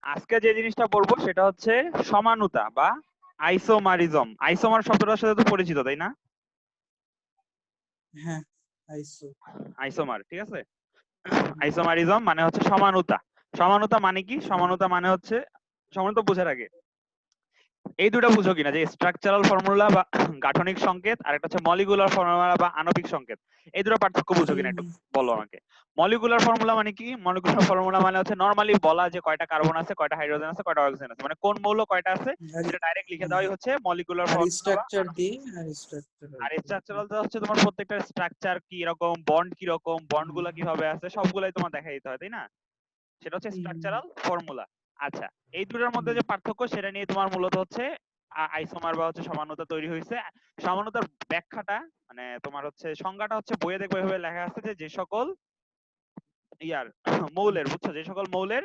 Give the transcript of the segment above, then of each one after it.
আজকে যে জিনিসটা পড়বো সেটা হচ্ছে সমানুতা বা আইসোমারিজম। আইসোমার শব্দটার সাথে তো পরিচিত, তাই না? হ্যাঁ, আইসো। আইসোমার, ঠিক আছে। আইসোমারিজম মানে হচ্ছে সমানুতা। সমানুতা মানে কি? সমানুতা মানে হচ্ছে, সমানুতা বোঝার আগে এই দুটো বুঝো কিনা, যে স্ট্রাকচারাল ফর্মুলা বা গাঠনিক সংকেত, আর একটা হচ্ছে মলিকুলার ফর্মুলা বা আণবিক সংকেত। এই দুটো পার্থক্য বুঝো কিনা একটু বলো আমাকে। মলিকুলার ফর্মুলা মানে কি? মলিকুলার ফর্মুলা মানে হচ্ছে নরমালি বলা যে কয়টা কার্বন আছে, কয়টা হাইড্রোজেন আছে, কয়টা অক্সিজেন আছে, মানে কোন মৌল কয়টা আছে সেটা ডাইরেক্ট লিখে দেওয়াই হচ্ছে মলিকুলার আর ফর্মুলা বা স্ট্রাকচার আণবিক। দিয়ে, আর স্ট্রাকচার আর স্ট্রাকচারাল তো হচ্ছে তোমার প্রত্যেকটা স্ট্রাকচার কি রকম, বন্ড কি রকম, বন্ড গুলা কিভাবে আছে, সবগুলাই তোমার দেখাই দিতে হয়, তাই না? সেটা হচ্ছে স্ট্রাকচারাল ফর্মুলা। আচ্ছা, এই দুটোর মধ্যে যে পার্থক্য সেটা নিয়ে তোমার মূলত হচ্ছে আইসোমার বা হচ্ছে সমানুতা তৈরি হয়েছে। সমানুতার ব্যাখ্যাটা মানে তোমার হচ্ছে সংজ্ঞাটা হচ্ছে বইয়ে দেখবে এভাবে লেখা আছে যে যে সকল ইয়ার মৌলের, বুঝছো, যে সকল মৌলের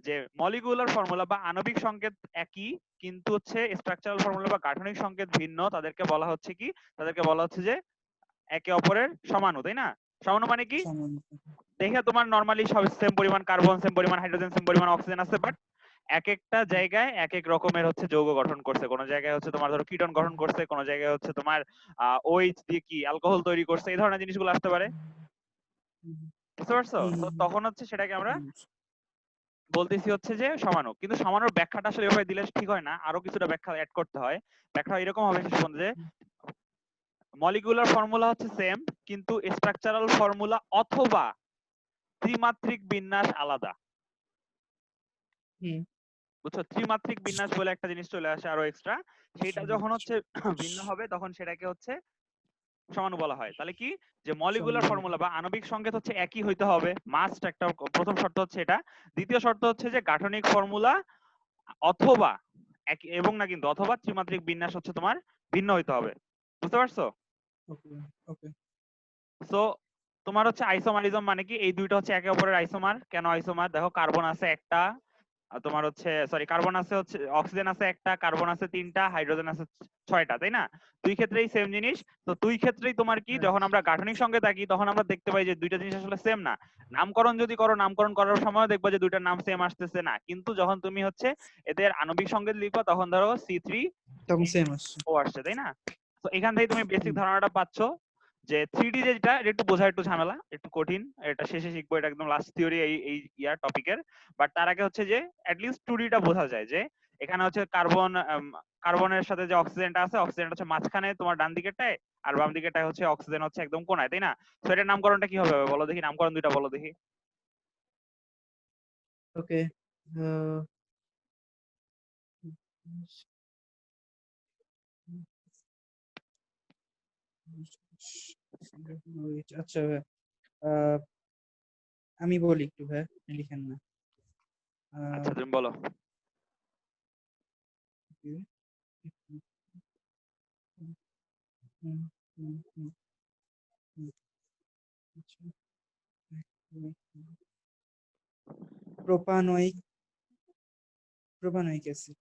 যে মলিকুলার ফর্মুলা বা আণবিক সংকেত একই কিন্তু হচ্ছে স্ট্রাকচারাল ফর্মুলা বা গাঠনিক সংকেত ভিন্ন, তাদেরকে বলা হচ্ছে কি? তাদেরকে বলা হচ্ছে যে একে অপরের সমাণু, তাই না? সমাণু মানে কি? দেখে তোমার নরমালি সব সেম পরিমাণ কার্বন, সেম পরিমাণ হাইড্রোজেন, সেম পরিমাণ অক্সিজেন আছে, বাট এক একটা জায়গায় এক এক রকমের হচ্ছে যৌগ গঠন করছে। কোন জায়গায় হচ্ছে তোমার ধরো কিটন গঠন করছে, কোন জায়গায় হচ্ছে তোমার ওইচ দিয়ে কি অ্যালকোহল তৈরি করছে, এই ধরনের জিনিসগুলো আসতে পারে। বুঝতে পারছো? তো তখন হচ্ছে সেটাকে আমরা বলতেছি হচ্ছে যে সমাণু। কিন্তু সমাণুর ব্যাখ্যাটা আসলে এভাবে দিলে ঠিক হয় না, আরো কিছুটা ব্যাখ্যা অ্যাড করতে হয়। ব্যাখ্যা এরকম হবে শেষ পর্যন্ত যে মলিকুলার ফর্মুলা হচ্ছে সেম কিন্তু স্ট্রাকচারাল ফর্মুলা অথবা ত্রিমাত্রিক বিন্যাস আলাদা। বুঝছো, ত্রিমাত্রিক বিন্যাস বলে একটা জিনিস চলে আসে আরো এক্সট্রা। সেটা যখন হচ্ছে ভিন্ন হবে তখন সেটাকে হচ্ছে সমাণু বলা হয়। তাহলে কি, যে মলিকুলার ফর্মুলা বা আণবিক সংকেত হচ্ছে একই হইতে হবে, মাস্ট, একটা প্রথম শর্ত হচ্ছে এটা। দ্বিতীয় শর্ত হচ্ছে যে গাঠনিক ফর্মুলা অথবা এক এবং না কিন্তু অথবা ত্রিমাত্রিক বিন্যাস হচ্ছে তোমার ভিন্ন হইতে হবে। বুঝতে পারছো? সো তোমার হচ্ছে আইসোমারিজম মানে কি? এই দুইটা হচ্ছে একে অপরের আইসোমার। কেন আইসোমার? দেখো, কার্বন আছে একটা, তোমার হচ্ছে সরি কার্বন আছে হচ্ছে, অক্সিজেন আছে একটা, কার্বন আছে তিনটা, হাইড্রোজেন আছে ছয়টা, তাই না? দুই ক্ষেত্রেই সেম জিনিস। তো দুই ক্ষেত্রেই তোমার কি, যখন আমরা গাঠনিক সংকেত থাকি তখন আমরা দেখতে পাই যে দুইটা জিনিস আসলে সেম না। নামকরণ যদি করো, নামকরণ করার সময় দেখবা যে দুইটার নাম সেম আসতেছে না, কিন্তু যখন তুমি হচ্ছে এদের আণবিক সংকেত লিখবা তখন ধরো C3 তখন সেম আসছে। ও আসছে, তাই না? তো এখান থেকে তুমি বেসিক ধারণাটা পাচ্ছো যে 3D যেটা, এটা একটু বোঝা একটু ঝামেলা, একটু কঠিন। এটা শেষে শিখবো, এটা একদম লাস্ট থিওরি এই এই ইয়ার টপিকের। বাট তার আগে হচ্ছে যে অ্যাটলিস্ট 2Dটা বোঝা যায় যে এখানে হচ্ছে কার্বন, কার্বনের সাথে যে অক্সিজেনটা আছে, অক্সিজেনটা হচ্ছে মাঝখানে তোমার ডান দিকেরটায়, আর বাম দিকেরটায় হচ্ছে অক্সিজেন হচ্ছে একদম কোনায়, তাই না? তো এটার নামকরণটা কি হবে বলো দেখি, নামকরণ দুইটা বলো দেখি। ওকে, আচ্ছা ভাই, আমি বলি একটু ভাই, লিখেন না। আচ্ছা, তুমি বলো। Propanoic acid.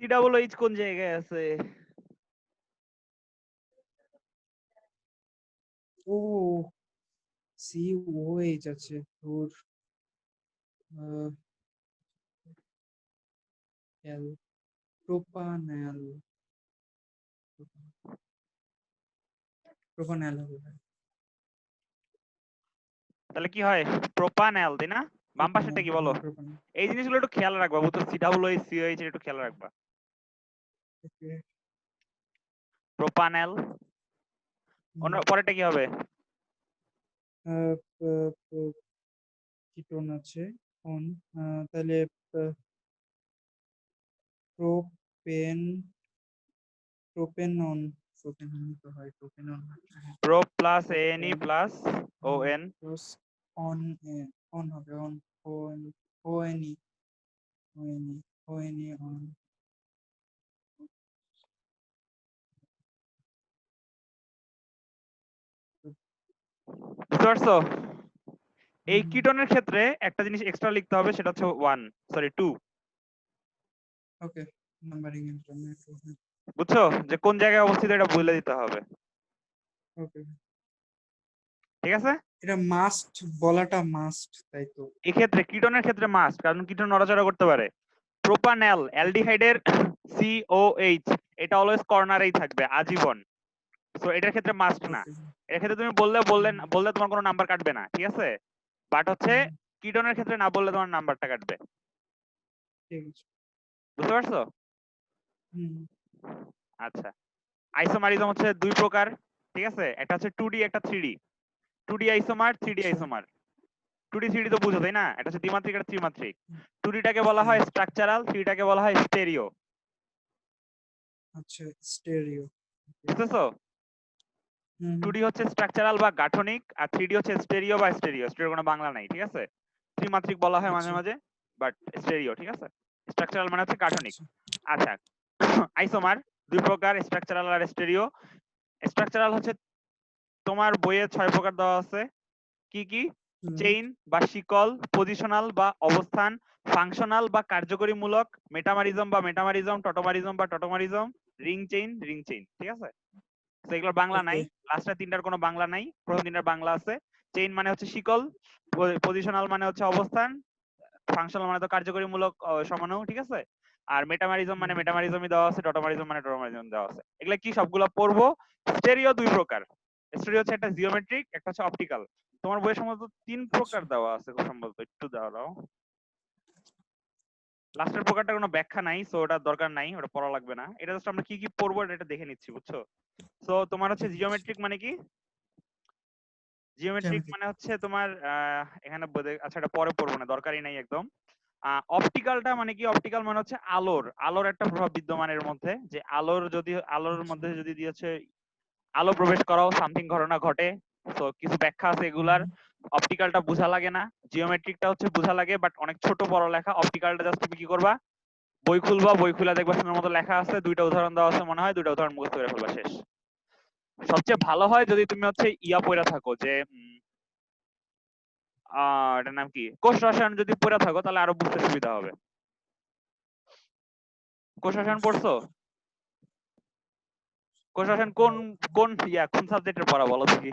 COOH কোন জায়গায় আছে? ও, COH আছে তোর, প্রোপানল, প্রোপানল হবে ভাই। তাহলে কি হয়? প্রোপানল, তাই না? বাম পাশেরটা কি বলো? প্রোপানল। এই জিনিসগুলো একটু খেয়াল রাখবা, বুঝছো, COOH একটু খেয়াল রাখবা। প্রোপানল। পরেরটা কি হবে? কিটোন আছে অন, তাহলে প্রোপেন, প্রোপেনন, প্রোপেনন তো হয়, propanone. Pro plus ANE plus ON। Plus on, on হবে, on, O N, O N E, O N E, O N E on. বুঝতে পারছো? এই কিটোনের ক্ষেত্রে একটা জিনিস এক্সট্রা লিখতে হবে, সেটা হচ্ছে 2। ওকে, নাম্বারিং ইন্টারনেট। বুঝছো, যে কোন জায়গায় অবস্থিত এটা বলে দিতে হবে। ওকে। ঠিক আছে? এটা মাস্ট বলাটা মাস্ট, তাই তো? এক্ষেত্রে কিটোনের ক্ষেত্রে মাস্ট, কারণ কিটোন নড়াচড়া করতে পারে। প্রোপানল অ্যালডিহাইডের COH, এটা অলওয়েজ কর্নারেই থাকবে আজীবন, তো এটার ক্ষেত্রে মাস্ট না। ওকে। এর ক্ষেত্রে তুমি বললে তোমার কোনো নাম্বার কাটবে না, ঠিক আছে? বাট হচ্ছে কিটোনের ক্ষেত্রে না বললে তোমার নাম্বারটা কাটবে। ঠিক আছে। বুঝতে পারছো? হুম। আচ্ছা, আইসোমারিজম হচ্ছে দুই প্রকার, ঠিক আছে? একটা হচ্ছে 2D, একটা 3D। 2D আইসোমার, 3D আচ্ছা। আইসোমার। 2D 3D তো বুঝো তাই না? এটা হচ্ছে দ্বিমাত্রিক, একটা ত্রিমাত্রিক। 2D টাকে বলা হয় স্ট্রাকচারাল, 3D টাকে বলা হয় স্টেরিও। আচ্ছা, স্টেরিও। বুঝতেছো? 2D হচ্ছে স্ট্রাকচারাল বা গাঠনিক, আর 3D হচ্ছে স্টেরিও বা স্টেরিও। স্টেরিও কোনো বাংলা নাই, ঠিক আছে? ত্রিমাত্রিক বলা হয় মাঝে আচ্ছা মাঝে, বাট স্টেরিও, ঠিক আছে? স্ট্রাকচারাল মানে হচ্ছে গাঠনিক। আচ্ছা। আচ্ছা, আইসোমার দুই প্রকার, স্ট্রাকচারাল আর স্টেরিও। স্ট্রাকচারাল হচ্ছে তোমার বইয়ে 6 প্রকার দেওয়া আছে। কি কি? হুম। চেইন বা শিকল, পজিশনাল বা অবস্থান, ফাংশনাল বা কার্যকরীমূলক, মেটামারিজম বা মেটামারিজম, টটোমারিজম বা টটোমারিজম, রিং চেইন, ঠিক আছে? তো এগুলোর বাংলা ওকে। নাই, লাস্টের তিনটার কোনো বাংলা নাই, প্রথম তিনটার বাংলা আছে। চেইন মানে হচ্ছে শিকল, পজিশনাল মানে হচ্ছে অবস্থান, ফাংশনাল মানে তো কার্যকরীমূলক সমানু, ঠিক আছে? আর মেটামারিজম মানে মেটামারিজমই দেওয়া আছে, টটোমারিজম মানে টটোমারিজম দেওয়া আছে। এগুলা কি সবগুলা পড়বো। স্টেরিও দুই প্রকার। স্টেরিও হচ্ছে একটা জিওমেট্রিক, একটা হচ্ছে অপটিক্যাল। তোমার বইয়ে সম্ভবত 3 আচ্ছা। প্রকার দেওয়া আছে খুব সম্ভবত, একটু দাও। লাস্টের প্রকারটা কোনো ব্যাখ্যা নাই, সো ওটা দরকার নাই, ওটা পড়া লাগবে না। এটা জাস্ট আমরা কি কি পড়বো এটা দেখে নিচ্ছি, বুঝছো? সো তোমার হচ্ছে ঠিক আছে। জিওমেট্রিক মানে কি? জিওমেট্রিক জ্যামিতিক। মানে হচ্ছে তোমার এখানে আচ্ছা এটা পরে পড়বো না, দরকারই নাই একদম। অপটিক্যালটা মানে কি? অপটিক্যাল মানে হচ্ছে আলোর একটা প্রভাব বিদ্যমান এর মধ্যে, যে আলোর আচ্ছা। মধ্যে যদি দিয়েছে আলো প্রবেশ করাও সামথিং ঘটনা ঘটে। তো কিছু ব্যাখ্যা আছে এগুলার। অপটিক্যালটা বোঝা লাগে না, জিওমেট্রিকটা হচ্ছে বোঝা লাগে, বাট অনেক ছোট বড় লেখা। অপটিক্যালটা জাস্ট তুমি কি করবা, বই খুলবা, বই খুলে দেখবা সুন্দর মতো লেখা আছে, দুইটা উদাহরণ দেওয়া আছে মনে হয়, দুইটা উদাহরণ মুখস্থ করে ফেলবা, শেষ। সবচেয়ে ভালো হয় যদি তুমি হচ্ছে ইয়া পড়া থাকো, যে এটার নাম কি, কোষ রসায়ন যদি পড়ে থাকো তাহলে আরো বুঝতে সুবিধা হবে। কোষ রসায়ন পড়ছো? কোষ রসায়ন কোন কোন সাবজেক্টের পড়া বলো দেখি?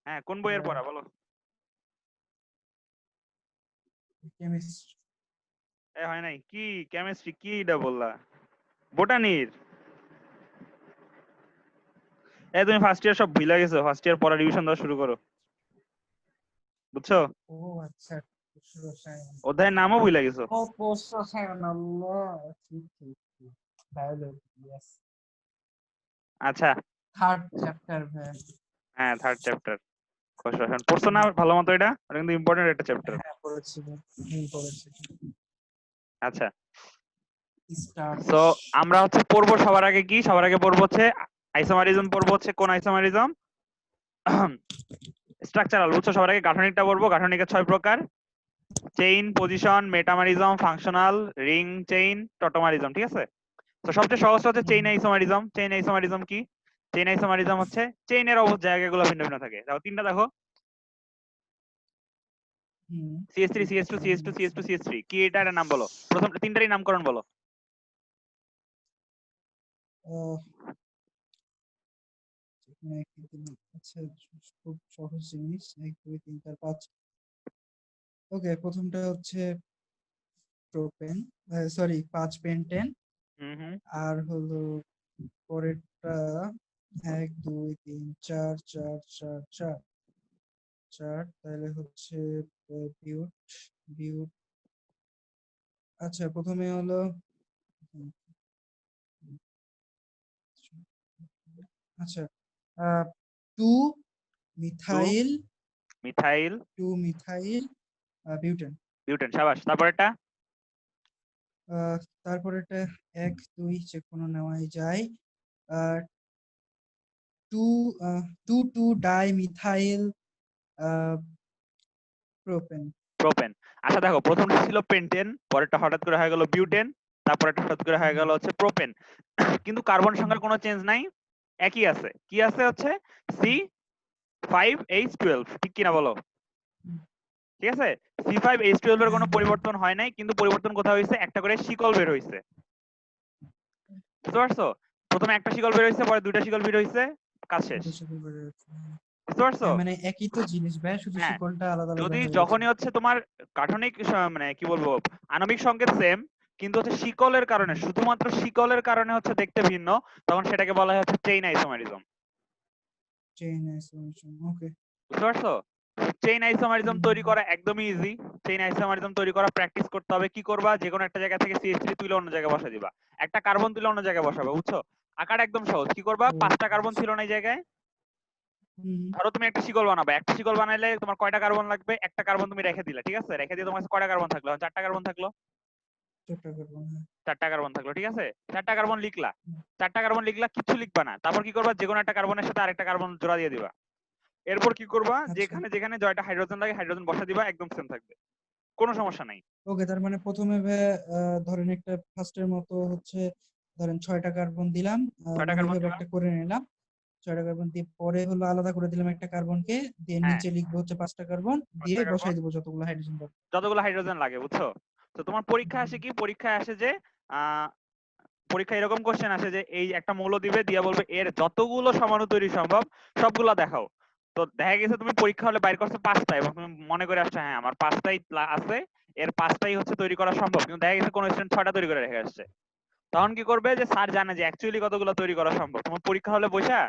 হ্যাঁ, কোন বইয়ের পড়া বলো? কেমিস্ট্রি। এ হয় নাই কি? কেমিস্ট্রি কি এটা বললা? বোটানির? তুমি ফার্স্ট ইয়ার সব ভুলে গেছো, ফার্স্ট ইয়ার পড়া রিভিশন দেওয়া শুরু করো, বুঝছো? ও আচ্ছা, কোষ রসায়ন। অধ্যায়ের নামও ভুলে গেছো। ও কোষ রসায়ন, আল্লাহ। ঠিক ঠিক ঠিক। Biology, yes. আচ্ছা, থার্ড চ্যাপ্টার ভাই। হ্যাঁ থার্ড চ্যাপ্টার কোষ রসায়ন পড়ছো না ভালো মতো? এটা এটা কিন্তু ইম্পর্টেন্ট একটা চ্যাপ্টার। হ্যাঁ পড়েছি ভাই। পড়েছি। আচ্ছা, স্টার্ট। সো আমরা হচ্ছে পড়বো সবার আগে কি, সবার আগে পড়বো হচ্ছে আইসোমারিজম। পড়বো হচ্ছে কোন আইসোমারিজম? স্ট্রাকচারাল, বুঝছো? সবার আগে গাঠনিকটা পড়বো। গাঠনিকের 6 প্রকার: chain, position, metamerism, functional, ring chain, tautomerism, ঠিক আছে? তো সবচেয়ে সহজটা হচ্ছে চেইন আইসোমারিজম। চেইন আইসোমারিজম কি? চেইন আইসোমারিজম হচ্ছে চেইনের জায়গাগুলো ভিন্ন ভিন্ন থাকে। দেখো তিনটা, দেখো CS3 CS2 CS2 CS2 CS3, কি এটার নাম বলো? প্রথম তিনটারই নামকরণ বলো। আচ্ছা, খুব সহজ জিনিস। 1 2 3 4 5। ওকে, প্রথমটা হচ্ছে প্রোপেন, সরি 5 পেন্টেন। হুম। আর হলো পরেরটা 1 2 3 4 4 4 4 4, তাহলে হচ্ছে বিউট। বিউট। আচ্ছা, প্রথমে হলো আচ্ছা, 2 two methyl methyl 2 methyl butane. Butane, সাবাস। তারপরেরটা? তারপরেটা 1 2 যে কোনো নেওয়াই যায়। আর 2 2 2 ডাই মিথাইল প্রোপেন। প্রোপেন। আচ্ছা দেখো, প্রথমটা ছিল পেন্টেন, পরেরটা হঠাৎ করে হয়ে গেল বিউটেন, তারপরেরটা হঠাৎ করে হয়ে গেল হচ্ছে প্রোপেন। কিন্তু কার্বন সংখ্যার কোনো চেঞ্জ নাই, একই আছে। কি আছে? হচ্ছে C5H12, ঠিক কিনা বলো? ঠিক আছে, C5H12 এর কোনো পরিবর্তন হয় নাই, কিন্তু পরিবর্তন কোথাও হয়েছে, একটা করে শিকল বের হয়েছে। বুঝতে পারছো? প্রথমে একটা শিকল বের হইছে, পরে দুইটা শিকল বের হইছে, কাজ শেষ। দুটো শিকল বের হয়েছে। বুঝতে পারছো? মানে একই তো জিনিস ভাই, শুধু হ্যাঁ, শিকলটা আলাদা আলাদা যদি হয়ে গেছে। যখনই হচ্ছে তোমার গাঠনিক মানে কি বলবো, আণবিক সংকেত সেম, কিন্তু হচ্ছে শিকলের কারণে, শুধুমাত্র শিকলের কারণে হচ্ছে দেখতে ভিন্ন, তখন সেটাকে বলা হয় হচ্ছে চেইন আইসোমারিজম। চেইন আইসোলেশন, ওকে। বুঝতে পারছো? চেইন আইসোমারিজম তৈরি করা একদমই ইজি। চেইন আইসোমারিজম তৈরি করা প্র্যাকটিস করতে হবে। কি করবা, যে কোনো একটা জায়গা থেকে CH3 তুলে অন্য জায়গায় বসাই দিবা, একটা কার্বন তুলে অন্য জায়গায় বসাবে, বুঝছো? আকার একদম সহজ। কি করবা, 5টা কার্বন ছিল না এই জায়গায়, ধরো তুমি একটা শিকল বানাবে, একটা শিকল বানাইলে তোমার কয়টা কার্বন লাগবে, একটা কার্বন তুমি রেখে দিলে, ঠিক আছে? রেখে দিয়ে তোমার কাছে কয়টা কার্বন থাকলো, 4টা কার্বন থাকলো। 4টা কার্বন থাকলো, ঠিক আছে? 4টা কার্বন লিখলা, 4টা কার্বন লিখলা, কিছু লিখবা না। তারপর কি করবা, যে কোনো একটা কার্বনের সাথে আরেকটা কার্বন জোড়া দিয়ে দিবা। এরপর কি করবা, আচ্ছা, যেখানে যেখানে জয়টা হাইড্রোজেন লাগে হাইড্রোজেন বসা দিবা, একদম সেম থাকবে, কোনো সমস্যা নাই। ওকে। তার মানে প্রথমে ধরেন একটা ফার্স্টের মতো হচ্ছে, ধরেন 6টা কার্বন দিলাম, 6টা মানে কার্বন এইভাবে দিবা, একটা করে নিলাম। 6টা কার্বন দিয়ে পরে হলো আলাদা করে দিলাম একটা কার্বনকে, দিয়ে হ্যাঁ, নিচে লিখবো হচ্ছে 5টা কার্বন, দিয়ে 5টা কার্বন, বসাই দেবো যতগুলো হাইড্রোজেন দরকার। যতগুলো হাইড্রোজেন লাগে, বুঝছো? তো তোমার পরীক্ষা আসে কি, পরীক্ষায় আসে যে আহ পরীক্ষা এরকম কোশ্চেন আসে যে এই একটা মৌল দিবে, দিয়া বলবে এর যতগুলো সমাণু তৈরি সম্ভব সবগুলা দেখাও। তো দেখা গেছে তুমি পরীক্ষা হলে বাইর করছো 5টা, এবং তুমি মনে করে আসছো হ্যাঁ আমার 5টাই আছে, এর 5টাই হচ্ছে তৈরি করা সম্ভব, কিন্তু দেখা গেছে কোনো স্টুডেন্ট 6টা তৈরি করে রেখে আসছে। তখন কি করবে, যে স্যার জানে যে অ্যাকচুয়ালি কতগুলো তৈরি করা সম্ভব, তোমার পরীক্ষা হলে বসা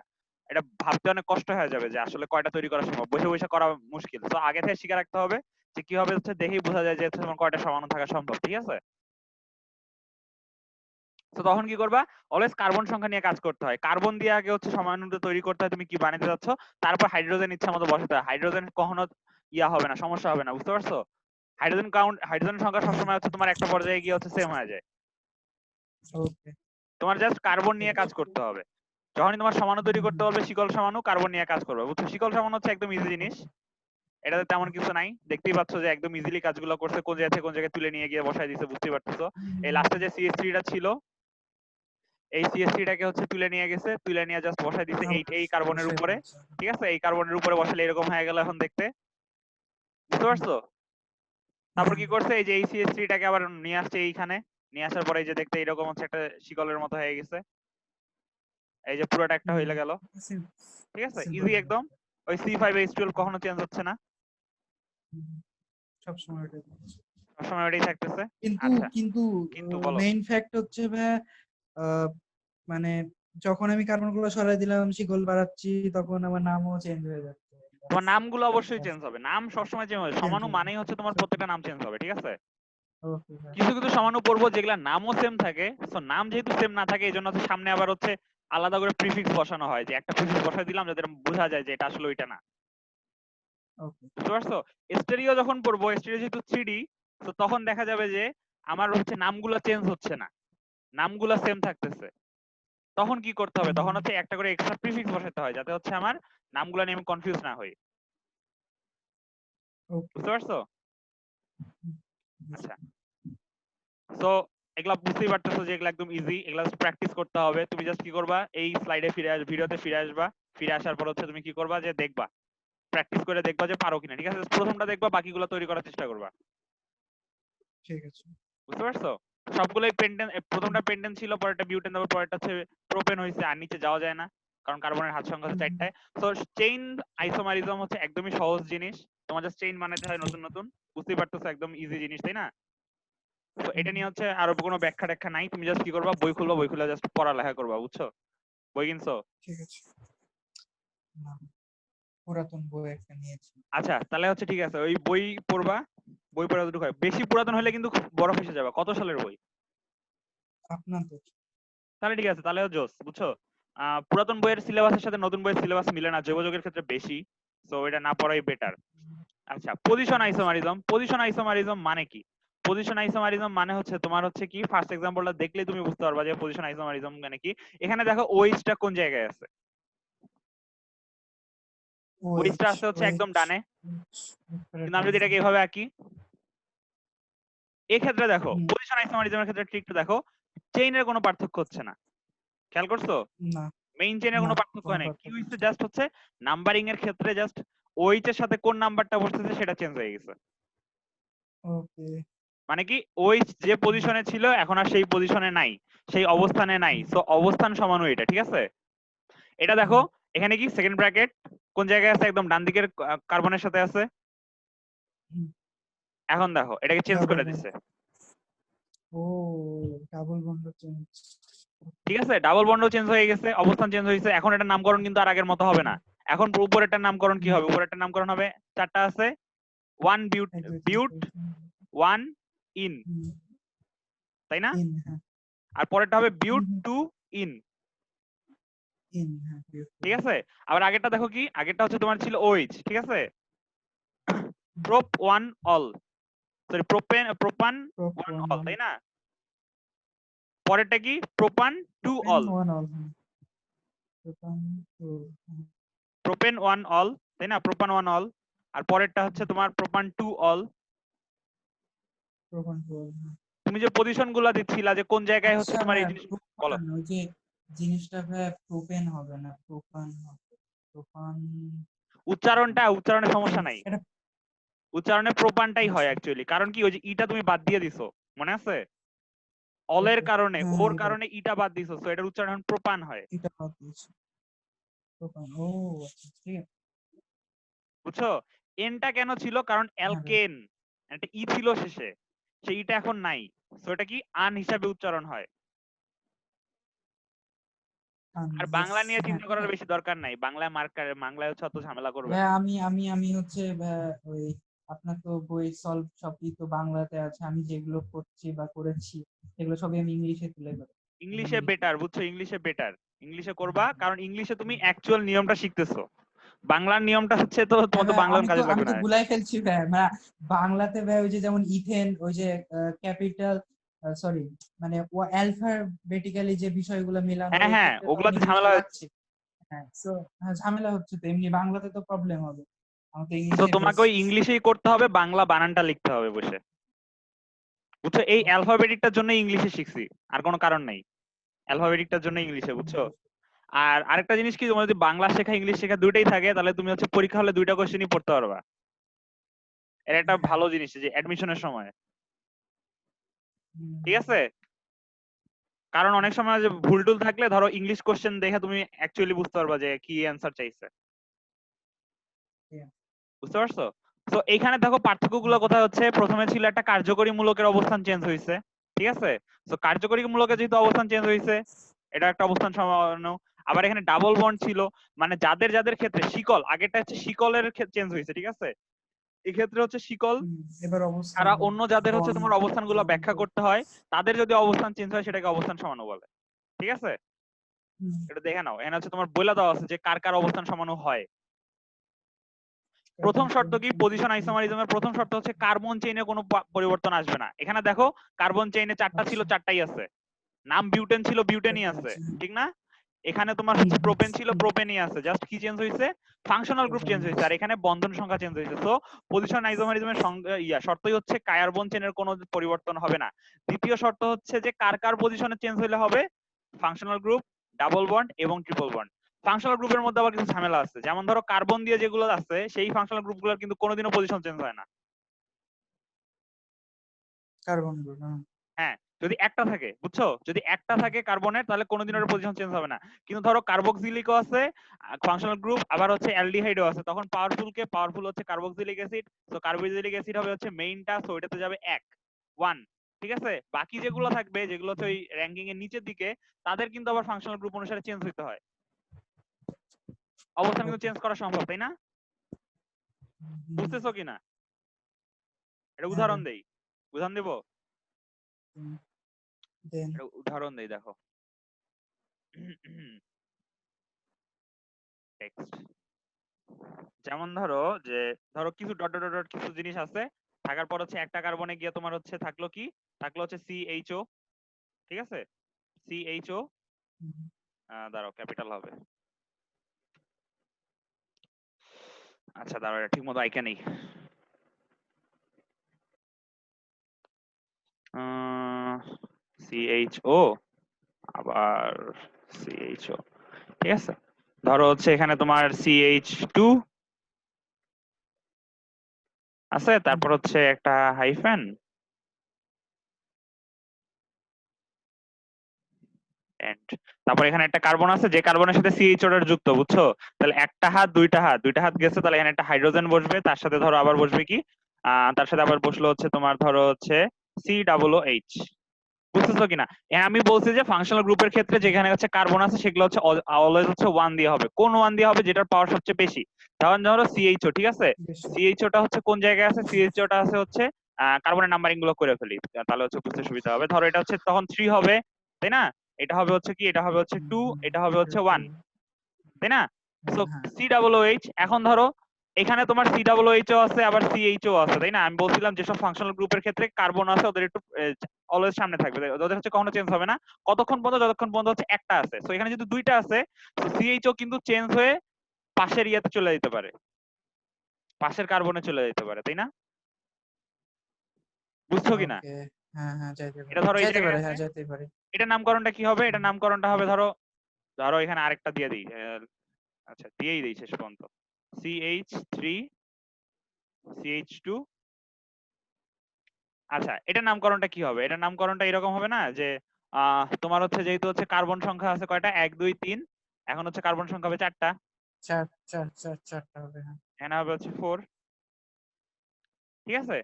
এটা ভাবতে অনেক কষ্ট হয়ে যাবে যে আসলে কয়টা তৈরি করা সম্ভব, বসে বসে করা মুশকিল। তো আগে থেকে শিখে রাখতে হবে যে কিভাবে হচ্ছে দেখেই বোঝা যায় যে তোমার কয়টা সমাণু থাকা সম্ভব, ঠিক আছে? তো তখন কি করবা, অলওয়েজ কার্বন সংখ্যা নিয়ে কাজ করতে হয়। কার্বন দিয়ে আগে হচ্ছে সমাণুটা তৈরি করতে হয়, তুমি কি বানাতে যাচ্ছ, তারপর হাইড্রোজেন ইচ্ছা মতো বসাতে হয়। হাইড্রোজেন কখনো ইয়া হবে না, সমস্যা হবে না, বুঝতে পারছো? হাইড্রোজেন কাউন্ট, হাইড্রোজেন সংখ্যা হ্যাঁ, সবসময় হচ্ছে তোমার একটা পর্যায়ে গিয়ে হচ্ছে সেম হয়ে যায়। ওকে। তোমার জাস্ট কার্বন নিয়ে কাজ করতে হবে। যখনই তোমার সমাণু তৈরি করতে বলবে, শিকল সমাণু, কার্বন নিয়ে কাজ করবে, বুঝছো? শিকল সমাণু হচ্ছে একদম ইজি জিনিস, এটাতে তেমন কিছু নাই। দেখতেই পাচ্ছ যে একদম ইজিলি কাজগুলো করছে, কোন জায়গা থেকে কোন জায়গায় তুলে নিয়ে গিয়ে বসাই দিছে, বুঝতেই পারতেছো? এই লাস্টে যে CH3 টা ছিল, এই CH3 টাকে হচ্ছে তুলে নিয়ে গেছে, তুলে নিয়ে জাস্ট বসাই দিছে এই এই কার্বনের বসাই উপরে, দিয়েছে। ঠিক আছে? এই কার্বনের উপরে বসালে এরকম হয়ে গেল এখন দেখতে, বুঝতে পারছো? তারপর হ্যাঁ, কি করছে, এই যে এই CH3 টাকে আবার নিয়ে আসছে এইখানে, নিয়ে আসার পরে এই যে দেখতে এরকম হচ্ছে একটা শিকলের মতো হয়ে গেছে, এই যে পুরোটা একটা হইলে গেল, ঠিক আছে? ইজি একদম। ওই C5H12 কখনো চেঞ্জ হচ্ছে না, সব সময় ওটাই বলছে। সবসময় ওটাই থাকতেছে। কিন্তু আচ্ছা, কিন্তু কিন্তু বলো। মেইন ফ্যাক্ট হচ্ছে ভাইয়া, আহ, মানে যখন আমি কার্বন গুলো সরাই দিলাম, শিকল বাড়াচ্ছি, তখন আমার নামও চেঞ্জ হয়ে যাচ্ছে। তোমার নামগুলো অবশ্যই চেঞ্জ হবে, নাম সবসময় চেঞ্জ হবে, চেঞ্জ সমাণু হবে মানেই হচ্ছে তোমার সব। প্রত্যেকটা নাম চেঞ্জ হবে, ঠিক আছে? ওকে ভাই। কিছু কিছু সমাণু পড়বো যেগুলা নামও সেম থাকে, তো নাম যেহেতু সেম না থাকে, এই জন্য হচ্ছে সামনে আবার হচ্ছে আলাদা করে প্রিফিক্স বসানো হয়, যে একটা প্রিফিক্স বসাই দিলাম যাতে বোঝা যায় যে এটা আসলে ওইটা না, ওকে। বুঝতে পারছো? স্টেরিও যখন পড়বো, স্টেরিও যেহেতু 3D, তো তখন দেখা যাবে যে আমার হচ্ছে নামগুলো চেঞ্জ হচ্ছে না, নামগুলো সেম থাকতেছে। তখন কি করতে হবে, তখন হচ্ছে একটা করে এক্সট্রা প্রিফিক্স বসাতে হয়, যাতে হচ্ছে আমার নামগুলো নিয়ে আমি কনফিউজ না হই, ওকে। বুঝতে পারছো? আচ্ছা, সো এগুলা বুঝতেই পারতেছো যে এগুলা একদম ইজি, এগুলা প্র্যাকটিস করতে হবে। তুমি জাস্ট কি করবা, এই স্লাইডে ফিরে ভিডিওতে ফিরে আসবা, ফিরে আসার পর হচ্ছে তুমি কি করবা, যে দেখবা, প্র্যাকটিস করে দেখবা যে পারো কিনা, ঠিক আছে? প্রথমটা দেখবা, বাকিগুলো তৈরি করার চেষ্টা করবা, ঠিক আছে। বুঝতে পারছো? সবগুলোই পেন্টেন, প্রথমটা পেন্টেন ছিল, পরেরটা বিউটেন, তারপর পরেরটা হচ্ছে প্রোপেন হয়েছে, আর নিচে যাওয়া যায় না কারণ কার্বনের হাত সংখ্যা হচ্ছে 4টায়। তো চেইন আইসোমারিজম হচ্ছে একদমই সহজ জিনিস, তোমার জাস্ট চেইন বানাতে হয় নতুন নতুন, বুঝতেই পারতেছো, একদম ইজি জিনিস, তাই না? তো এটা নিয়ে হচ্ছে আরো কোনো ব্যাখ্যা ট্যাখ্যা নাই, তুমি জাস্ট কি করবা, বই খুলবা, বই খুলে জাস্ট পড়ালেখা করবা, বুঝছো? বই কিনছো? ঠিক আছে। না, পুরাতন বই একটা নিয়েছি। আচ্ছা, তাহলে হচ্ছে ঠিক আছে, ওই বই পড়বা, বই পড়া দুটো হয়, বেশি পুরাতন হলে কিন্তু খুব বড় ফেসে যাবে। কত সালের বই? আপনাদের। তাহলে ঠিক আছে, তাহলে জোস, বুঝছো? পুরাতন বইয়ের সিলেবাসের সাথে নতুন বইয়ের সিলেবাস মিলে না, জৈবযোগের ক্ষেত্রে বেশি, সো এটা না পড়াই বেটার। আচ্ছা, পজিশন আইসোমারিজম, পজিশন আইসোমারিজম মানে কি? পজিশন আইসোমারিজম মানে হচ্ছে তোমার হচ্ছে কি, ফার্স্ট এক্সাম্পলটা দেখলেই তুমি বুঝতে পারবা যে পজিশন আইসোমারিজম মানে কি। এখানে দেখো OH টা কোন জায়গায় আছে, OH টা ওএইচ আছে হচ্ছে একদম ওএইচ ডানে, কিন্তু আমি যদি এটাকে এভাবে আঁকি, এক্ষেত্রে দেখো পজিশন আইসোমারিজমের ক্ষেত্রে ট্রিকটা দেখো, চেইনের কোনো পার্থক্য হচ্ছে না, খেয়াল করছো? না, মেইন চেইনের না, কোনো পার্থক্য কোনো নেই, কি পার্থক্য হইছে, হচ্ছে না। জাস্ট হচ্ছে নাম্বারিং এর ক্ষেত্রে জাস্ট OH এর সাথে কোন নাম্বারটা বসতেছে সেটা চেঞ্জ হয়ে গেছে। ওকে। মানে কি ওই যে পজিশনে ছিল এখন আর সেই পজিশনে নাই, সেই অবস্থানে নাই, সো অবস্থান সমান এটা, ঠিক আছে? এটা দেখো এখানে কি সেকেন্ড ব্র্যাকেট কোন জায়গায় আছে, একদম ডান দিকের কার্বনের সাথে আছে। এখন দেখো এটাকে চেঞ্জ ডাবল করে বন্ড। দিছে, ও ডাবল বন্ড চেঞ্জ। ঠিক আছে? ডাবল বন্ডও চেঞ্জ হয়ে গেছে, অবস্থান চেঞ্জ হয়েছে। এখন এটার নামকরণ কিন্তু আর আগের মতো হবে না। এখন উপরেরটার নামকরণ কি হবে? উপরেরটার নামকরণ হবে, চারটা আছে, ওয়ান বিউট, 1 2 3 বিউট 4 ওয়ান ইন, তাই না? ইন। হ্যাঁ আর পরেরটা হবে বিউট টু ইন, ইন। হ্যাঁ ঠিক আছে? আবার আগেরটা দেখো কি, আগেরটা হচ্ছে তোমার ছিল ওইচ, ঠিক আছে? Prop one ol, sorry propan one ol, তাই না? পরেরটা কি, propan two ol, one ol. Propan two. Propene one ol, তাই না? Propan one ol. আর পরেরটা হচ্ছে তোমার propan two ol. Propan two ol. তুমি যে পজিশন গুলা দিচ্ছিলা যে কোন জায়গায় হচ্ছে আচ্ছা তোমার এই জিনিস, বলো। প্রোপান ওই যে জিনিসটা প্রোপেন হবে না, প্রোপান হবে। প্রোপান। উচ্চারণের সমস্যা নাই, এটা উচ্চারণে প্রোপানটাই হয় আচ্ছা। অ্যাকচুয়ালি। কারণ কি, ওই যে ইটা তুমি বাদ দিয়ে দিছো, মনে আছে? অলের কারণে, হ্যাঁ ওর এটা কারণে ইটা বাদ দিছো, তো এটার উচ্চারণ এখন প্রোপান হয়। এটা বাদ দিয়েছি। প্রোপান। ও আচ্ছা ঠিক আছে। বুঝছো? এনটা কেন ছিল? কারণ হ্যাঁ ভাই। অ্যালকেন একটা ই ছিল শেষে, সেই ইটা এখন নাই, তো এটা কি আন হিসাবে উচ্চারণ হয়। আর ইয়েস। বাংলা নিয়ে হ্যাঁ চিন্তা করার বেশি দরকার নাই, বাংলায় মার্কার, বাংলায় হচ্ছে অত ঝামেলা করবে ভাই না। আমি হচ্ছে ওই আপনার তো বই সলভ সবই তো বাংলাতে আছে, আমি যেগুলো করছি বা করেছি এগুলো সবই আমি ইংলিশে তুলে ধরি। ইংলিশে ইংলিশ। বেটার, বুঝছো? ইংলিশে বেটার, ইংলিশে করবা, কারণ ইংলিশে তুমি অ্যাকচুয়াল নিয়মটা শিখতেছো। বাংলার নিয়মটা হচ্ছে তো হ্যাঁ তোমার তো ভাই, বাংলা আমি তো কাজে আমি লাগবে তো না। গুলাই ফেলছি ভাই। বাংলাতে ভাই ওই যে যেমন ইথেন, ওই যে ক্যাপিটাল, সরি মানে ও অ্যালফাবেটিক্যালি যে বিষয়গুলো মেলানো, হ্যাঁ ওই হ্যাঁ, ক্ষেত্রে তো আমার ওগুলাতে ইংলিশটা ঝামেলা হচ্ছে। লাগছে। হ্যাঁ তো ঝামেলা হচ্ছে, তো এমনি বাংলাতে তো প্রবলেম হবে, আমার তো তো ইংলিশে তোমাকে বেস্ট। ওই ইংলিশেই করতে হবে, বাংলা বানানটা লিখতে হবে বসে, বুঝছো? এই অ্যালফাবেটিকটার জন্য ইংলিশে শিখছি, আর কোনো কারণ নাই। অ্যালফাবেটিকটার জন্য ইংলিশে, বুঝছো? আর আরেকটা জিনিস কি, তোমার যদি বাংলা শেখা ইংলিশ শেখা দুইটাই থাকে, তাহলে তুমি হচ্ছে পরীক্ষা হলে দুইটা কোশ্চেনই পড়তে পারবা। এটা একটা হ্যাঁ। ভালো জিনিস যে অ্যাডমিশনের সময়, ঠিক হুম, আছে? কারণ অনেক সময় যে ভুল টুল থাকলে ধরো ইংলিশ কোশ্চেন দেখে তুমি অ্যাকচুয়ালি বুঝতে পারবা যে কি অ্যান্সার চাইছে, yeah, বুঝতে পারছো? তো এইখানে দেখো পার্থক্যগুলো কোথায় হচ্ছে। প্রথমে ছিল একটা কার্যকরী মূলকের অবস্থান চেঞ্জ হয়েছে, ঠিক আছে? তো কার্যকরী মূলকের যেহেতু অবস্থান চেঞ্জ হয়েছে, এটা একটা অবস্থান সমানো। আবার এখানে ডাবল বন্ড ছিল, মানে যাদের যাদের ক্ষেত্রে শিকল, আগেরটা হচ্ছে শিকলের চেঞ্জ হয়েছে, ঠিক আছে? এক্ষেত্রে হচ্ছে শিকল, হুম, এবার অবস্থান তারা অন্য যাদের হচ্ছে বন্ড তোমার অবস্থানগুলো বন্ড। ব্যাখ্যা করতে হয়, তাদের যদি অবস্থান চেঞ্জ হয় সেটাকে অবস্থান সমানো বলে, ঠিক আছে? এটা দেখে নাও, এখানে হচ্ছে তোমার বলে দেওয়া আছে যে কার কার অবস্থান সমানো হয়। প্রথম শর্ত কি, পজিশন আইসোমারিজমের প্রথম শর্ত হচ্ছে কার্বন চেইনে কোনো পরিবর্তন আসবে না। এখানে দেখো কার্বন চেইনে চারটা ছিল, আচ্ছা চারটাই আছে। নাম বিউটেন ছিল, বিউটেনই চারটে আছে, আছে। ঠিক না? এখানে তোমার হচ্ছে প্রোপেন ছিল, প্রোপেনই আছে, জাস্ট কি চেঞ্জ হয়েছে, ফাংশনাল গ্রুপ চেঞ্জ হয়েছে, আর এখানে বন্ধন সংখ্যা চেঞ্জ হয়েছে। তো পজিশন আইসোমারিজমের শর্তই হচ্ছে কার্বন চেইনের কোনো পরিবর্তন হবে না। দ্বিতীয় শর্ত হচ্ছে যে কার কার পজিশনে চেঞ্জ হইলে হবে, ফাংশনাল গ্রুপ, ডাবল বন্ড এবং ট্রিপল বন্ড। ফাংশনাল গ্রুপের মধ্যে আবার কিছু ঝামেলা আছে, যেমন ধরো কার্বন দিয়ে যেগুলো আছে সেই ফাংশনাল গ্রুপগুলোর কিন্তু কোনোদিনও পজিশন চেঞ্জ হয় না। Carbon group. হ্যাঁ, যদি একটা থাকে, বুঝছো? যদি একটা থাকে কার্বনের, তাহলে কোনোদিন ওর পজিশন চেঞ্জ হবে না। কিন্তু ধরো কার্বক্সিলিকও আছে ফাংশনাল গ্রুপ, আবার হচ্ছে অ্যালডিহাইডও আছে, তখন পাওয়ারফুল হচ্ছে কার্বক্সিলিক অ্যাসিড। তো কার্বক্সিলিক অ্যাসিড হবে হচ্ছে মেইনটা, সো এটাতে যাবে 1 ঠিক আছে? বাকি যেগুলো থাকবে, যেগুলো হচ্ছে ওই র্যাঙ্কিং এর নিচের দিকে, তাদের কিন্তু আবার ফাংশনাল গ্রুপ অনুসারে চেঞ্জ হতে হয়। অবস্থান কিন্তু চেঞ্জ করা সম্ভব, তাই না? বুঝতেছো কিনা? এটা হ্যাঁ ভাই। উদাহরণ দেই, উদাহরণ দেবো, দেন। এটা উদাহরণ দেই, দেখো। টেক্সট, যেমন ধরো যে, ধরো কিছু ডট ডট ডট কিছু জিনিস আছে, থাকার পর হচ্ছে একটা কার্বনে গিয়ে তোমার হচ্ছে থাকলো কি, থাকলো হচ্ছে সিএইচও, ঠিক আছে? সিএইচও, দাঁড়াও ক্যাপিটাল হবে, আচ্ছা দাঁড়াও এটা ঠিক মতো আইকা নেই, সিএইচও, আবার সিএইচও, ঠিক আছে? ধরো হচ্ছে এখানে তোমার CH2 আছে, তারপর হচ্ছে একটা হাইফেন, এন্ড তারপর এখানে একটা কার্বন আছে, যে কার্বনের সাথে সিএইচও এর যুক্ত, বুঝছো? তাহলে একটা হাত দুইটা হাত গেছে, তাহলে এখানে একটা হাইড্রোজেন বসবে, তার সাথে ধরো আবার বসবে কি, তার সাথে আবার বসলো হচ্ছে তোমার ধরো হচ্ছে COOH। বুঝতেছো কিনা? আমি বলছি যে ফাংশনাল গ্রুপের ক্ষেত্রে যেখানে হচ্ছে কার্বন আছে সেগুলো হচ্ছে অলওয়েজ হচ্ছে 1 দিয়ে হবে। কোন 1 দিয়ে হবে? যেটার পাওয়ার সবচেয়ে বেশি। যেমন ধরো সিএইচও, ঠিক আছে? বেশি। সিএইচওটা হচ্ছে কোন জায়গায় আছে? সিএইচওটা আছে হচ্ছে কার্বনের নাম্বারিং গুলো করে ফেলি, তাহলে হচ্ছে বুঝতে সুবিধা হবে। ধরো এটা হচ্ছে তখন 3 হবে, তাই না? এটা হবে হচ্ছে কি, এটা হবে হচ্ছে 2, এটা হবে হচ্ছে 1, তাই না? সো হ্যাঁ COOH। এখন ধরো এখানে তোমার COOH ও আছে, আবার CHO আছে, তাই না? আমি বলছিলাম যেসব ফাংশনাল গ্রুপের ক্ষেত্রে কার্বন আছে ওদের একটু অলওয়েজ সামনে থাকবে, ওদের হচ্ছে কখনো চেঞ্জ হবে না কতক্ষণ পর্যন্ত, যতক্ষণ পর্যন্ত হচ্ছে একটা আছে। তো এখানে যদি দুইটা আছে, CHO কিন্তু চেঞ্জ হয়ে পাশের ইয়াতে চলে যেতে পারে, পাশের কার্বনে চলে যেতে পারে, তাই না? বুঝছো কিনা? ওকে। হ্যাঁ যাইতে এটা পারে, ধরো এই যাইতে জায়গায় পারে, আছে, হ্যাঁ যাইতে পারে। এটা নামকরণটা কি হবে? এটা নামকরণটা হবে ধরো, ধরো এখানে আরেকটা দিয়ে দিই, আচ্ছা দিয়েই দিই শেষ পর্যন্ত, CH3 CH2। আচ্ছা, এটা নামকরণটা কি হবে? এটা নামকরণটা এরকম হবে না যে তোমার হচ্ছে যেহেতু হচ্ছে কার্বন সংখ্যা আছে কয়টা, 1 2 3, এখন হচ্ছে কার্বন সংখ্যা হবে 4টা, চারটা হবে, হ্যাঁ। এখানে হবে হচ্ছে 4, ঠিক আছে?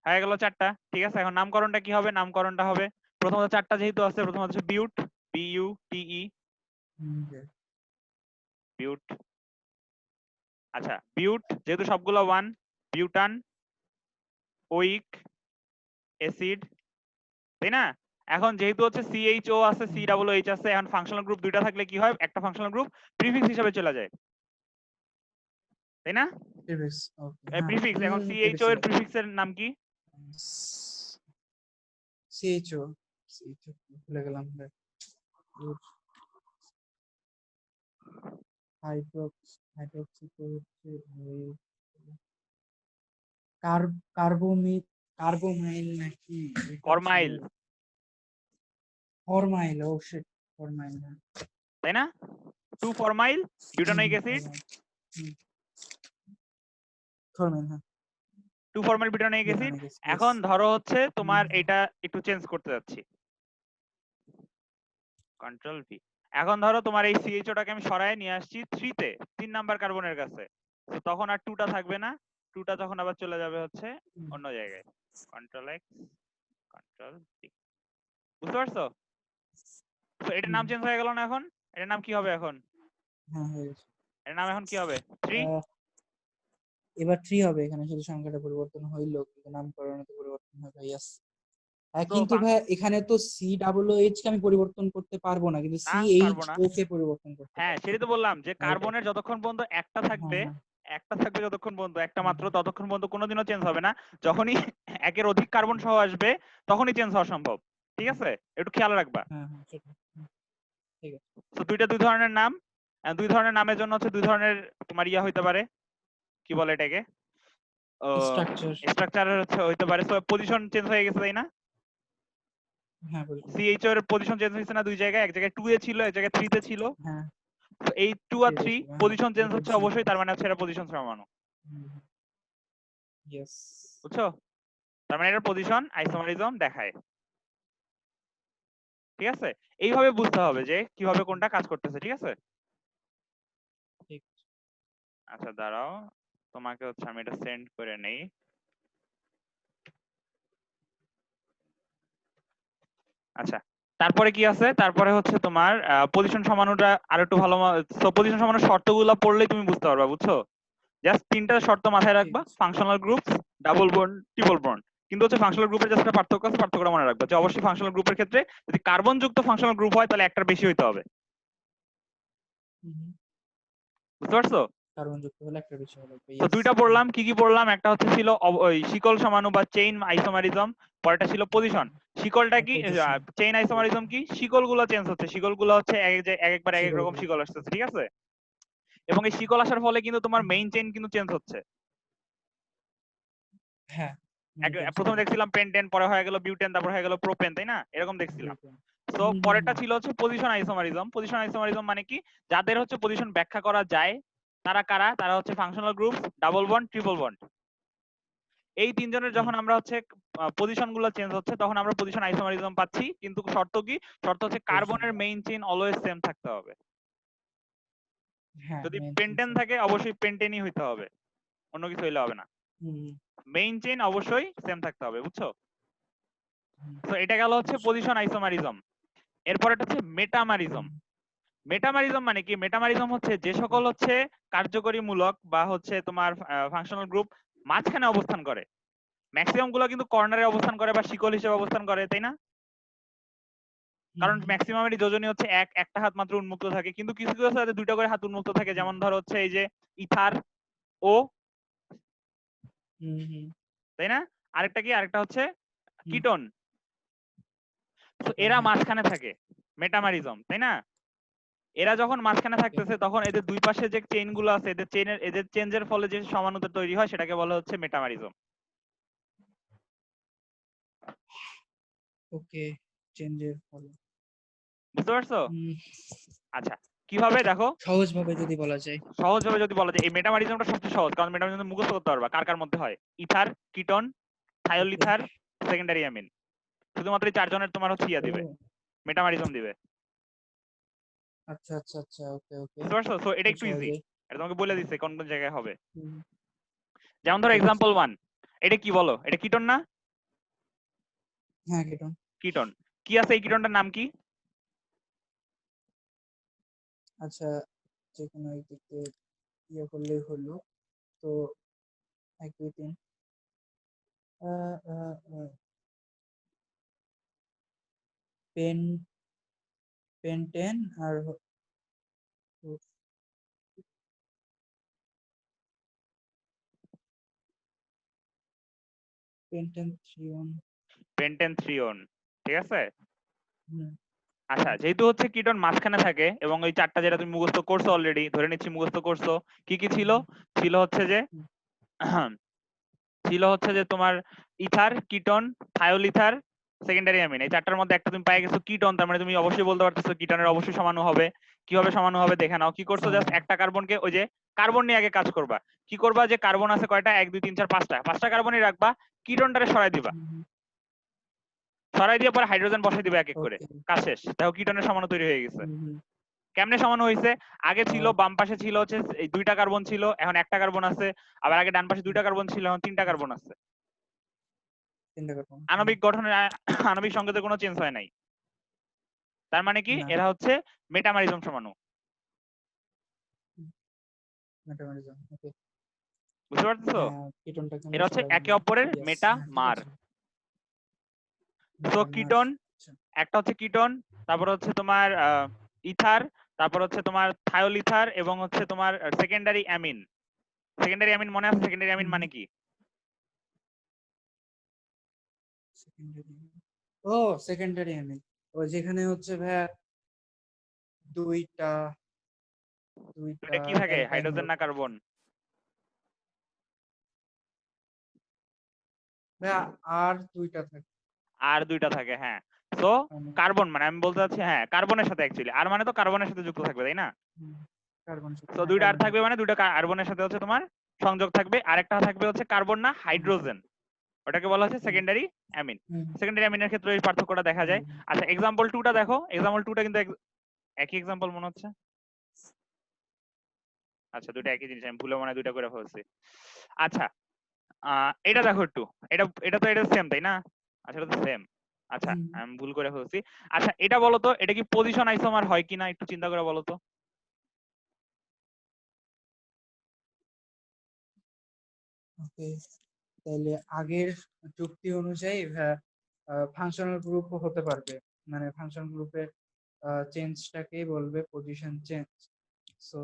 হয়ে গেল 4টা, ঠিক আছে? এখন নামকরণটা কি হবে? নামকরণটা হবে প্রথমত 4টা যেহেতু আছে, প্রথমত হচ্ছে বিউট, BUTE, Okay. বিউট। আচ্ছা, বিউট যেহেতু সবগুলো 1, বিউটান, ওইক, অ্যাসিড, তাই না? এখন যেহেতু হচ্ছে CHO আছে, COOH আছে, এখন ফাংশনাল গ্রুপ দুইটা থাকলে কি হয়? একটা ফাংশনাল গ্রুপ প্রিফিক্স হিসেবে চলে যায়, তাই না? প্রিফিক্স, ওকে, হ্যাঁ। প্রিফিক্স, এখন CHO প্রিফিক্সে এর যাবে। প্রিফিক্স এর নাম কি? সিএইচও, ভুলে গেলাম। হাইড্রোক্সি তো হচ্ছে কার্বোমিল, কার্বোমাইল নাকি এটা ছিল? ফরমাইল, ফরমাইল, ও শিট, ফরমাইল, হ্যাঁ। তাই না? 2 ফরমাইল বিউটানোইক অ্যাসিড, ফরমাইল, হ্যাঁ। 2 formyl butanoic acid. Butanoic acid, yes. এখন ধরো হচ্ছে তোমার এটা একটু চেঞ্জ করতে যাচ্ছি, কন্ট্রোল ভি। এখন ধরো তোমার এই CHOটাকে আমি সরায় নিয়ে আসছি 3 তে, 3 নাম্বার কার্বনের কাছে। তো তখন আর 2টা থাকবে না, 2টা তখন আবার চলে যাবে হচ্ছে অন্য জায়গায়, কন্ট্রোল এক্স, কন্ট্রোল ভি। বুঝতে পারছো? তো এটার নাম চেঞ্জ হয়ে গেল না? এখন এটার নাম কি হবে? এখন হ্যাঁ, হয়ে গেছে। এটার নাম এখন কি হবে? 3। এবার 3 হবে, এখানে শুধু সংখ্যাটা পরিবর্তন হইলো, কিন্তু নামকরণে তো পরিবর্তন হবে, ইয়েস। তো কিন্তু ভাই এখানে তো COOH কে আমি পরিবর্তন করতে পারবো না, কিন্তু না, পারবো না। CHO কে পরিবর্তন করতে হ্যাঁ, পারবো। সেটাই তো বললাম যে রাইট। কার্বনের যতক্ষণ পর্যন্ত একটা থাকবে, হ্যাঁ একটা থাকবে যতক্ষণ পর্যন্ত, একটা হ্যাঁ মাত্র, ততক্ষণ পর্যন্ত কোনোদিনও চেঞ্জ হবে না। যখনই একের অধিক কার্বন সহ আসবে তখনই চেঞ্জ হওয়া সম্ভব, ঠিক আছে? একটু খেয়াল রাখবা। সেটা, ঠিক আছে। তো দুইটা দুই ধরনের নাম, দুই ধরনের নামের জন্য হচ্ছে দুই ধরনের তোমার ইয়া হইতে পারে, কি বলে এটাকে, স্ট্রাকচার। স্ট্রাকচার হচ্ছে হইতে পারে। তো পজিশন চেঞ্জ হয়ে গেছে, তাই না? হ্যাঁ, বলুন। CHO এর পজিশন চেঞ্জ হয়েছে না দুই জায়গায়? এক জায়গায় 2 এ ছিল, এক জায়গায় 3 তে ছিল। হ্যাঁ, তো এই 2 আর 3 ছিল, হ্যাঁ, পজিশন চেঞ্জ এটা হচ্ছে পজিশন অবশ্যই, চেঞ্জ। তার মানে হচ্ছে এটা পজিশন সরানো, ইয়েস। বুঝছো? তার মানে এটার পজিশন আইসোমারিজম দেখায়, ঠিক আছে? এইভাবে বুঝতে হবে যে কিভাবে কোনটা কাজ করতেছে, ঠিক আছে? ঠিক। আচ্ছা দাঁড়াও, তোমাকে হচ্ছে আমি এটা সেন্ড করে নেই। আচ্ছা, তারপরে কি আছে? তারপরে হচ্ছে তোমার পজিশন সমানুটা আর একটু ভালো, পজিশন সমানুর শর্তগুলো পড়লেই তুমি বুঝতে পারবা, বুঝছো? জাস্ট 3টা শর্ত মাথায় ঠিক রাখবা, আছে। Functional group, double bond, triple bond. কিন্তু হচ্ছে ফাংশনাল গ্রুপের জাস্ট একটা পার্থক্য আছে, পার্থক্যটা মনে রাখবা যে অবশ্যই ফাংশনাল গ্রুপের ক্ষেত্রে যদি কার্বন যুক্ত ফাংশনাল গ্রুপ হয় তাহলে একটার বেশি হইতে হবে, বুঝতে পারছো? কার্বন যুক্ত হলে একটা বেশি হবে, তো ইয়েস। দুইটা পড়লাম, কি কি পড়লাম? একটা হচ্ছে ছিল ওই শিকল সমাণু বা চেইন আইসোমারিজম, পরেরটা ছিল পজিশন। শিকলটা কি? পজিশন। চেইন আইসোমারিজম কি? শিকল গুলো চেঞ্জ হচ্ছে, শিকল গুলো হচ্ছে একবার এক এক রকম শিকড়গুলো। শিকল আসতেছে, ঠিক আছে? এবং এই শিকল আসার ফলে কিন্তু তোমার মেইন চেইন কিন্তু চেঞ্জ হচ্ছে। হ্যাঁ, মেইনটেন্স প্রথমে হবে। দেখছিলাম পেন্টেন, পরে হয়ে গেল বিউটেন, তারপর হয়ে গেল প্রোপেন, তাই না? এরকম দেখছিলাম। বিউটেন। তো পরেরটা ছিল হচ্ছে পজিশন আইসোমারিজম। পজিশন আইসোমারিজম মানে কি? যাদের হচ্ছে পজিশন ব্যাখ্যা করা যায় তারা কারা? তারা হচ্ছে functional group, double bond, triple bond. এই তিনজনের যখন আমরা হচ্ছে পজিশন গুলো চেঞ্জ হচ্ছে তখন আমরা পজিশন আইসোমারিজম পাচ্ছি, কিন্তু শর্ত কি? শর্ত হচ্ছে কার্বনের মেইন চেইন অলওয়েজ সেম থাকতে হবে। হ্যাঁ যদি main পেন্টেন things থাকে অবশ্যই পেন্টেনই হইতে হবে, অন্য কিছু হইলে হবে না। হুম মেইন চেইন অবশ্যই সেম থাকতে হবে, বুঝছো? হুম তো এটা গেল হচ্ছে পজিশন আইসোমারিজম। এরপর এটা হচ্ছে মেটামারিজম। মেটামারিজম মানে কি? মেটামারিজম হচ্ছে যে সকল হচ্ছে কার্যকরী মূলক বা হচ্ছে তোমার ফাংশনাল গ্রুপ মাঝখানে অবস্থান করে। ম্যাক্সিমাম গুলো কিন্তু কর্নারে অবস্থান করে বা শিকল হিসেবে অবস্থান করে, তাই না? কারণ ম্যাক্সিমামেরই যোজনী হচ্ছে একটা হাত মাত্র উন্মুক্ত থাকে, কিন্তু কিছু কিছু আছে দুইটা করে হাত উন্মুক্ত থাকে, যেমন ধরো হচ্ছে এই যে ইথার ও, তাই না? আরেকটা কি? আরেকটা হচ্ছে কিটোন। তো এরা মাঝখানে থাকে, মেটামারিজম, তাই না? এরা যখন মাঝখানে থাকতেছে তখন এদের দুই পাশে যে চেইন গুলো আছে, এদের চেঞ্জের ফলে যে সমানুতা তৈরি হয় সেটাকে বলা হচ্ছে মেটামারিজম। ওকে, চেঞ্জের ফলে বুঝতে পারছো? আচ্ছা, কিভাবে দেখো, সহজভাবে যদি বলা যায়, সহজভাবে যদি বলা যায় এই মেটামারিজমটা সবচেয়ে সহজ, কারণ মেটামারিজম মুখস্থ করতে পারবা কার কার মধ্যে হয়। ইথার, কিটোন, থায়োল ওকে ইথার, সেকেন্ডারি অ্যামিন। শুধুমাত্র এই চারজনের তোমার হচ্ছে ইয়া ও দিবে, মেটামারিজম দিবে। আচ্ছা আচ্ছা আচ্ছা, ওকে ওকে, বুঝতে পারছো? তো এটা খুব একটু ইজি, সহজে। এটা তোমাকে বলে দিচ্ছে কোন কোন জায়গায় হবে। হুম, যেমন ধরো ঠিক আছে। এক্সাম্পল 1, এটা কি বলো? এটা কিটোন না? হ্যাঁ কেটন। কিটোন। কি আছে এই কিটোনটার নাম কি? আচ্ছা, যে কোনো একদিকে ইয়ে করলেই হলো। তো 1 2 3 পেন পেন্টেন আর পেন্টেন থ্রিওন। পেন্টেন থ্রিওন, ঠিক আছে। হুম আচ্ছা, যেহেতু হচ্ছে কিটোন মাঝখানে থাকে এবং ওই চারটা যেটা তুমি মুখস্থ করছো অলরেডি, ধরে নিচ্ছি মুখস্থ করছো, কি কি ছিল? ছিল হচ্ছে যে ছিল হচ্ছে যে তোমার ether, ketone, thiol ether, secondary amine. এই চারটার মধ্যে একটা তুমি পেয়ে গেছো কিটোন, তার মানে তুমি অবশ্যই বলতে পারতেছো কিটোনের অবশ্যই সমাণু হবে। কিভাবে সমাণু হবে দেখে নাও। কি করছো? জাস্ট একটা কার্বনকে, ওই যে কার্বন নিয়ে আগে কাজ করবা। কি করবা? যে কার্বন আছে কয়টা? 1 2 3 4 5টা কার্বনই রাখবা, কিটোনটারে সরাই দিবা, সরাই দিয়ে পরে হাইড্রোজেন বসাই দিবা এক এক করে। ওকে কাজ শেষ। দেখো কিটোনের সমাণু তৈরি হয়ে গেছে। হুম কেমনে সমাণু হয়েছে? আগে ছিল বাম পাশে ছিল হচ্ছে এই 2টা কার্বন ছিল, এখন একটা কার্বন আছে। আবার আগে ডান পাশে 2টা কার্বন ছিল, এখন 3টা কার্বন আছে। চিন্তা করুন। আণবিক গঠনের আণবিক সংকেতের কোনো চেঞ্জ হয় নাই। তার মানে কি? না, এরা হচ্ছে মেটামারিজম সমাণু। ম্যাটামারিজম, ওকে। বুঝতে পারতেছো? হ্যাঁ, কিটোনটাকে আমরা এরা হচ্ছে সরাই একে দিলাম। অপরের ইয়েস, মেটা হ্যাঁ ঠিক মার। আছে। তো মেটামার, কিটোন, আচ্ছা। একটা হচ্ছে কিটোন, তারপর হচ্ছে তোমার ইথার, তারপর হচ্ছে তোমার থায়োল ইথার, এবং হচ্ছে তোমার সেকেন্ডারি অ্যামিন। সেকেন্ডারি অ্যামিন মনে আছে? সেকেন্ডারি অ্যামিন মানে কি? সেকেন্ডারি, ও সেকেন্ডারি অ্যামিন, ও যেখানে হচ্ছে ভাইয়া দুইটা দুইটা দুইটা কি থাকে? অ্যালকাইন হাইড্রোজেন গ্রুপ না থাকে। কার্বন? ভাইয়া আর দুইটা থাকে। আর দুইটা থাকে, হ্যাঁ। তো মানে, কার্বন মানে আমি বলতে চাচ্ছি, হ্যাঁ কার্বনের সাথে অ্যাকচুয়ালি, আর মানে তো কার্বনের সাথে যুক্ত থাকবে, তাই না? কার্বন সাথে, তো হ্যাঁ দুইটা আর কার্বন থাকবে সাথে। মানে দুইটা কার্বনের সাথে হচ্ছে তোমার সংযোগ থাকবে, আরেকটা থাকবে হচ্ছে কার্বন না, হাইড্রোজেন। ওটাকে বলা হচ্ছে হুম সেকেন্ডারি অ্যামিন। হুম সেকেন্ডারি অ্যামিনের ক্ষেত্রে এই পার্থক্যটা দেখা যায়। হুম আচ্ছা, এক্সাম্পল 2টা দেখো। এক্সাম্পল 2টা কিন্তু একই এক্সাম্পল মনে হচ্ছে। আচ্ছা, দুইটা একই জিনিস, আমি ভুলে মনে হয় দুইটা করে ফেলছি। আচ্ছা, এটা দেখো একটু, এটা এটা তো এটা সেম, তাই না? আচ্ছা, এটা তো সেম। আচ্ছা, হুম। আমি ভুল করে ফেলছি। আচ্ছা, এটা বলো তো, এটা কি পজিশন আইসোমার হয় কিনা একটু চিন্তা করে বলো তো। ওকে, তাহলে আগের যুক্তি অনুযায়ী ফাংশনাল গ্রুপ হতে পারবে, মানে ফাংশনাল গ্রুপের চেঞ্জটাকেই বলবে পজিশন চেঞ্জ। সো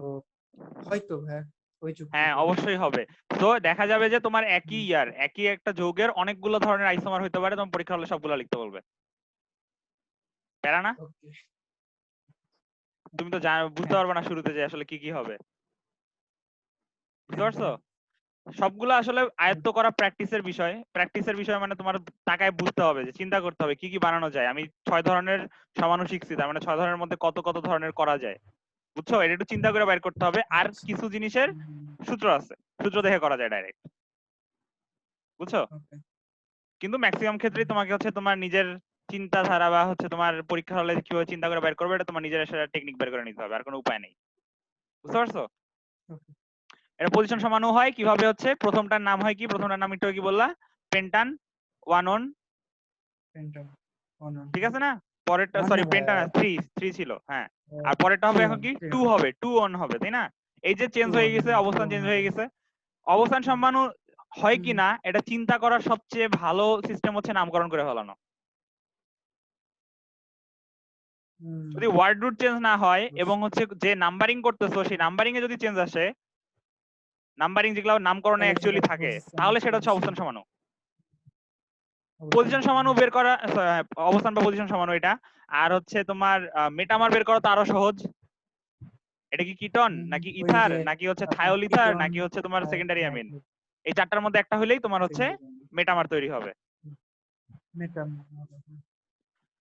হয়তো ভাইয়া ওই হ্যাঁ, যুক্তিতে। অবশ্যই হবে। তো দেখা যাবে যে তোমার একই হুম, ইয়ার একই একটা যৌগের অনেকগুলো ধরনের আইসোমার হতে পারে, তোমার পরীক্ষা হলে সবগুলো লিখতে বলবে। প্যারা না? ওকে। তুমি তো বুঝতে হ্যাঁ পারবে না শুরুতে যে আসলে কি কি হবে। বুঝতে হ্যাঁ পারছো? হ্যাঁ। সবগুলো আসলে হুম, আয়ত্ত করা প্র্যাকটিসের বিষয়। প্র্যাকটিসের বিষয় মানে তোমার তাকায় বুঝতে হবে, যে চিন্তা করতে হবে কি কি বানানো যায়। আমি 6 ধরনের সমাণু শিখছি, তার মানে 6 ধরনের মধ্যে কত কত ধরনের করা যায়। বুঝছো? এটা একটু চিন্তা করে বের করতে হবে। আর আচ্ছা। কিছু জিনিসের হুম, সূত্র আছে, সূত্র দেখে করা যায় ডাইরেক্ট। বুঝছো? ওকে কিন্তু ম্যাক্সিমাম ক্ষেত্রেই তোমাকে হচ্ছে তোমার নিজের চিন্তাধারা বা হচ্ছে তোমার পরীক্ষা হলে কিভাবে চিন্তা করে বের করবে এটা তোমার নিজের সেটা টেকনিক বের করে নিতে হবে, আর কোনো উপায় নেই। বুঝতে পারছো? ওকে এটা পজিশন সমানু হয় কিভাবে হচ্ছে, প্রথমটার নাম হয় কি, প্রথমটার নাম একটু কি বললা, পেন্টান ওয়ান অন, পেন্টাম অনার ঠিক আছে না? পরেরটা ওয়ান সরি না পেন্টান ভাইয়া, 3 ছিল, হ্যাঁ। আর পরেরটা হবে এখন কি 3 টু হবে, হবে, 2 অন হবে, তাই না? এই যে চেঞ্জ 2 হয়ে অন, গেছে, হ্যাঁ 2 অবস্থান অন চেঞ্জ হবে। হয়ে গেছে। অবস্থান হুম, সম্মানু হয় হুম, কি না এটা চিন্তা করার সবচেয়ে ভালো সিস্টেম হচ্ছে নামকরণ করে ফেলানো। হুম, যদি ওয়ার্ড রুট চেঞ্জ না হয় এবং বুঝছি। হচ্ছে যে নাম্বারিং করতেছো সেই নাম্বারিং এ যদি চেঞ্জ আসে, নাম্বারিং যেগুলো নামকরণে তাহলে সেটা অ্যাকচুয়ালি থাকে, পজিশন তাহলে সেটা হচ্ছে পজিশন অবস্থান সমানু। অবস্থান পজিশন সমানু সমান। বের করা, অবস্থান বা পজিশন সমানু এটা। আর হচ্ছে তোমার মেটামার বের করা তো আরো সহজ। এটা কি কিটন নাকি ওই ইথার যে নাকি হচ্ছে আপনার থায়োলিথার কিটন, নাকি হচ্ছে তোমার সেকেন্ডারি হ্যাঁ অ্যামিন, এই চারটার মধ্যে একটা হইলেই তোমার হচ্ছে সেকেন্ডারি মেটামার তৈরি হবে। মেটাম।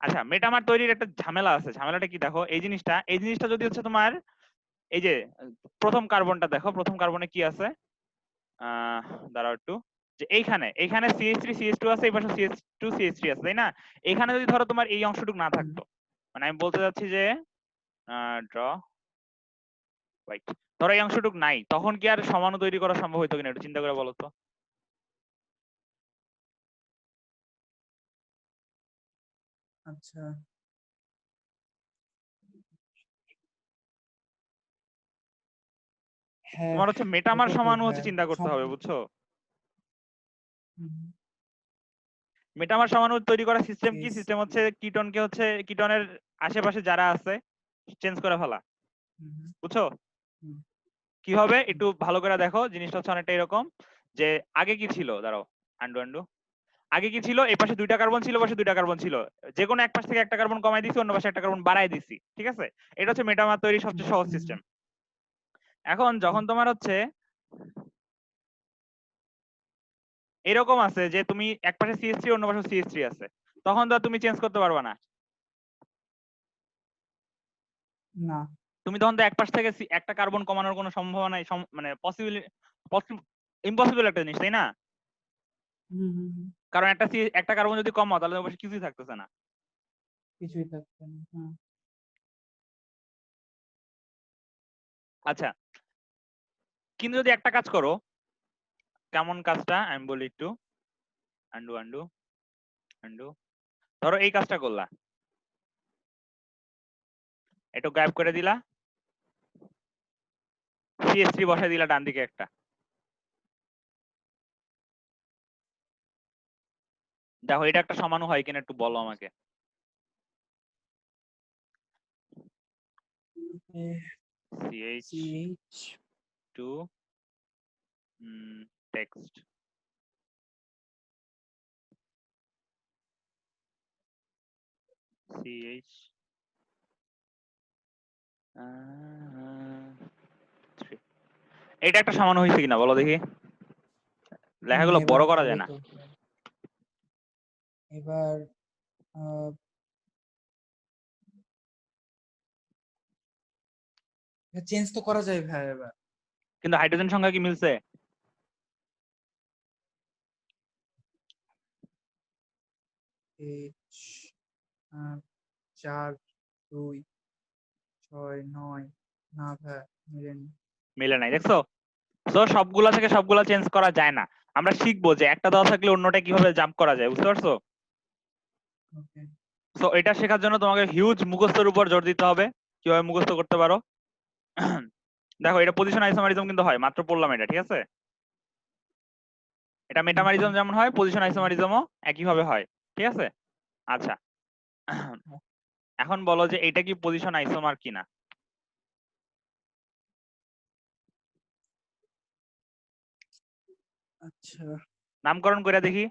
আচ্ছা, মেটামার তৈরির একটা ঝামেলা আছে। ঝামেলাটা কি দেখো, এই জিনিসটা যদি হচ্ছে তোমার এই যে প্রথম কার্বনটা দেখো, প্রথম কার্বনে কি আছে, আহ দাঁড়াও একটু, যে এইখানে CH3 CH2 আছে, এই পাশে CH2 CH3 আছে, তাই না? এখানে যদি ধরো তোমার এই অংশটুকু না থাকতো, মানে আমি বলতে চাচ্ছি যে ড্র রাইট, ধরো এই অংশটুকু নাই, তখন কি আর সমাণু তৈরি করা সম্ভব হইতো কিনা একটু চিন্তা করে বলো তো। আচ্ছা, হ্যাঁ তোমার হচ্ছে মেটামার হতো তো সমাণু হচ্ছে ভাইয়া। চিন্তা করতে হবে, বুঝছো? হুম, মেটামার সমাণু তৈরি করার সিস্টেম কি, কেস, সিস্টেম হচ্ছে কিটনকে হচ্ছে কিটনের আশেপাশে যারা আছে চেঞ্জ করে ফেলা, হুম, বুঝছো? হুম, কিভাবে হুম, একটু ভালো করে দেখো, জিনিসটা হচ্ছে অনেকটা এরকম, যে আগে কি ছিল, দাঁড়াও, আন্ডু আন্ডু, আগে কি ছিল, এই পাশে দুইটা কার্বন ছিল, পাশে দুইটা কার্বন ছিল, যে কোনো এক পাশ থেকে একটা কার্বন কমাই দিছি, অন্য পাশে একটা কার্বন বাড়াই দিছি, ঠিক আছে? এটা হচ্ছে মেটামার তৈরির হুম, সবচেয়ে সহজ হুম, সিস্টেম। এখন হুম, যখন তোমার হচ্ছে এরকম আছে যে তুমি এক পাশে CH3 অন্য পাশে CH3 আছে, তখন তো আর তুমি চেঞ্জ করতে পারবা না। না, তুমি তখন তো এক পাশ থেকে একটা কার্বন কমানোর কোনো সম্ভাবনা মানে ইম্পসিবল একটা জিনিস, তাই না? হুম, হুম, হুম, কারণ একটা কার্বন যদি কমাও তাহলে ওর পাশে কিছুই থাকতেছে না। কিছুই থাকবে না, হ্যাঁ। আচ্ছা, কিন্তু যদি একটা কাজ করো, কেমন কাজটা আমি বলি একটু, আন্ডু আন্ডু আন্ডু, ধরো এই কাজটা করলা, একটু গায়েব করে দিলা, CH3 বসাই দিলা ডান দিকে একটা, দেখো এটা একটা সমাণু হয় কিনা একটু বলো আমাকে। CH2 সিএইচ টেক্সট CH এটা একটা সমাণু হয়েছে কিনা বলো দেখি, লেখাগুলো এবার বড় করা হবে যায় না। তো। এবার চেঞ্জ তো করা যায় ভাই এবার। কিন্তু হাইড্রোজেন সংখ্যা কি মিলছে? এইচ 4 2 6 9, না ভাই মিলেনি। মিলে নাই, দেখছো? তো সবগুলা থেকে সবগুলা চেঞ্জ করা যায় না। আমরা শিখবো যে একটা দেওয়া থাকলে অন্যটা কিভাবে জাম্প করা যায়, বুঝতে পারছো? ওকে, তো এটা শেখার জন্য তোমাকে হিউজ মুখস্থের উপর জোর দিতে হবে, কিভাবে মুখস্থ করতে পারো। দেখো এটা পজিশন আইসোমারিজম কিন্তু হয়, মাত্র পড়লাম এটা, ঠিক আছে? এটা মেটামারিজম যেমন হয়, পজিশন আইসোমারিজমও একইভাবে হয়, ঠিক আছে? আচ্ছা, এখন বলো যে এটা কি পজিশন আইসোমার কিনা। আচ্ছা, নামকরণ করে দেখি।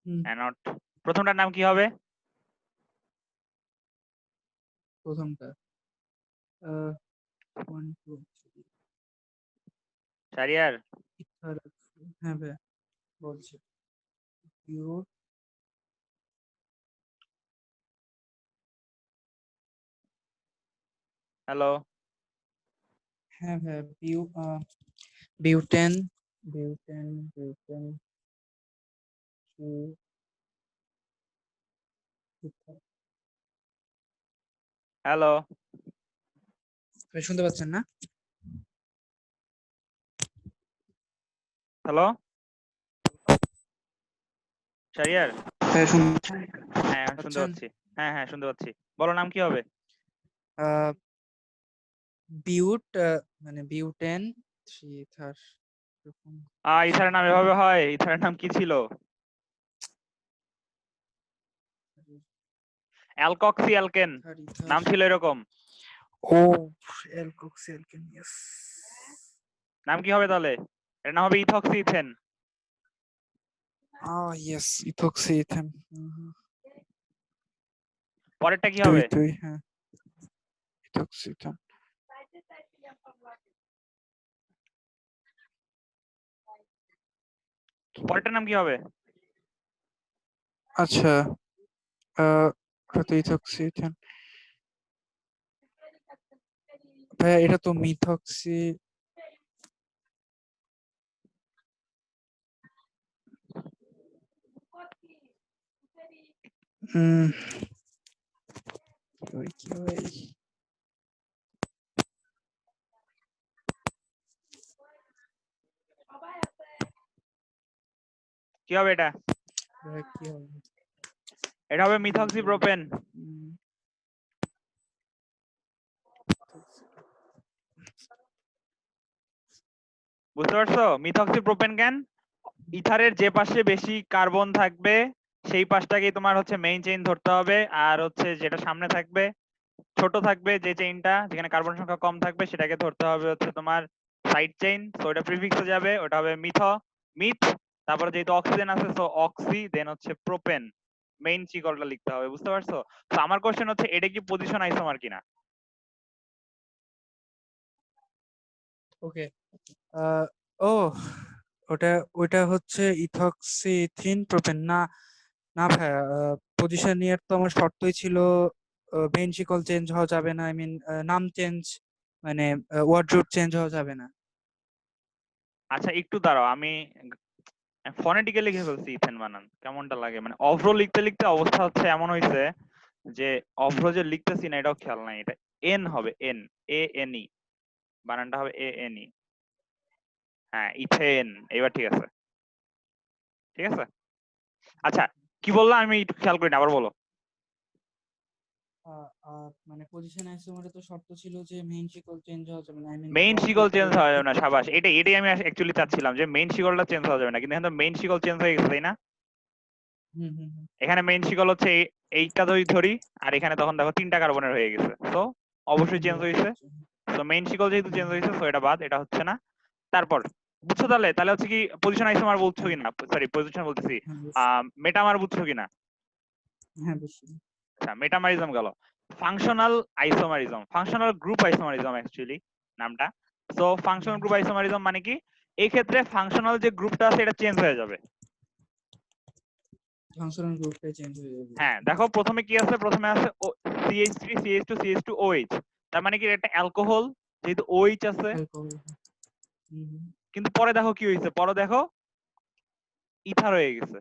হুম, অ্যানট, প্রথমটার নাম কি হবে? প্রথমটা 1 2 3 শারিয়ার, ইথার, হ্যাঁ ভাই বলছি, পিওর, হ্যালো, হ্যাঁ ভাই বিউটেন বিউটেন বিউটেন হ্যালো, শুনতে পাচ্ছেন না? হ্যালো শারিয়ার। হ্যাঁ হ্যাঁ এখন শুনতে পাচ্ছেন? পাচ্ছি। হ্যাঁ হ্যাঁ শুনতে পাচ্ছি। বলো নাম কি হবে? বিউট মানে বিউটেন 3 ইথার এরকম ইথারের নাম এভাবে হয়? ইথারের নাম কি ছিল? অ্যালকক্সি অ্যালকেন নাম ছিল এরকম। ও অ্যালকক্সি অ্যালকেন, ইয়েস। নাম কি হবে তাহলে? এর নাম হবে ethoxy ethane. Yes, ethoxy ethane. পরেরটা কি হবে? দুই হ্যাঁ, ইথক্সি ইথেন। পরেরটার নাম কি হবে? আচ্ছা, এটা তো ইথক্সি ইথেন। ভাইয়া এটা তো মিথক্সি। হুম, কি হয়? কি হবে এটা? কি হবে? এটা হবে মিথক্সি প্রোপেন। বুঝতে পারছো? মিথক্সি প্রোপেন কেন? ইথারের যে পাশে বেশি কার্বন থাকবে সেই পাশটাকেই তোমার হচ্ছে মেইন চেইন ধরতে হবে, আর হচ্ছে যেটা সামনে থাকবে ছোট থাকবে যে চেইনটা যেখানে কার্বন সংখ্যা কম থাকবে সেটাকে ধরতে হবে হচ্ছে তোমার সাইড চেইন। তো ওটা প্রিফিক্সে যাবে, ওটা হবে মিথ। তারপরে যেহেতু অক্সিজেন আছে তো অক্সি, দেন হচ্ছে প্রোপেন। মেইন চিকলটা লিখতে হবে, বুঝতে পারছো? তো আমার কোশ্চেন হচ্ছে এটা কি পজিশন আইসোমার কিনা? ওকে, ও ওটা হচ্ছে ইথক্সিথিন প্রোপেন না? না ভাইয়া, পজিশন নিয়ে তো আমার শর্তই ছিল মেইন শিকল চেঞ্জ হওয়া যাবে না, আই মিন নাম চেঞ্জ, মানে ওয়ার্ড রুট চেঞ্জ হওয়া যাবে না। আচ্ছা একটু দাঁড়াও, আমি ফনেটিক্যালি লিখে ফেলছি ইথেন বানান, কেমনটা লাগে? মানে অভ্র লিখতে লিখতে অবস্থা হচ্ছে এমন হয়েছে যে অভ্র যে লিখতেছি না এটাও খেয়াল নাই। এটা এন হবে, এন, এ এন ই, বানানটা হবে এ এন ই। হ্যাঁ ইথেন, এবার ঠিক আছে, ঠিক আছে। আচ্ছা কি বললা আমি একটু খেয়াল করি না, আবার বলো। মানে পজিশন আইসোমারে তো শর্ত ছিল যে মেইন শিকল চেঞ্জ হওয়া যাবে না, আই মিন মেইন ওয়ার্ড শিকল রুট চেঞ্জ হওয়া যাবে না, চেঞ্জ সাবাস, হওয়া যাবে এটাই আমি অ্যাকচুয়ালি চাচ্ছিলাম যে মেইন শিকলটা চেঞ্জ হওয়া যাবে না, কিন্তু এখানে মেইন শিকল চেঞ্জ হয়ে গেছে তাই না? হুম হুম হুম এখানে মেইন শিকল হচ্ছে এইটা ধরি, আর এখানে তখন দেখো 3টা কার্বনের হয়ে গেছে, তো অবশ্যই চেঞ্জ হয়েছে। তো মেইন শিকল যেহেতু চেঞ্জ হয়েছে তো এটা বাদ, এটা হচ্ছে না। তারপর বুঝছো তাহলে তাহলে হচ্ছে কি পজিশন আইসোমার বলছো কিনা, সরি পজিশন বলতেছি, হ্যাঁ বুঝছি। মেটামার বুঝছো কিনা? হ্যাঁ বুঝছি। আচ্ছা মেটামারিজম গেল। Functional isomerism, functional group isomerism actually নামটা। সো ফাংশনাল গ্রুপ আইসোমারিজম মানে কি? এই ক্ষেত্রে ফাংশনাল যে গ্রুপটা আছে এটা চেঞ্জ হয়ে যাবে। ফাংশনাল গ্রুপটাই চেঞ্জ হয়ে যাবে। হ্যাঁ দেখো প্রথমে কি আছে, প্রথমে আছে CH3 CH2 CH2 OH, তার মানে কি এটা অ্যালকোহল, যেহেতু OH আছে। অ্যালকোহল। হুম হুম। কিন্তু পরে দেখো কি হয়েছে, পরে দেখো ইথার হয়ে গেছে,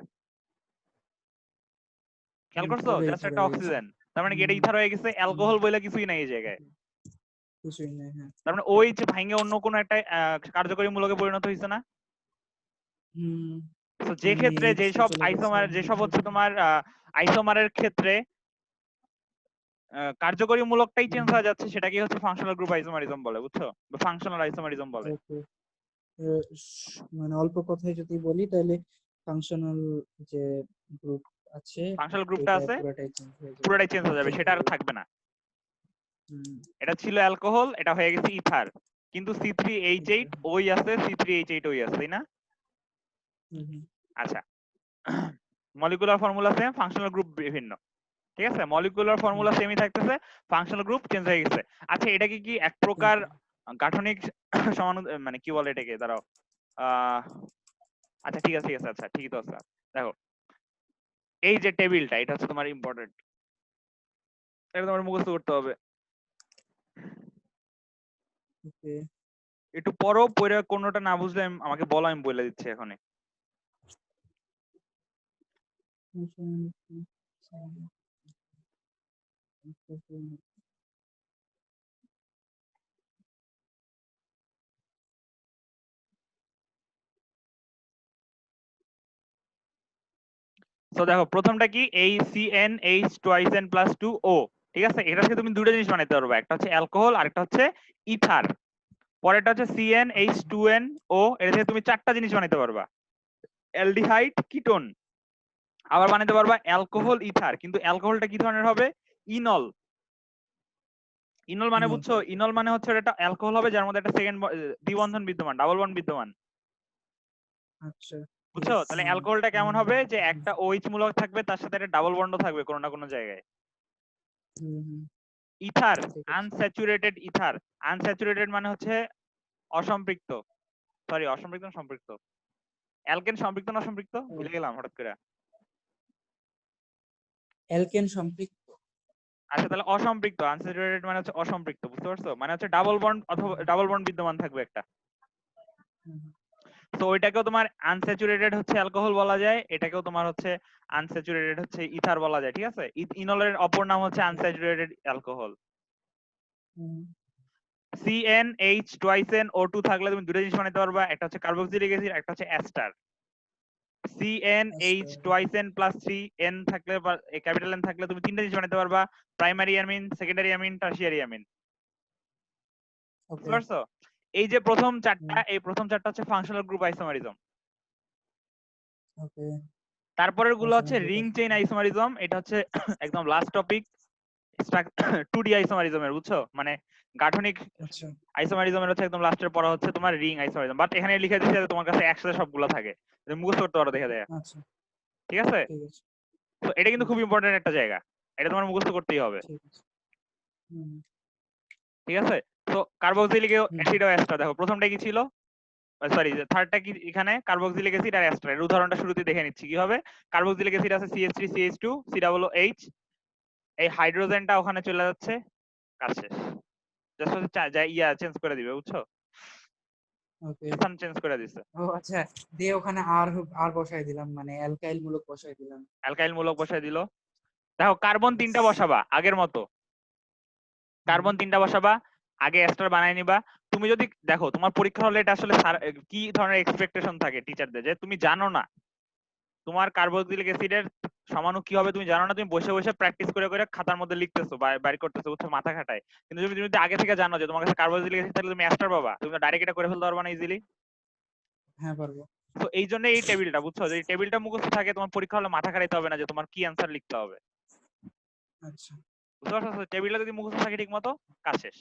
খেয়াল করছো? পরে জাস্ট ইথার একটা হয়ে গেছে। অক্সিজেন, তার মানে কি এটা হুম ইথার হয়ে গেছে, হুম। অ্যালকোহল বলে কিছুই নাই এই জায়গায়। কিছুই নেই, হ্যাঁ। তার মানে OH ভাঙে অন্য কোনো একটা কার্যকরী মূলকে পরিণত হয়েছে না? হুম। তো যে ক্ষেত্রে নেক্সটে যেসব চলে গেছে, আইসোমার, হ্যাঁ যেসব হ্যাঁ। হচ্ছে তোমার আইসোমারের ক্ষেত্রে কার্যকরী মূলকটাই চেঞ্জ হুম। হয়ে যাচ্ছে সেটাকে হচ্ছে ফাংশনাল গ্রুপ আইসোমারিজম বলে, বুঝছো? বা ফাংশনাল আইসোমারিজম বলে। ওকে, মানে অল্প কথায় যদি বলি তাহলে ফাংশনাল যে গ্রুপ আছে ফাংশনাল গ্রুপটা ওইটা আছে পুরাটাই চেঞ্জ হয়ে যাবে। পুরোটাই চেঞ্জ হয়ে যাবে, চেঞ্জ সেটা হয়ে আর যাবে। থাকবে না। হুম। এটা ছিল অ্যালকোহল, এটা হয়ে গেছে ইথার, কিন্তু C3H8 ইথার। ওই আছে, C3H8 ওই আছে, তাই না? হুম হুম। আচ্ছা molecular formula same, functional group বিভিন্ন, ঠিক আছে? মলিকুলার হুম। ফর্মুলা সেমই থাকতেছে, ফাংশনাল গ্রুপ চেঞ্জ হয়ে গেছে। আচ্ছা এটাকে কি এক প্রকার গাঠনিক মানে কি বলে এটাকে, দাঁড়াও, আহ আচ্ছা ঠিক আছে ঠিক আছে, আচ্ছা ঠিকই তো আছে। দেখো এই যে টেবিলটা এটা হচ্ছে তোমার ইম্পর্টেন্ট, এটা তোমার মুখস্থ করতে হবে। ওকে, একটু পড়ো, পড়ে কোনোটা না বুঝলে আমাকে বলো, আমি বলে দিচ্ছি এখনই। তো দেখো প্রথমটা কি, এই CnH twice n plus 2O, ঠিক আছে? এটা থেকে তুমি দুটো জিনিস বানাইতে পারবা, একটা হচ্ছে অ্যালকোহল আর একটা হচ্ছে ইথার। পরেরটা হচ্ছে CnH2nO, এটা থেকে তুমি চারটা জিনিস বানাইতে পারবা, অ্যালডিহাইড, কিটোন, আবার বানাইতে পারবা অ্যালকোহল ইথার। কিন্তু অ্যালকোহলটা কি ধরনের হবে? ইনল। ইনল মানে বুঝছো? ইনল মানে হচ্ছে এটা অ্যালকোহল হবে যার মধ্যে একটা সেকেন্ড দ্বিবন্ধন বিদ্যমান, ডাবল বন্ড বিদ্যমান, আচ্ছা, বুঝছো? তাহলে অ্যালকোহলটা কেমন হবে, যে একটা OH মূলক থাকবে, তার সাথে একটা ডাবল বন্ডও থাকবে কোনো না কোনো জায়গায়। Ether, unsaturated ether. আনস্যাচুরেটেড মানে হচ্ছে অসম্পৃক্ত, সরি অসম্পৃক্ত না সম্পৃক্ত, অ্যালকেন সম্পৃক্ত না সম্পৃক্ত ভুলে গেলাম হঠাৎ করে। অ্যালকেন সম্পৃক্ত। আচ্ছা তাহলে অসম্পৃক্ত, আনস্যাচুরেটেড মানে হচ্ছে অসম্পৃক্ত, বুঝতে পারছো? মানে হচ্ছে ডাবল বন্ড অথবা ডাবল বন্ড বিদ্যমান থাকবে একটা। তো ওইটাকেও তোমার আনস্যাচুরেটেড হচ্ছে অ্যালকোহল বলা যায়, এটাকেও তোমার হচ্ছে আনস্যাচুরেটেড হচ্ছে ইথার বলা যায়, ঠিক আছে? ইনলের অপর নাম হচ্ছে unsaturated alcohol. CnH twice NO2 থাকলে তুমি দুটো জিনিস বানাতে পারবা, একটা হচ্ছে কার্বক্সিলিক অ্যাসিড, একটা হচ্ছে ester. CnH twice n plus 3 n থাকলে, ক্যাপিটাল N থাকলে তুমি তিনটা জিনিস বানাতে পারবা, primary amine, secondary amine, tertiary amine, বুঝতে পারছো? এই যে প্রথম চারটা, এই প্রথম চারটা হচ্ছে ফাংশনাল গ্রুপ আইসোমারিজম। তারপরের গুলো হচ্ছে রিং চেইন আইসোমারিজম, এটা হচ্ছে একদম লাস্ট টপিক, 2D আইসোমারিজমের, বুঝছো? মানে গাঠনিক আইসোমারিজমের হচ্ছে একদম লাস্টের পড়া হচ্ছে তোমার রিং আইসোমারিজম। বাট এখানে লিখে দিচ্ছে যাতে তোমার কাছে একসাথে সবগুলো থাকে, তুমি মুখস্থ করতে পারো দেখে দেখে, ঠিক আছে? তো এটা কিন্তু খুব ইম্পর্টেন্ট একটা জায়গা, এটা তোমার মুখস্থ করতেই হবে, ঠিক আছে? তো কার্বক্সিলিক অ্যাসিড ও অ্যাস্টার, দেখো প্রথমটা কি ছিল, সরি থার্ডটা কি, এখানে কার্বক্সিলিক অ্যাসিড আর অ্যাস্টার। এর উদাহরণটা শুরুতে দেখে নিচ্ছি কি হবে। কার্বক্সিলিক অ্যাসিড আছে CH3CH2 COOH, এই হাইড্রোজেনটা ওখানে চলে যাচ্ছে, কাজ শেষ। জাস্ট হচ্ছে ইয়া চেঞ্জ করে দিবে, বুঝছো? স্থান চেঞ্জ করে দিছে, ও আচ্ছা, দিয়ে ওখানে আর বসাই দিলাম, মানে অ্যালকাইল মূলক বসাই দিলাম। অ্যালকাইল মূলক বসাই দিল। দেখো কার্বন 3টা বসাবা আগের মতো, কার্বন 3টা বসাবা, আগে এস্টার বানাই নিবা। তুমি যদি দেখো তোমার পরীক্ষা হলে এটা আসলে কি ধরনের এক্সপেকটেশন থাকে টিচারদের, যে তুমি জানো না তোমার কার্বক্সিলিক অ্যাসিডের সমাণু কি হবে, তুমি জানো না, তুমি বসে বসে প্র্যাকটিস করে করে খাতার মধ্যে লিখতেছো বা বাইর করতেছো, বুঝছো, মাথা খাটায়। কিন্তু তুমি যদি আগে থেকে জানো যে তোমার কাছে কার্বক্সিলিক অ্যাসিড থাকলে তুমি এস্টার পাবা, তুমি ডাইরেক্ট এটা করে ফেলতে পারবা না ইজিলি। হ্যাঁ পারবো। তো এই জন্য এই টেবিলটা, বুঝছো, যে এই টেবিলটা মুখস্থ থাকে, তোমার পরীক্ষা হলে মাথা খাটাইতে হবে না যে তোমার কি অ্যান্সার লিখতে হবে, আচ্ছা, বুঝতে পারছো? টেবিলটা যদি মুখস্থ থাকে ঠিক মতো, কাজ শেষ।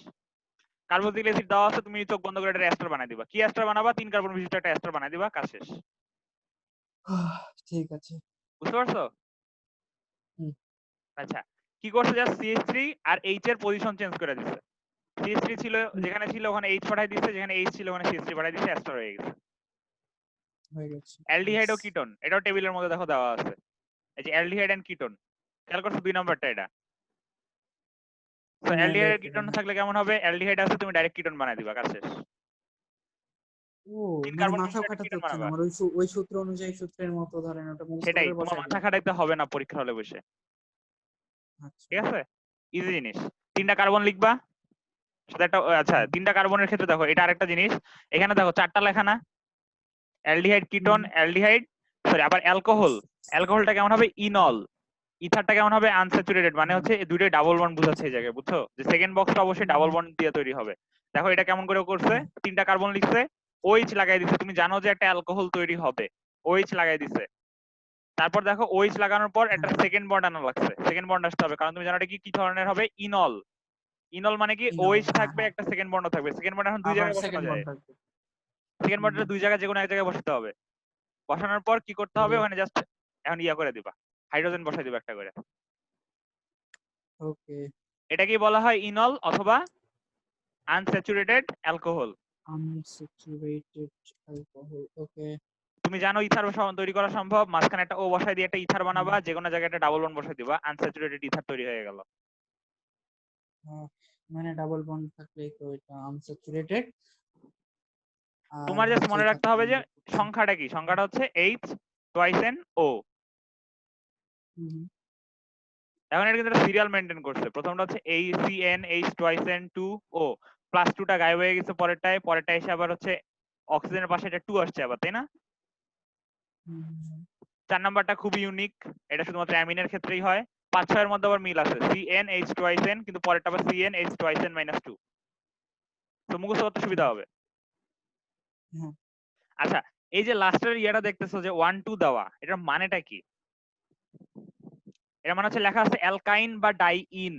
কার্বক্সিলিক অ্যাসিড দেওয়া আছে, তুমি চোখ বন্ধ করে একটা এস্টার বানাই দিবা, কি এস্টার বানাবা, 3 কার্বন বিশিষ্ট একটা এস্টার বানাই দিবা, কাজ শেষ, ঠিক আছে। বুঝতে পারছো? আচ্ছা, কি করছে, জাস্ট CH3 আর H এর পজিশন চেঞ্জ করে দিচ্ছে। CH3 ছিল যেখানে ছিল ওখানে H পাঠাই দিচ্ছে, যেখানে H ছিল ওখানে CH3 পাঠাই দিচ্ছে, এস্টার হয়ে গেছে। হয়ে গেছে। অ্যালডিহাইড ও কিটোন, এটাও টেবিলের মধ্যে দেখো দেওয়া আছে, এই যে অ্যালডিহাইড এন্ড কিটোন, খেয়াল করছো 2 নাম্বারটা এটা। তো অ্যালডিহাইড আর কিটোন থাকলে কেমন হবে, অ্যালডিহাইড আছে তুমি ডাইরেক্ট কিটোন বানাই দিবা, কাজ শেষ। ও 3 মানে কার্বন মাথাও বিশিষ্ট একটা খাটাতে কিটোন হচ্ছে না বানাবা, আমার, ওই সূত্র অনুযায়ী, সূত্রের মতো ধরেন ওটা মুখস্থ সেটাই, করে তোমার বসাই মাথা দিলাম। খাটাইতে হবে না পরীক্ষা হলে বসে, আচ্ছা। ঠিক আছে? ইজি জিনিস। 3টা কার্বন লিখবা, সাথে একটা আচ্ছা 3টা কার্বনের ক্ষেত্রে দেখো এটা আরেকটা জিনিস, এখানে দেখো 4টা লেখা না, অ্যালডিহাইড, কিটোন, অ্যালডিহাইড, সরি আবার অ্যালকোহল, অ্যালকোহলটা কেমন হবে, ইনল, ইথারটা কেমন হবে, আনস্যাচুরেটেড, মানে হচ্ছে এই দুটোই ডাবল বন্ড বোঝাচ্ছে এই জায়গায়, বুঝছো, যে সেকেন্ড বক্সটা অবশ্যই ডাবল বন্ড দিয়ে তৈরি হবে। দেখো এটা কেমন করে করছে, 3টা কার্বন লিখছে, OH লাগাই দিছে, তুমি জানো যে একটা অ্যালকোহল তৈরি হবে, OH লাগাই দিছে। তারপর দেখো OH লাগানোর পর একটা সেকেন্ড বন্ড আনা লাগছে, সেকেন্ড বন্ড আসতে হবে, কারণ তুমি জানো এটা কি ধরনের হবে, ইনল। ইনল মানে কি, OH থাকবে, একটা সেকেন্ড বন্ড থাকবে, সেকেন্ড বন্ড এখন দুই আবার জায়গায় বসানো সেকেন্ড যায়, বন্ড থাকবে। সেকেন্ড বন্ডটা দুই জায়গায় যে কোনো এক জায়গায় বসাতে হবে। বসানোর পর কি করতে হবে, ওখানে জাস্ট এখন ইয়া করে দিবা, হাইড্রোজেন বসাই দিবা একটা করে। ওকে। এটাকেই বলা হয় ইনল অথবা আনস্যাচুরেটেড অ্যালকোহল। আনস্যাচুরেটেড অ্যালকোহল, ওকে। তুমি জানো ইথার তৈরি করা সম্ভব, মাঝখানে একটা ও বসাই দিয়ে একটা ইথার বানাবা, যে কোনো জায়গায় একটা ডাবল বন্ড বসাই দিবা, আনস্যাচুরেটেড ইথার তৈরি হয়ে গেল। মানে ডাবল বন্ড থাকলে তো এটা আনস্যাচুরেটেড আর তোমার জাস্ট হচ্ছে মনে রাখতে হবে যে সংখ্যাটা কি, সংখ্যাটা হচ্ছে H twice n O। হুম, এখন এটা কিন্তু একটা সিরিয়াল মেনটেন করছে, প্রথমটা হচ্ছে ACN H twice n 2 O, plus 2টা গায়েব হয়ে গেছে পরেরটা এসে আবার হচ্ছে অক্সিজেনের পাশে এটা 2 আসছে আবার, তাই না? হুম, হুম, 4 নাম্বারটা খুবই ইউনিক, এটা শুধুমাত্র অ্যামিনের ক্ষেত্রেই হয়। 5-6 এর মধ্যে আবার মিল আছে, CN H twice n, কিন্তু পরেরটা আবার CN H twice n minus 2। তো মুখস্থ করতে সুবিধা হবে। হ্যাঁ, আচ্ছা, এই যে লাস্টের ইয়েটা দেখতেছো যে 1 2 দেওয়া, এটার মানেটা কি? এর মানে হচ্ছে লেখা আছে অ্যালকাইন বা ডাইইন,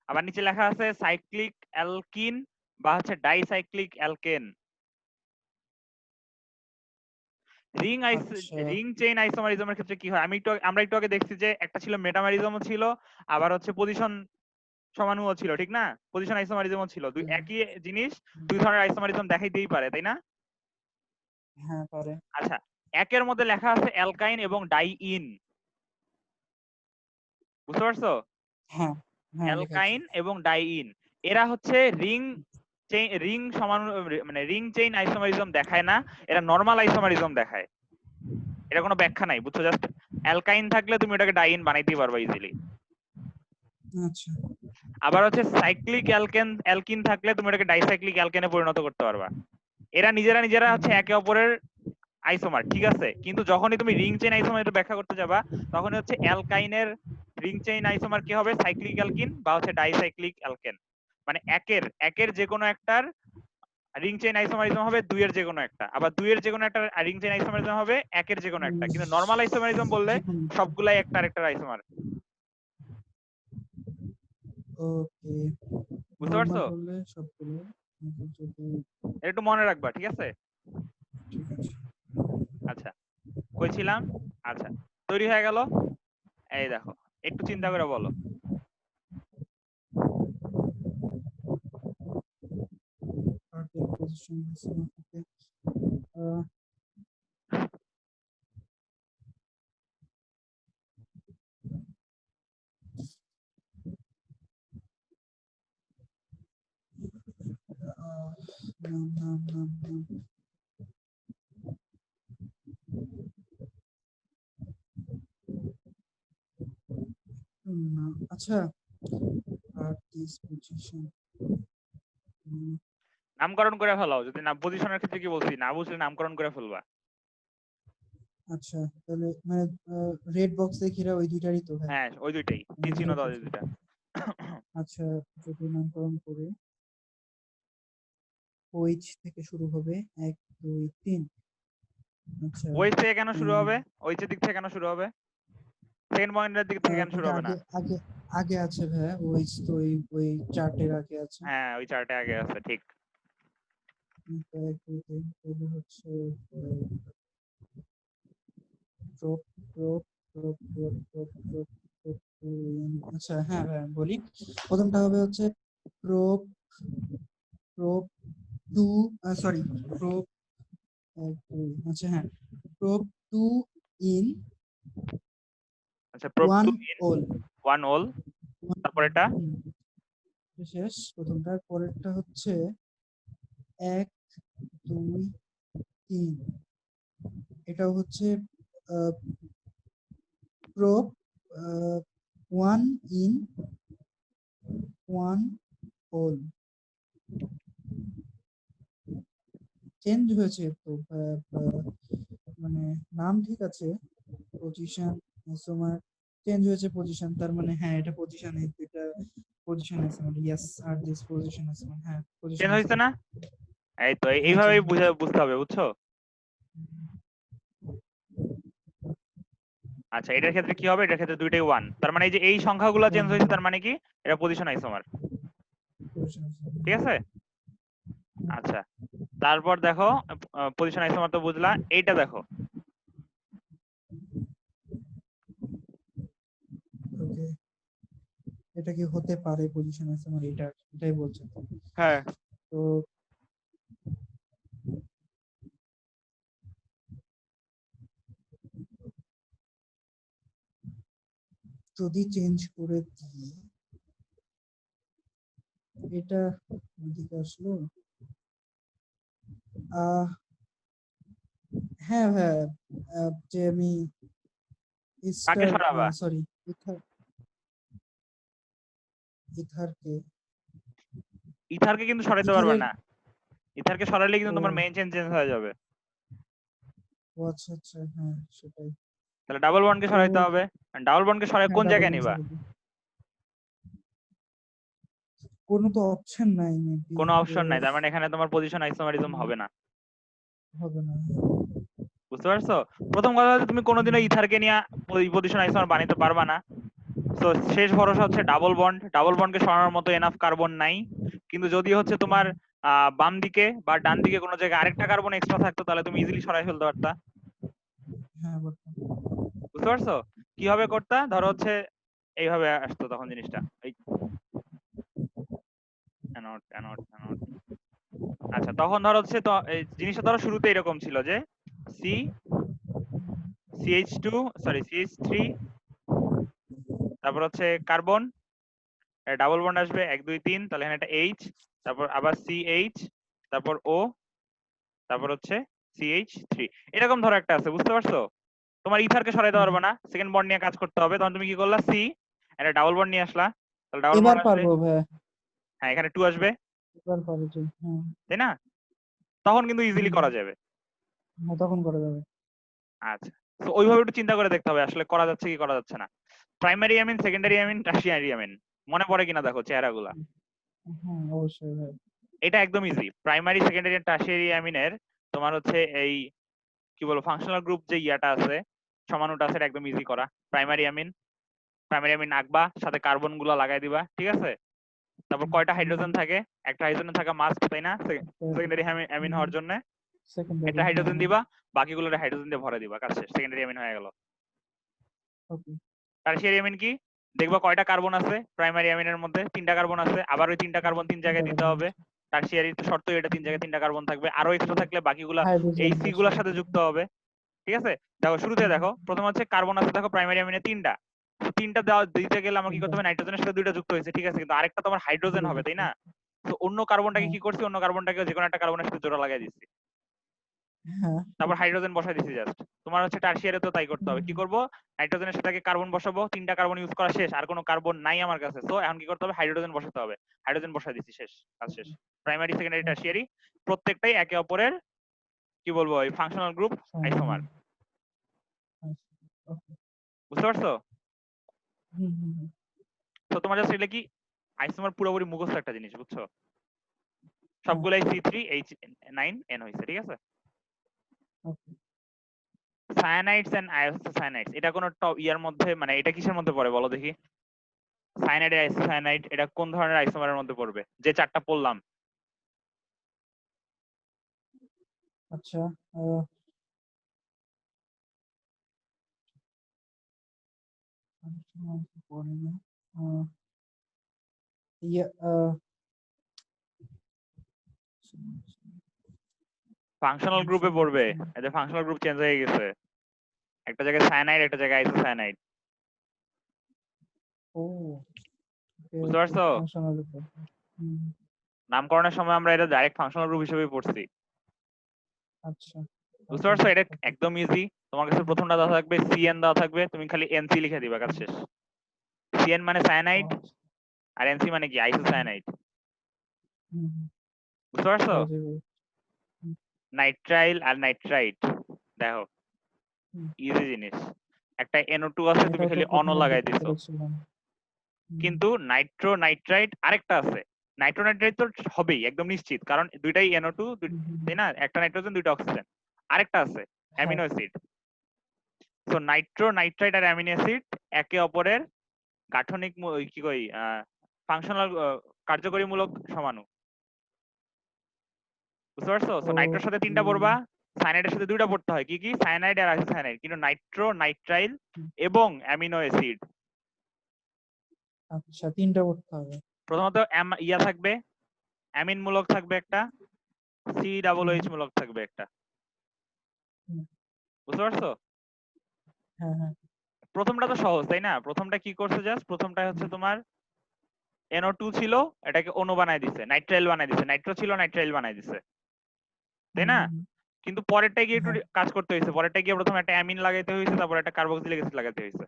আবার নিচে লেখা আছে সাইক্লিক অ্যালকিন বা হচ্ছে ডাইসাইক্লিক অ্যালকেন। আচ্ছা, রিং চেইন আইসোমারিজমের ক্ষেত্রে কি হয়, আমরা একটু আগে দেখছি যে একটা ছিল মেটামারিজমও ছিল, আবার হচ্ছে পজিশন সমানুও ছিল, ঠিক না? পজিশন আইসোমারিজমও ছিল, দুই হুম, একই জিনিস হুম, দুই ধরনের আইসোমারিজম দেখাইতেই পারে, তাই না? হ্যাঁ পারে, আচ্ছা, একের মধ্যে লেখা আছে অ্যালকাইন এবং ডাইইন, বুঝতে পারছো? হ্যাঁ, হ্যাঁ লেখা আছে, অ্যালকাইন এবং ডাইইন, এরা হচ্ছে রিং সমান, মানে রিং চেইন আইসোমারিজম দেখায় না, এরা নরমাল আইসোমারিজম দেখায়। এটা কোনো ব্যাখ্যা নাই, বুঝছো? জাস্ট অ্যালকাইন থাকলে তুমি ওটাকে ডাইইন বানাইতেই পারবা ইজিলি। আচ্ছা, আবার হচ্ছে সাইক্লিক অ্যালকিন থাকলে তুমি ওটাকে ডাইসাইক্লিক অ্যালকেনে পরিণত করতে পারবা। এরা নিজেরা হচ্ছে হুম, একে অপরের আইসোমার, ঠিক আছে? কিন্তু যখনই তুমি রিং চেইন আইসোমার এটা ব্যাখ্যা করতে যাবা, তখন হচ্ছে অ্যালকাইনের রিং চেইন আইসোমার কি হবে, সাইক্লিক অ্যালকিন বা হচ্ছে ডাইসাইক্লিক অ্যালকেন। মানে একের যে কোনো একটার রিং চেইন আইসোমারিজম হবে দুইয়ের যে কোনো একটা, আবার দুইয়ের যে কোনো একটা রিং চেইন আইসোমারিজম হবে একের যে কোনো একটা। হুম, কিন্তু নরমাল আইসোমারিজম বললে যে কোনো একটা, সবগুলাই একটা আরেকটার আইসোমার। ওকে, বুঝতে নর্মাল পারছো? বললে সবগুলো, যদি এটা একটু মনে রাখবা, ঠিক আছে? ঠিক আছে, আচ্ছা, কই ছিলাম? আচ্ছা, তৈরি হয়ে গেল। এই দেখো, একটু চিন্তা করে বলো। পার্টের পজিশন আছে ওকে, আহ, আহ, নাম নাম নাম নাম নাম, আচ্ছা, পার্ট দিস পজিশন, নামকরণ করে ফেলাও, যদি না পজিশনের ক্ষেত্রে কি বলছি, না বুঝলে নামকরণ করে ফেলবা। আচ্ছা, তাহলে মানে রেড বক্সে ঘেরা ওই দুইটারই তো ভাই, হ্যাঁ, ওই দুইটাই, ওই তীর চিহ্ন দুইটাই দাও ওই পজিশন, দুইটা। আচ্ছা, যদি নামকরণ করে ওইচ থেকে শুরু হবে, 1 2 3, আচ্ছা, ওই থেকে কেন শুরু উম, হবে? ওই দিক থেকে কেন শুরু হবে? সেকেন্ড পয়েন্টের দিক থেকে কেন শুরু ওটা হবে না? আগে আগে আগে আছে ভাইয়া, ওইচ তো ওই চার্টের আগে আছে, হ্যাঁ, ওই চারটে আগে আছে, ঠিক। 1 2 3, তাহলে হচ্ছে drop drop drop drop drop drop drop, আচ্ছা হ্যাঁ হ্যাঁ বলি, প্রথমটা হবে হচ্ছে prop prop two, sorry, prop, আচ্ছা হ্যাঁ, প্রোপ টু ইন আচ্ছা, prop one two ene ol, one ol, তারপর এটা শেষ, প্রথমটার পরেরটা হচ্ছে 1 2 3, এটাও হচ্ছে prop one ene one ol, change হয়েছে তো, মানে নাম ঠিক আছে, পজিশন আইসোমার চেঞ্জ হয়েছে, পজিশন তার মানে হ্যাঁ এটা পজিশন, এটা পজিশন আইসোমার, ইয়েস, আর দিস পজিশন আইসোমার, হ্যাঁ পজিশন চেঞ্জ হয়েছে আইসোমার, না? এই তো হ্যাঁ চেঞ্জ এইভাবেই হয়েছে, বুঝতে হবে, বুঝছো? আচ্ছা, এটার ক্ষেত্রে কি হবে, এটার ক্ষেত্রে দুইটাই ওয়ান, তার মানে এই যে এই সংখ্যাগুলো চেঞ্জ ওয়ান, হয়েছে, তার মানে কি এটা পজিশন আইসোমার, পজিশন ঠিক আছে? আচ্ছা, তারপর দেখো, পজিশন আইসোমার তো বুঝলা, এইটা দেখো। ওকে, এটা কি হতে পারে পজিশন আইসোমার, এটাই বলছে তো, হ্যাঁ, তো যদি চেঞ্জ করে দিই, এটা এদিকে আসলো, আহ হ্যাঁ ভাইয়া, যে আমি কাকে ইস্টার সরাবা? সরি ইথার ইথারকে ইথারকে কিন্তু সরাইতে পারবে ইথারের না। ইথারকে সরাইলে কিন্তু তোমার ও মেইন চেন চেঞ্জ হয়ে যাবে। ও আচ্ছা আচ্ছা, হ্যাঁ সেটাই। তাহলে ডাবল বন্ডকে তো সরাইতে হবে। ডাবল বন্ডকে সরাই হ্যাঁ, কোন ডাবল জায়গায় বন্ড নিবা? সরাইতে কোনো তো অপশন নাই মেবি, কোনো অপশন নাই, তার মানে এখানে তোমার পজিশন আইসোমারিজম হবে না। হবে না। বুঝতে পারছো? প্রথম কথা হচ্ছে তুমি কোনোদিনও হুম, ইথারকে নিয়ে পজিশন আইসোমার বানাইতে পারবা না। তো শেষ ভরসা হচ্ছে ডাবল বন্ড। ডাবল বন্ডকে সরানোর মতো এনাফ কার্বন নাই। কিন্তু যদি হচ্ছে তোমার বাম দিকে বা ডান দিকে কোনো জায়গায় আরেকটা কার্বন এক্সট্রা থাকতো তাহলে তুমি ইজিলি সরাই ফেলতে পারতা। হ্যাঁ বলতো। বুঝতে পারছো? কিভাবে করতা? ধরো হচ্ছে এইভাবে আসতো তখন জিনিসটা, এই অ্যানোড অ্যানোড অ্যানোড। আচ্ছা, তখন ধরো হচ্ছে তো এই জিনিসটা ধরো শুরুতে এরকম ছিল যে সি CH2 সরি CH3, তারপর হচ্ছে কার্বন, ডাবল বন্ড আসবে 1 2 3, তাহলে এখানে একটা H, তারপর আবার CH, তারপর O, তারপর হচ্ছে CH3, এরকম ধরো একটা আছে। বুঝতে পারছো? তোমার ইথারকে সরাইতে হুম, পারবে না, সেকেন্ড বন্ড নিয়ে কাজ করতে হবে। তখন তুমি কি করলা? সি, একটা ডাবল বন্ড নিয়ে আসলা, তাহলে ডাবল এবার বন্ড আসলে পারবো ভাইয়া, হ্যাঁ এখানে 2 আসবে, এবার পারবো যে, হ্যাঁ। তাই না? তখন কিন্তু ইজিলি হুম, করা যাবে। হ্যাঁ তখন করা যাবে। আচ্ছা, তো ওইভাবে একটু চিন্তা করে দেখতে হবে আসলে করা যাচ্ছে কি করা যাচ্ছে না। Primary amine, secondary amine, tertiary amine, মনে পড়ে কিনা দেখো চেহারাগুলা। হ্যাঁ অবশ্যই ভাই। এটা একদম ইজি। প্রাইমারি, সেকেন্ডারি, টারশিয়ারি অ্যামিনের তোমার হচ্ছে এই কি বলবো ফাংশনাল গ্রুপ যে ইয়াটা আছে, সমানুটা আছে, এটা একদম ইজি করা। প্রাইমারি অ্যামিন, প্রাইমারি অ্যামিন আঁকবা, সাথে কার্বন গুলা লাগাই দিবা, ঠিক আছে? তারপর কয়টা হাইড্রোজেন থাকে? একটা হাইড্রোজেন থাকা মাস্ট, তাই না? সেকেন্ডারি অ্যামিন হওয়ার জন্য একটা সেকেন্ডারি, হ্যাঁ হাইড্রোজেন হ্যাঁ। দিবা, বাকিগুলো হাইড্রোজেন দিয়ে ভরে দিবা, কাজ শেষ, সেকেন্ডারি অ্যামিন হয়ে গেল। ওকে। টারশিয়ারি অ্যামিন কি? দেখবা কয়টা কার্বন আছে প্রাইমারি অ্যামিনের মধ্যে? 3টা কার্বন আছে, আবার ওই 3টা কার্বন 3 তিনটা জায়গায় দিতে কার্বন হবে। আছে। টারশিয়ারি তো শর্ত এটা 3 জায়গায় 3টা কার্বন থাকবে, আরো এক্সট্রা থাকলে বাকিগুলা এই হাইড্রোজেন সি বসে। গুলার সাথে যুক্ত হবে। ঠিক আছে? দেখো শুরুতে দেখো, প্রথম হচ্ছে কার্বন আছে দেখো প্রাইমারি অ্যামিনে 3টা। তো 3টা দেওয়া দিতে গেলে আমার কি তিনটা করতে হবে? নাইট্রোজেনের সাথে 2টা যুক্ত হয়েছে, ঠিক আছে, কিন্তু আরেকটা তোমার হাইড্রোজেন দুটো হবে, তাই যুক্ত। না? তো অন্য কার্বনটাকে হ্যাঁ কি করছি? অন্য কার্বনটাকে যে কোনো একটা কার্বনের সাথে জোড়া লাগাই দিচ্ছি, হ্যাঁ। তারপর হাইড্রোজেন বসাই দিছি জাস্ট। তোমার হচ্ছে টারশিয়ারে তো তাই করতে হবে। কি হুম, করব? নাইট্রোজেনের সাথে আগে কার্বন বসাবো, 3টা কার্বন ইউজ করা শেষ, আর কোনো কার্বন নাই আমার কাছে, তো এখন কি করতে হবে? হাইড্রোজেন বসাতে হবে। হাইড্রোজেন বসাই দিছি, শেষ, কাজ শেষ। প্রাইমারি, সেকেন্ডারি, ওকে। টারশিয়ারি প্রত্যেকটাই একে অপরের কি বলবো ওই ফাংশনাল গ্রুপ আইসোমার। ওকে। বুঝতে পারছো? হুম হুম হুম। তো তোমার জাস্ট এটা কি আইসোমার পুরোপুরি মুখস্থ একটা জিনিস, বুঝছো? হ্যাঁ সবগুলাই C3H9N হয়েছে, ঠিক আছে? ওকে। সায়ানাইডস এন্ড আইসোসায়ানাইডস, এটা কোন ইয়ার মধ্যে, মানে এটা কিসের মধ্যে পড়ে বলো দেখি? সায়ানাইড, আইসোসায়ানাইড, এটা কোন ধরনের আইসোমারের মধ্যে পড়বে যে চারটা পড়লাম? আচ্ছা, আহ, পরে না। আহ, ইয়ে, ফাংশনাল গ্রুপে পড়বে। এই যে ফাংশনাল গ্রুপ চেঞ্জ হয়ে গেছে, একটা জায়গায় সায়ানাইড, একটা জায়গায় আইসোসায়ানাইড। ও ওকে বুঝতে ওকে, পারছো? ফাংশনাল উপর। হুম, নামকরণের সময় আমরা এটা ডাইরেক্ট ফাংশনাল গ্রুপ হিসেবে পড়ছি। আচ্ছা। বুঝতে ওকে পারছো? এটা ওকে। একদম ইজি। তোমার কাছে প্রথমটা দেওয়া থাকবে CN দেওয়া থাকবে, তুমি খালি NC লিখে দিবা, কাজ শেষ। CN মানে সায়ানাইড, আর NC মানে কি? আইসোসায়ানাইড। বুঝতে পারছো? নাইট্রাইল আর নাইট্রাইট, দেখো ইজি জিনিস। একটা NO2 আছে, তুমি এটাও তো খালি অনও প্রথমে লাগাই দেখতে দিছো। পেরেছিলাম। হুম, কিন্তু নাইট্রো নাইট্রাইট আরেকটা আছে। নাইট্রো নাইট্রাইট তো হবেই একদম নিশ্চিত, কারণ দুইটাই NO2, হুম, হুম, তাই না? একটা নাইট্রোজেন, দুইটা অক্সিজেন। আরেকটা আছে হ্যাঁ। Amino acid. তো নাইট্রো নাইট্রাইট আর অ্যামিনো অ্যাসিড একে অপরের গাঠনিক কি কই ফাংশনাল কার্যকরীমূলক সমাণু। বুঝতে পারছো? তো নাইট্রোর সাথে 3টা পড়বা, সায়ানাইডের সাথে 2টা পড়তে হয়, কি কি? সায়ানাইড আর আইসোসায়ানাইড। কিন্তু নাইট্রো নাইট্রাইল এবং অ্যামিনো অ্যাসিড, আচ্ছা, তিনটা করতে হবে। প্রথমত ইয়া থাকবে, অ্যামিন মূলক থাকবে একটা, হুম, COOH মূলক থাকবে একটা। হুম, বুঝতে পারছো? হ্যাঁ হ্যাঁ। প্রথমটা তো সহজ, তাই না? প্রথমটা কি করছে? জাস্ট প্রথমটা হচ্ছে হুম, তোমার NO2 ছিল, এটাকে অনু বানাই দিছে, নাইট্রাইল বানাই দিছে। নাইট্রো ছিল, নাইট্রাইল বানাই দিছে। তাই না? কিন্তু পরেরটা গিয়ে একটু হ্যাঁ কাজ করতে হয়েছে, পরেরটা গিয়ে প্রথমে একটা অ্যামিন লাগাইতে হয়েছে, তারপর একটা কার্বক্সিলিক অ্যাসিড লাগাইতে হয়েছে।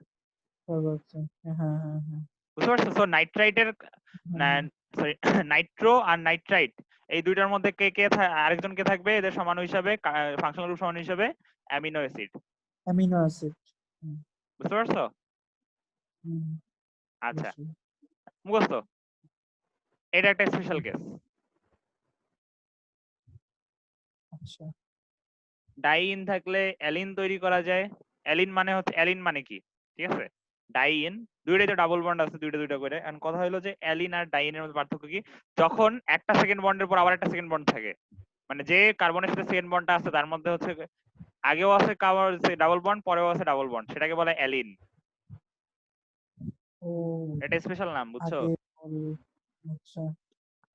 হ্যাঁ হ্যাঁ হ্যাঁ হ্যাঁ বুঝতে পারছো? সো নাইট্রাইটের হ্যাঁ সরি নাইট্রো আর নাইট্রাইট এই দুইটার মধ্যে কে কে আরেকজন কে থাকবে এদের সমান হিসাবে, ফাংশনাল গ্রুপ সমান হিসাবে অ্যামিনো অ্যাসিড। Amino acid. বুঝতে পারছো? আচ্ছা, বুঝছি। মুখস্থ। এটা একটা স্পেশাল কেস। আচ্ছা ডাইইন থাকলে অ্যালিন তৈরি করা যায়। অ্যালিন মানে হচ্ছে, অ্যালিন মানে কি, ঠিক আছে? ডাইইন দুইটাই তো ডাবল বন্ড আছে, দুইটা দুইটা করে। এখন কথা হলো যে অ্যালিন আর ডাইইনের মধ্যে পার্থক্য কি? যখন একটা সেকেন্ড বন্ডের পর আবার একটা সেকেন্ড বন্ড থাকে, মানে যে কার্বনের সাথে সেকেন্ড বন্ডটা আছে তার মধ্যে হচ্ছে আগেও আছে ডাবল বন্ড, পরেও আছে ডাবল বন্ড, সেটাকে বলে অ্যালিন। ও এটা স্পেশাল নাম, বুঝছো? আগে আচ্ছা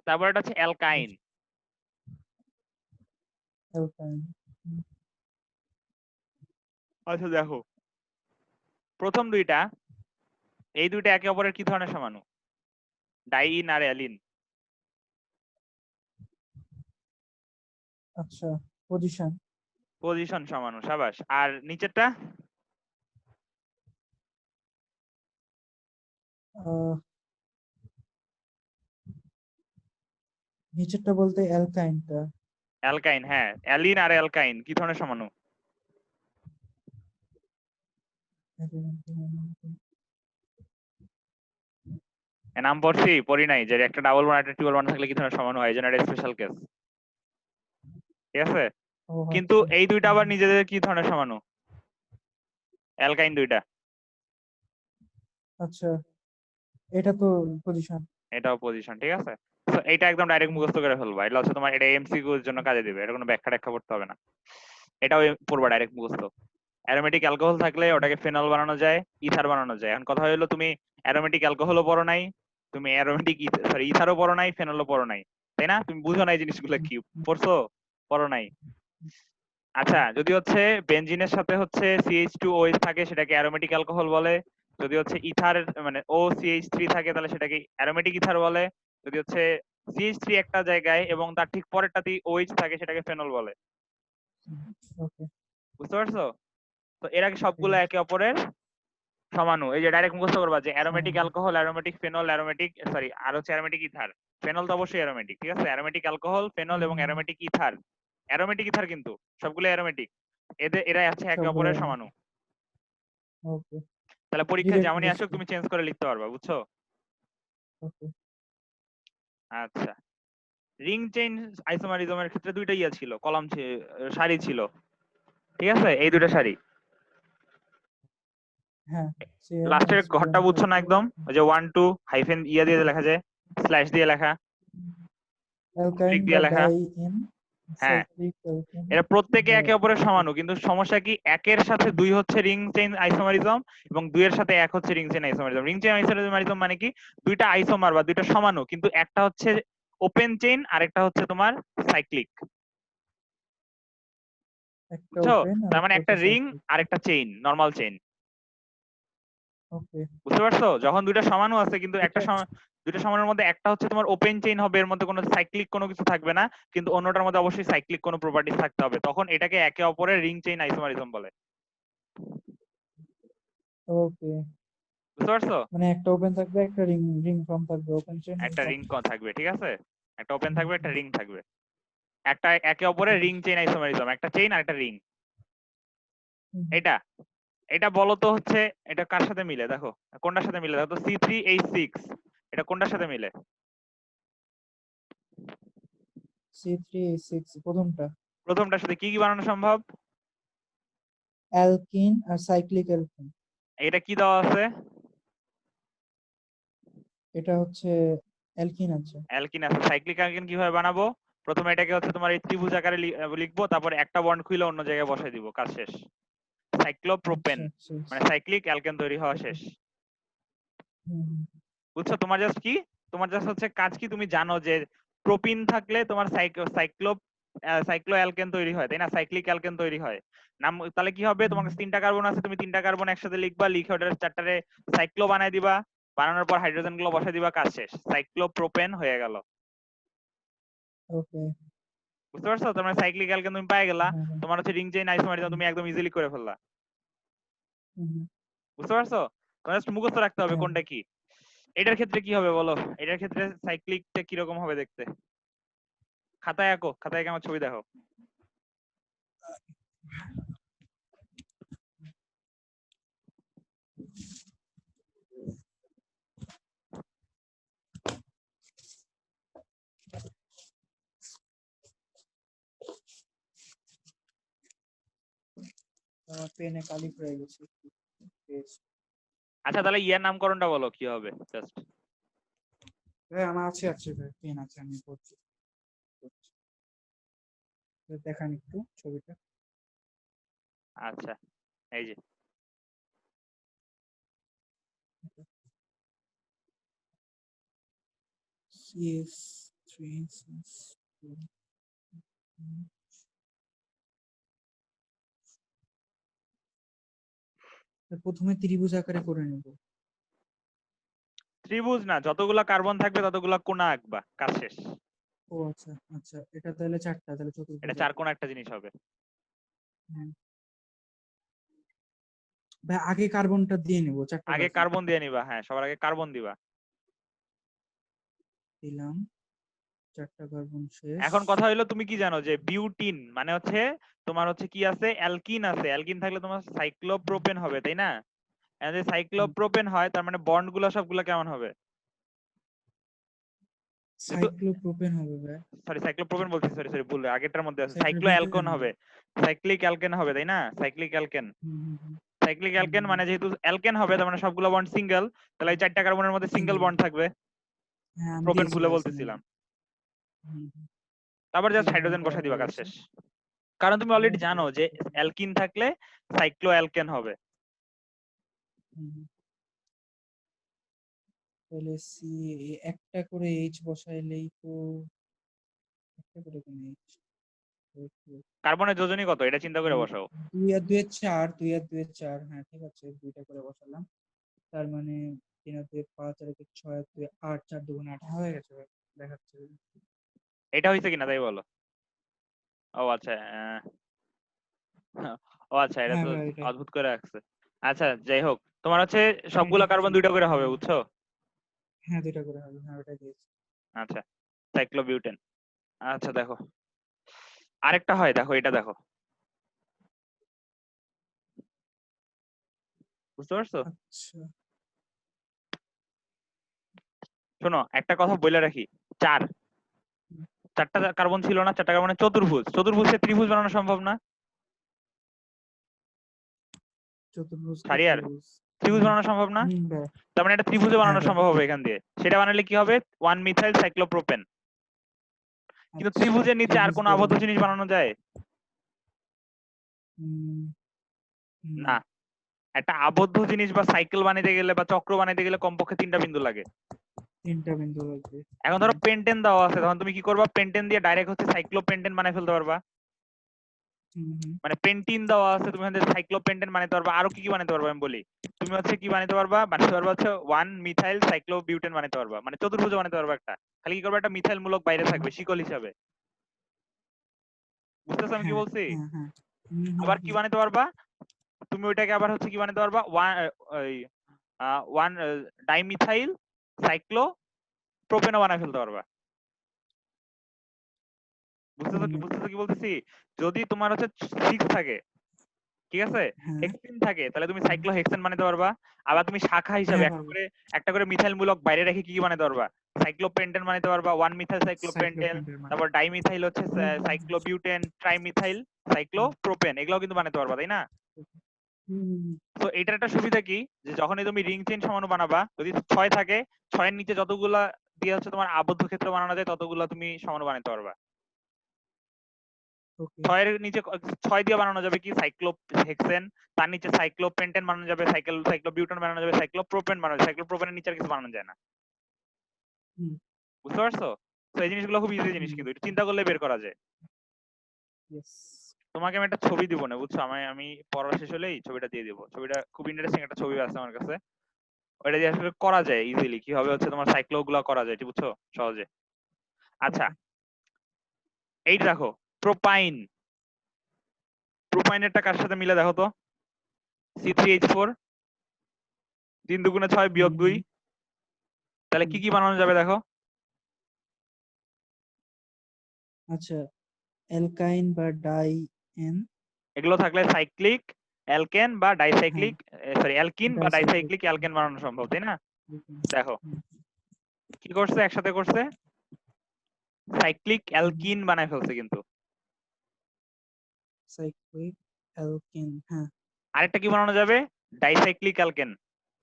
তারপর এটা হচ্ছে অ্যালকাইন। বুঝছি। অ্যালকাইন। আচ্ছা দেখো, প্রথম দুইটা, এই দুইটা একে অপরের কি ধরনের সমাণু? ডাইইন আর অ্যালিন। আচ্ছা পজিশন। পজিশন সমাণু, সাবাস। আর নিচেরটা? নিচেরটা বলতে অ্যালকাইনটা। অ্যালকাইন, হ্যাঁ। অ্যালিন আর অ্যালকাইন কি ধরনের সমাণু? এ নাম পড়ছি, পড়ি নাই, যে একটা ডাবল বন্ড একটা ট্রিপল বন্ড থাকলে কি ধরনের সমাণু হয়, এই জন্য এটা স্পেশাল কেস, ঠিক আছে? ও কিন্তু আচ্ছা। এই দুইটা আবার নিজেদের কি ধরনের সমাণু? অ্যালকাইন দুইটা। আচ্ছা এটা তো পজিশন। এটাও পজিশন, ঠিক আছে? তো এটা একদম ডাইরেক্ট মুখস্থ করে ফেলবা, এটা হচ্ছে তোমার, এটা এমসিকিউ এর জন্য কাজে দিবে, এটা কোনো ব্যাখ্যা ট্যাখ্যা করতে হবে না, এটাও পড়বা ডাইরেক্ট মুখস্থ। অ্যারোমেটিক অ্যালকোহল থাকলে ওটাকে ফেনল বানানো যায়, ইথার বানানো যায়। এখন কথা হলো তুমি অ্যারোমেটিক অ্যালকোহলও পড়ো নাই, তুমি অ্যারোমেটিক সরি ইথারও পড়ো নাই, ফেনলও পড়ো নাই, তাই না? তুমি বুঝো নাই জিনিসগুলো কি, পড়ছো? পড়ো নাই। আচ্ছা, যদি হচ্ছে বেনজিনের সাথে হচ্ছে CH2OH থাকে সেটাকে অ্যারোমেটিক অ্যালকোহল বলে। যদি হচ্ছে ইথার মানে OCH3 থাকে তাহলে সেটাকে অ্যারোমেটিক ইথার বলে। যদি হচ্ছে CH3 একটা জায়গায় এবং তার ঠিক পরেরটাতেই OH থাকে সেটাকে ফেনল বলে। ওকে বুঝতে পারছো? তো এরা কি সবগুলো একে অপরের সমাণু? এই যে ডাইরেক্ট মুখস্থ করবা যে aromatic alcohol, aromatic phenol, aromatic sorry আর হচ্ছে অ্যারোমেটিক ইথার। ফেনল তো অবশ্যই অ্যারোমেটিক, ঠিক আছে? অ্যারোমেটিক অ্যালকোহল, ফেনল এবং অ্যারোমেটিক ইথার। অ্যারোমেটিক ইথার কিন্তু সবগুলো অ্যারোমেটিক, এরা আছে একে সবগুলো। অপরের সমাণু। ওকে তাহলে পরীক্ষায় ডিরেক্ট যেমনই আসুক বুঝছি। তুমি চেঞ্জ করে লিখতে পারবা, বুঝছো? ওকে আচ্ছা, রিং চেইন আইসোমারিজমের ক্ষেত্রে দুইটা ইয়া ছিল, কলাম সারি ছিল, ঠিক আছে? এই দুইটা সারি, হ্যাঁ সিএন লাস্টের সিএন ঘরটা বুঝছো না একদম? ওই যে 1 2 হাইফেন ইয়া দিয়ে লেখা যায়, স্ল্যাশ দিয়ে লেখা, অ্যালকাইন ক্লিক বা দিয়ে লেখা। ডাইইন হ্যাঁ, সাইক্লিক অ্যালকেন। এরা প্রত্যেকে একে অপরের সমাণু, কিন্তু সমস্যা কি, একের সাথে দুই হচ্ছে রিং চেইন আইসোমারিজম এবং দুইয়ের সাথে এক হচ্ছে ring chain isomerism. Ring chain isomerism মানে কি, দুইটা আইসোমার বা দুইটা সমাণু, কিন্তু একটা হচ্ছে ওপেন চেইন আর একটা হচ্ছে তোমার সাইক্লিক। একটা বুঝছো? ওপেন আর তার মানে একটা একটা হচ্ছে রিং সাইক্লিক। আর একটা চেইন, নরমাল চেইন। ওকে বুঝতে পারছো? যখন দুইটা সমাণু আছে কিন্তু এটা দুইটা সমানুর মধ্যে একটা হচ্ছে তোমার ওপেন চেইন হবে, এর মধ্যে কোনো সাইক্লিক কোনো কিছু থাকবে না, কিন্তু অন্যটার মধ্যে অবশ্যই সাইক্লিক কোনো প্রপার্টিজ থাকতে হবে, তখন এটাকে একে অপরের রিং চেইন আইসোমারিজম বলে। ওকে বুঝতে পারছো? মানে একটা ওপেন থাকবে একটা রিং রিং ফর্ম থাকবে ওপেন চেইন রিং একটা ফর্ম। রিং থাকবে, ঠিক আছে? একটা ওপেন থাকবে, একটা রিং থাকবে, একটা একে অপরের রিং চেইন আইসোমারিজম, একটা চেইন আর একটা রিং। এটা এটা বলো তো হচ্ছে, এটা কার সাথে মিলে দেখো, কোনটার সাথে মিলে দেখো তো, C3H6 এটা কোনটার সাথে মিলে? C3H6 প্রথমটা। প্রথমটার সাথে কি কি বানানো সম্ভব? অ্যালকিন আর সাইক্লিক অ্যালকিন। এটা কি দেওয়া আছে? এটা হচ্ছে অ্যালকিন আছে। অ্যালকিন আছে। সাইক্লিক অ্যালকিন কিভাবে বানাবো? প্রথমে এটাকে হচ্ছে তোমার এই ত্রিভুজ আকারে লিখবো, তারপরে একটা বন্ড খুলে অন্য জায়গায় বসাই দিব, কাজ শেষ। সাইক্লোপ্রোপেন, আচ্ছা আচ্ছা মানে সাইক্লিক অ্যালকেন তৈরি হওয়া ওকে শেষ। হুম হুম বুঝছো? তোমার জাস্ট কি, তোমার জাস্ট হচ্ছে কাজ কি, তুমি জানো যে প্রোপিন থাকলে তোমার সাইক্লো অ্যালকেন তৈরি হয়, তাই না? সাইক্লিক অ্যালকেন তৈরি হয়। নাম তাহলে কি হবে, তোমার কাছে 3টা কার্বন আছে, তুমি 3টা কার্বন একসাথে লিখবা, লিখে ওটার 4টারে সাইক্লো বানাই দিবা, বানানোর পর হাইড্রোজেন গুলো বসাই দিবা, কাজ শেষ, সাইক্লোপ্রোপেন হয়ে গেল। ওকে বুঝতে পারছো? তার মানে সাইক্লিক অ্যালকেন তুমি পেয়ে গেলা, হ্যাঁ হ্যাঁ তোমার হচ্ছে রিং চেইন আইসোমারিজম তুমি একদম ইজিলি করে ফেললা। হুম, হুম, বুঝতে পারছো? তোমার জাস্ট মুখস্থ রাখতে হবে হ্যাঁ কোনটা কি। এটার ক্ষেত্রে কি হবে বলো? এটার ক্ষেত্রে সাইক্লিকটা কিরকম হবে দেখতে? খাতায় আঁকো, খাতায় এঁকে আমার ছবি দেখো। আমার পেনে কালি হয়ে গেছে। বেশ। আচ্ছা তাহলে ইয়ার নামকরণটা বলো কি হবে জাস্ট। ভাই আমার আছে ভাই, পেন আছে, আমি করছি। দেখান একটু ছবিটা। আচ্ছা এই যে CS3 প্রথমে ত্রিভুজ আকারে করে নেব। ত্রিভুজ না, যতগুলা কার্বন থাকবে ততগুলা কোণা আঁকবা, কাজ শেষ। ও আচ্ছা আচ্ছা, এটা তাহলে চারটা, তাহলে এটা চতুর্ভুজ চার আকারে। কোণা একটা জিনিস হবে। হ্যাঁ ভাই, আগে কার্বনটা দিয়ে নেব, চারটা আগে কার্বন কার্বন দিয়ে নিবা, হ্যাঁ সবার আগে কার্বন দিবা। দিলাম। চারটা কার্বন শেষ। এখন কথা হইলো তুমি কি জানো যে বিউটিন মানে হচ্ছে তোমার হচ্ছে কি আছে, অ্যালকিন আছে, অ্যালকিন থাকলে তোমার সাইক্লোপ্রোপেন হবে তাই না? যদি সাইক্লোপ্রোপেন হয় তার মানে বন্ড গুলা সবগুলা কেমন হবে? যেহেতু সাইক্লোপ্রোপেন হবে ভাই। সরি সাইক্লোপ্রোপেন বলছি, সরি সরি ভুল, আগেরটার মধ্যে আছে সাইক্লো সাইক্লোবিউটেন অ্যালকেন হবে। হবে। সাইক্লিক অ্যালকেন হবে তাই না? Cyclic alkane. Hmm hmm hmm cyclic alkane মানে যেহেতু অ্যালকেন হবে তার মানে সবগুলো বন্ড সিঙ্গেল, তাহলে এই চারটা কার্বনের মধ্যে সিঙ্গেল সিঙ্গেল। বন্ড থাকবে। হ্যাঁ আমি প্রোপেন দিয়েছি ভুলে ভাই সিঙ্গেল। বলতেছিলাম। হুম হুম, তারপর জাস্ট সিঙ্গেল বন্ড হাইড্রোজেন করা বসাই দিবা, হয়ে কাজ গেছে। শেষ। কারণ তুমি অলরেডি জানো যে ওকে। অ্যালকিন থাকলে সাইক্লো অ্যালকেন হবে। হুম হুম। তাহলে একটা করে এইচ বসাইলেই তো, একটা করে কেন এইচ? কার্বনের যোজনী কত এটা চিন্তা করে বসাও। 2 আর 2 4, 2 আর 2 4, হ্যাঁ ঠিক আছে, দুইটা করে বসালাম। তার মানে 3 আর 2 5, আর 6 আর 2 8, 4 2 8 হয়ে গেছে ভাই, দেখাচ্ছে। এটা হয়েছে কিনা তাই বলো। ও আচ্ছা ও আচ্ছা, এটা হ্যাঁ তো ভাই এটাই। অদ্ভুত করে রাখছে। আচ্ছা যাই হোক, তোমার হচ্ছে আমি সবগুলা দেখেছি। কার্বন দুইটা করে হবে বুঝছো। হ্যাঁ দুইটা করে হবে, হ্যাঁ ওটা দিয়েছি। আচ্ছা সাইক্লোবিউটেন। আচ্ছা দেখো আরেকটা হয়, দেখো এটা দেখো, বুঝতে পারছো? আচ্ছা। শোনো একটা কথা বলে রাখি, চার চারটা কার্বন ছিল না, চারটা কার্বনের চতুর্ভুজ, চতুর্ভুজে ত্রিভুজ বানানো সম্ভব না। চতুর্ভুজকে সারি আর ত্রিভুজ। ত্রিভুজ হুম বানানো সম্ভব না। হুম ভাই। তার মানে এটা ত্রিভুজে হ্যাঁ বানানো ভাই। সম্ভব হবে এখান দিয়ে। সেটা বানালে কি হবে? 1 মিথাইল সাইক্লোপ্রোপেন। কিন্তু আচ্ছা, ত্রিভুজের নিচে আর ত্রিভুজ কোনো দিয়ে আবদ্ধ বানাবো। জিনিস বানানো যায় হুম, না। না। একটা আবদ্ধ জিনিস বা সাইকেল বানাইতে গেলে বা চক্র বানাইতে গেলে কমপক্ষে 3টা বিন্দু লাগে। 3টা বিন্দু লাগবে। এখন ধরো পেন্টেন দেওয়া আছে, তখন তুমি কি করবা? পেন্টেন দিয়ে ডাইরেক্ট হচ্ছে সাইক্লোপেন্টেন বানাই ফেলতে পারবা। হুম হুম মানে পেন্টিন দেওয়া আছে, তুমি সাইক্লোপেন্টেন বানাইতে পারবা। আরো কি কি বানাইতে পারবা আমি বলি। তুমি হচ্ছে কি বানাইতে পারবা? বানাইতে পারবা হচ্ছে 1 মিথাইল সাইক্লোবিউটেন বানাইতে পারবা, মানে চতুর্ভুজ বানাইতে পারবা একটা। খালি কি করবা? একটা মিথাইল মূলক বাইরে হুম। থাকবে শিকল হিসাবে। বুঝতেছো আমি কি হ্যাঁ বলছি? হ্যাঁ হ্যাঁ। হুম হুম আবার কি হুম। বানাইতে পারবা? তুমি ওইটাকে আবার হচ্ছে কি বানাইতে পারবা? ওয়ান ডাইমিথাইল সাইক্লো প্রোপেনও বানাই ফেলতে পারবা। বুঝতেছো কি হুম, বুঝতেছো কি বলতেছি? যদি তোমার হচ্ছে 6 থাকে, ঠিক আছে, হ্যাঁ হেক্সেন থাকে, তাহলে তুমি হুম, সাইক্লোহেক্সেন বানাতে পারবা। আবার তুমি শাখা হিসাবে হ্যাঁ একটা পারবো। করে মিথাইল মূলক বাইরে রেখে কি কি বানাতে পারবা? সাইক্লোপেন্টেন বানাতে পারবা, 1 মিথাইল সাইক্লোপেন্টেন। সাইক্লোপেন্টের মানে। তারপর ডাইমিথাইল হচ্ছে হুম হুম সাইক্লোবিউটেন, ট্রাইমিথাইল হুম সাইক্লোপ্রোপেন, এগুলোও কিন্তু বানাতে পারবা তাই না? হুম হুম, হুম। তো এটার একটা সুবিধা কি, যে যখনই তুমি রিং চেইন সমাণু বানাবা, যদি 6 থাকে, 6 এর নিচে যতগুলা দিয়ে হচ্ছে তোমার আবদ্ধ ক্ষেত্র বানানো যায় ততগুলা তুমি সমাণু বানাতে পারবা। ওকে। 6 এর নিচে 6 দিয়ে বানানো যাবে কি? সাইক্লোহেক্সেন। তার নিচে সাইক্লোপেন্টেন বানানো যাবে, সাইক্লোবিউটেন বানানো যাবে, সাইক্লোপ্রোপেন বানানো যাবে। সাইক্লোপ্রোপেনের নিচে আর কিছু বানানো যায় না। হুম বুঝতে পারছো? তো এই জিনিসগুলো খুব ইজি জিনিস, হুম। কিন্তু এটা চিন্তা করলে বের করা যায়। ইয়েস। তোমাকে আমি একটা ছবি দিব না বুঝছো, আমি পড়া শেষ হলেই ছবিটা দিয়ে দিব। ছবিটা খুব ইন্টারেস্টিং একটা ছবি আছে আমার কাছে, ওইটা দিয়ে আসলে করা যায় ইজিলি, কিভাবে হচ্ছে তোমার সাইক্লো গুলা করা যায়, ঠিক বুঝছো, সহজে। আচ্ছা ওকে। এইটা দেখো, প্রোপাইন। প্রোপাইনেরটা কার সাথে মিলে দেখো তো, C3H4, 3 দুগুণে 6 বিয়োগ 2, তাহলে কি কি বানানো যাবে দেখো? আচ্ছা, অ্যালকাইন বা ডাইএন। এগুলো থাকলে সাইক্লিক অ্যালকেন বা ডাইসাইক্লিক, সরি অ্যালকিন বা ডাইসাইক্লিক। ডাইসাইক্লিক অ্যালকেন বানানো সম্ভব, তাই না? দেখো কি করছে, একসাথে করছে, সাইক্লিক অ্যালকিন বানায় ফেলছে কিন্তু। সাইক্লিক অ্যালকেন, হ্যাঁ। আরেকটা কি বানানো যাবে, ডাইসাইক্লিক অ্যালকেন।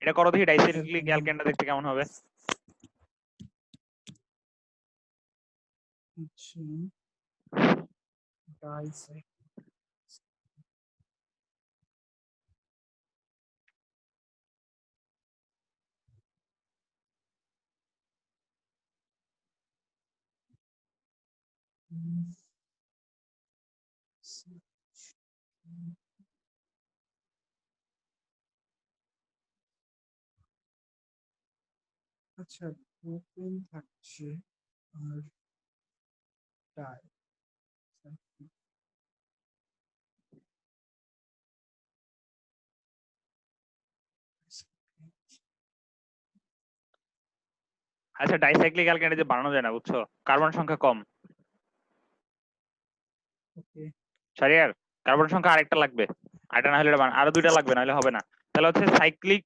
এটা করো দেখি, ডাইসাইক্লিক অ্যালকেন, অ্যালকেনটা দেখতে কেমন হবে? আচ্ছা, ডাইসাইক্লিক। আচ্ছা, প্রোপেন থাকছে আর ডাই। আচ্ছা, ডাইসাইক্লিক অ্যালকেন যে বানানো যায় না, বুঝছো, কার্বন সংখ্যা কম। ওকে, আর কার্বন সংখ্যা আরেকটা লাগবে, আরেকটা না হলে আরো 2টা লাগবে, নাহলে হবে না। তাহলে হচ্ছে সাইক্লিক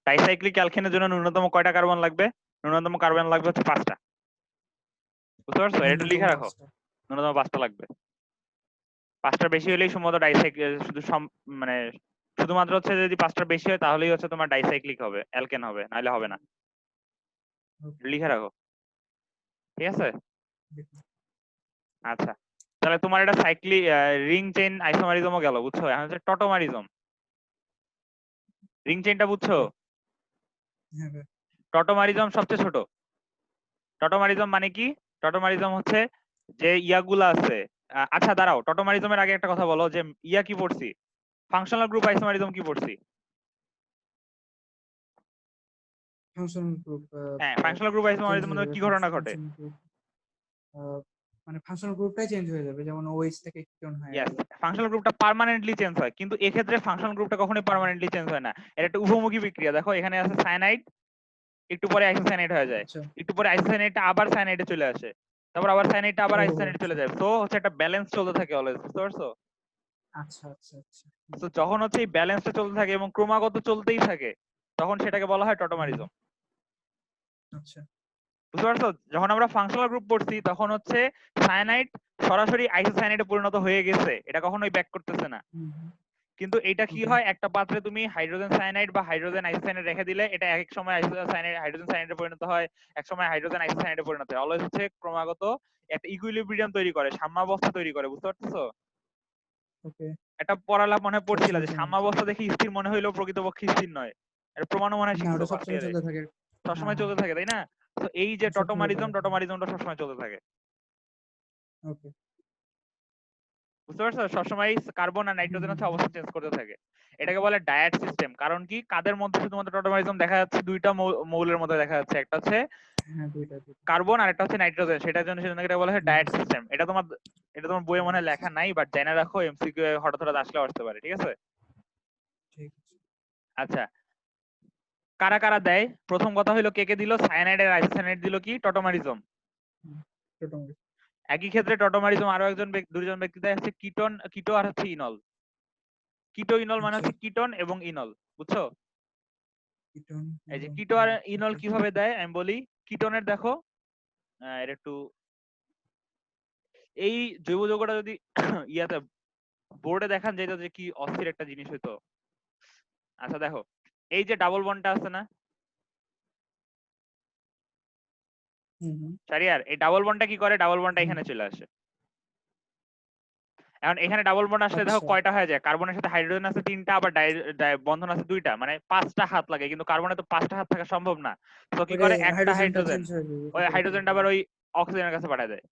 ডাইসাইক্লিক অ্যালকেনের জন্য ন্যূনতম কয়টা কার্বন লাগবে? ন্যূনতম কার্বন লাগবে হচ্ছে 5টা। বুঝতে পারছো? এটা একটু লিখে রাখো, ন্যূনতম 5টা লাগবে। 5টার বেশি হলেই সম্ভবত শুধু মানে শুধুমাত্র হচ্ছে যদি 5টার বেশি হয় তাহলেই হচ্ছে তোমার ডাইসাইক্লিক হবে, অ্যালকেন হবে, নাহলে হবে না। লিখে রাখো, ঠিক আছে? আচ্ছা, তাহলে তোমার এটা সাইক্লিক রিং চেইন আইসোমারিজমও গেল, বুঝছো? এখন হচ্ছে টটোমারিজম। রিং চেইনটা বুঝছো? টটোমারিজম সবচেয়ে ছোট। টটোমারিজম মানে কি? টটোমারিজম হচ্ছে যে ইয়াগুলা আছে। আচ্ছা দাঁড়াও, টটোমারিজমের আগে একটা কথা বলো, যে ইয়া কি পড়ছি, ফাংশনাল গ্রুপ আইসোমারিজম কি পড়ছি? Functional group. হ্যাঁ, ফাংশনাল গ্রুপ চেঞ্জ আইসোমারিজম হয়ে মধ্যে যাবে কি ঘটনা ঘটে? Functional group. মানে ফাংশনাল গ্রুপটাই চেঞ্জ হয়ে যাবে, যেমন ওএইচ থেকে কিটোন হয়ে ইয়েস, গেল। ফাংশনাল গ্রুপটা পার্মানেন্টলি চেঞ্জ হয়, কিন্তু এক্ষেত্রে ফাংশনাল গ্রুপটা কখনোই পার্মানেন্টলি চেঞ্জ হয় না। এটা একটা উভমুখী বিক্রিয়া। দেখো এখানে আছে সায়ানাইড, একটু পরে আইসোসায়ানাইড হয়ে যায়, আচ্ছা। একটু পরে আইসোসায়ানাইডটা আবার সায়ানাইডে চলে আসে, তারপর আবার সায়ানাইডটা আবার ও আইসোসায়ানাইডে চলে আচ্ছা যায়। তো হচ্ছে একটা ব্যালেন্স চলতে থাকে অলওয়েজ, বুঝতে পারছো? আচ্ছা আচ্ছা আচ্ছা। তো যখন হচ্ছে এই ব্যালেন্সটা চলতে থাকে এবং ক্রমাগত চলতেই থাকে, তখন সেটাকে বলা হয় টটোমারিজম। আচ্ছা। বুঝতে পারছো? যখন আমরা ফাংশনাল গ্রুপ পড়ছি তখন হচ্ছে সায়ানাইড সরাসরি আইসোসায়ানাইডে পরিণত হয়ে গেছে, এটা কখনোই ব্যাক করতেছে না। কিন্তু এটা কি ওকে। হয়, একটা পাত্রে তুমি হাইড্রোজেন সায়ানাইড বা হাইড্রোজেন আইসোসায়ানাইড রেখে দিলে এটা এক এক সময় হাইড্রোজেন সায়ানাইডে পরিণত হয়, এক সময় হাইড্রোজেন আইসোসায়ানাইডে পরিণত হয়। অলওয়েজ হচ্ছে ক্রমাগত একটা ইকুইলিব্রিয়াম তৈরি করে, সাম্যাবস্থা তৈরি করে, বুঝতে পারতেছো? ওকে। একটা পড়ালা মনে হয় পড়ছিল সবসময় যে চেঞ্জ। সাম্যাবস্থা দেখে স্থির মনে হইলেও প্রকৃতপক্ষে স্থির নয়। এর প্রমাণও মনে হয় না, শিখছো ওটা ফার্স্ট সবসময় ইয়ারে। চলতে থাকে। হ্যাঁ সবসময় হ্যাঁ, চলতে থাকে, তাই না? তো এই যে সবসময় চলতে থাকে। টটোমারিজমটা সবসময় চলতে থাকে। ওকে। বুঝতে পারছো? সবসময় কার্বন আর নাইট্রোজেন হচ্ছে অবস্থান চেঞ্জ করতে থাকে। এটাকে বলে ডায়েট সিস্টেম। কারণ কি, কাদের মধ্যে শুধুমাত্র টটোমারিজম দেখা যাচ্ছে? 2টা মৌলের মধ্যে দেখা যাচ্ছে, একটা হচ্ছে হ্যাঁ, দুইটা। কার্বন আর একটা হচ্ছে নাইট্রোজেন। সেটার জন্য সেজন্য এটা বলা হয় ডায়েট সিস্টেম। এটা তোমার বইয়ে মনে হয় লেখা নাই, বাট জেনে রাখো, এমসিকিউ হঠাৎ হঠাৎ আসলেও আসতে পারে, ঠিক আছে? ঠিক আছে। আচ্ছা, কারা কারা দেয়? প্রথম কথা হইলো কে কে দিল? সায়ানাইড আর আইসোসায়ানাইড দিল কি? টটোমারিজম। টোটাল। একই ক্ষেত্রে টটোমারিজম আরো দুজন ব্যক্তি দেয় হচ্ছে কিটো আর হচ্ছে ইনল। কিটো ইনল মানে আচ্ছা, হচ্ছে কিটোন এবং ইনল, বুঝছো? কিটোন এই যে এবং কিটো আর ইনল ওকে। কিভাবে দেয় আমি বলি। কিটোনের দেখো, এর একটু এই জৈব যৌগটা যদি ইয়াতে বোর্ডে দেখান যেত যে কি অস্থির একটা জিনিস হইতো। আচ্ছা দেখো, এই যে ডাবল বন্ডটা আছে না সারিয়ার, এই ডাবল বন্ডটা কি করে? ডাবল বন্ডটা এখানে চলে আসে। এখন এখানে ডাবল বন্ড আসলে দেখো আচ্ছা। কয়টা হয়ে যায়? কার্বনের সাথে হাইড্রোজেন আছে 3টা, আবার বন্ধন আছে 2টা, মানে 5টা হাত লাগে। কিন্তু কার্বনে তো 5টা হাত থাকা সম্ভব না। তো কি ওটা করে, একটা হাইড্রোজেনটা হাইড্রোজেন চেঞ্জ হয়ে যাবে, ওই উপরে চলে হাইড্রোজেনটা যাবে। আবার ওই অক্সিজেনের কাছে পাঠিয়ে দেয়।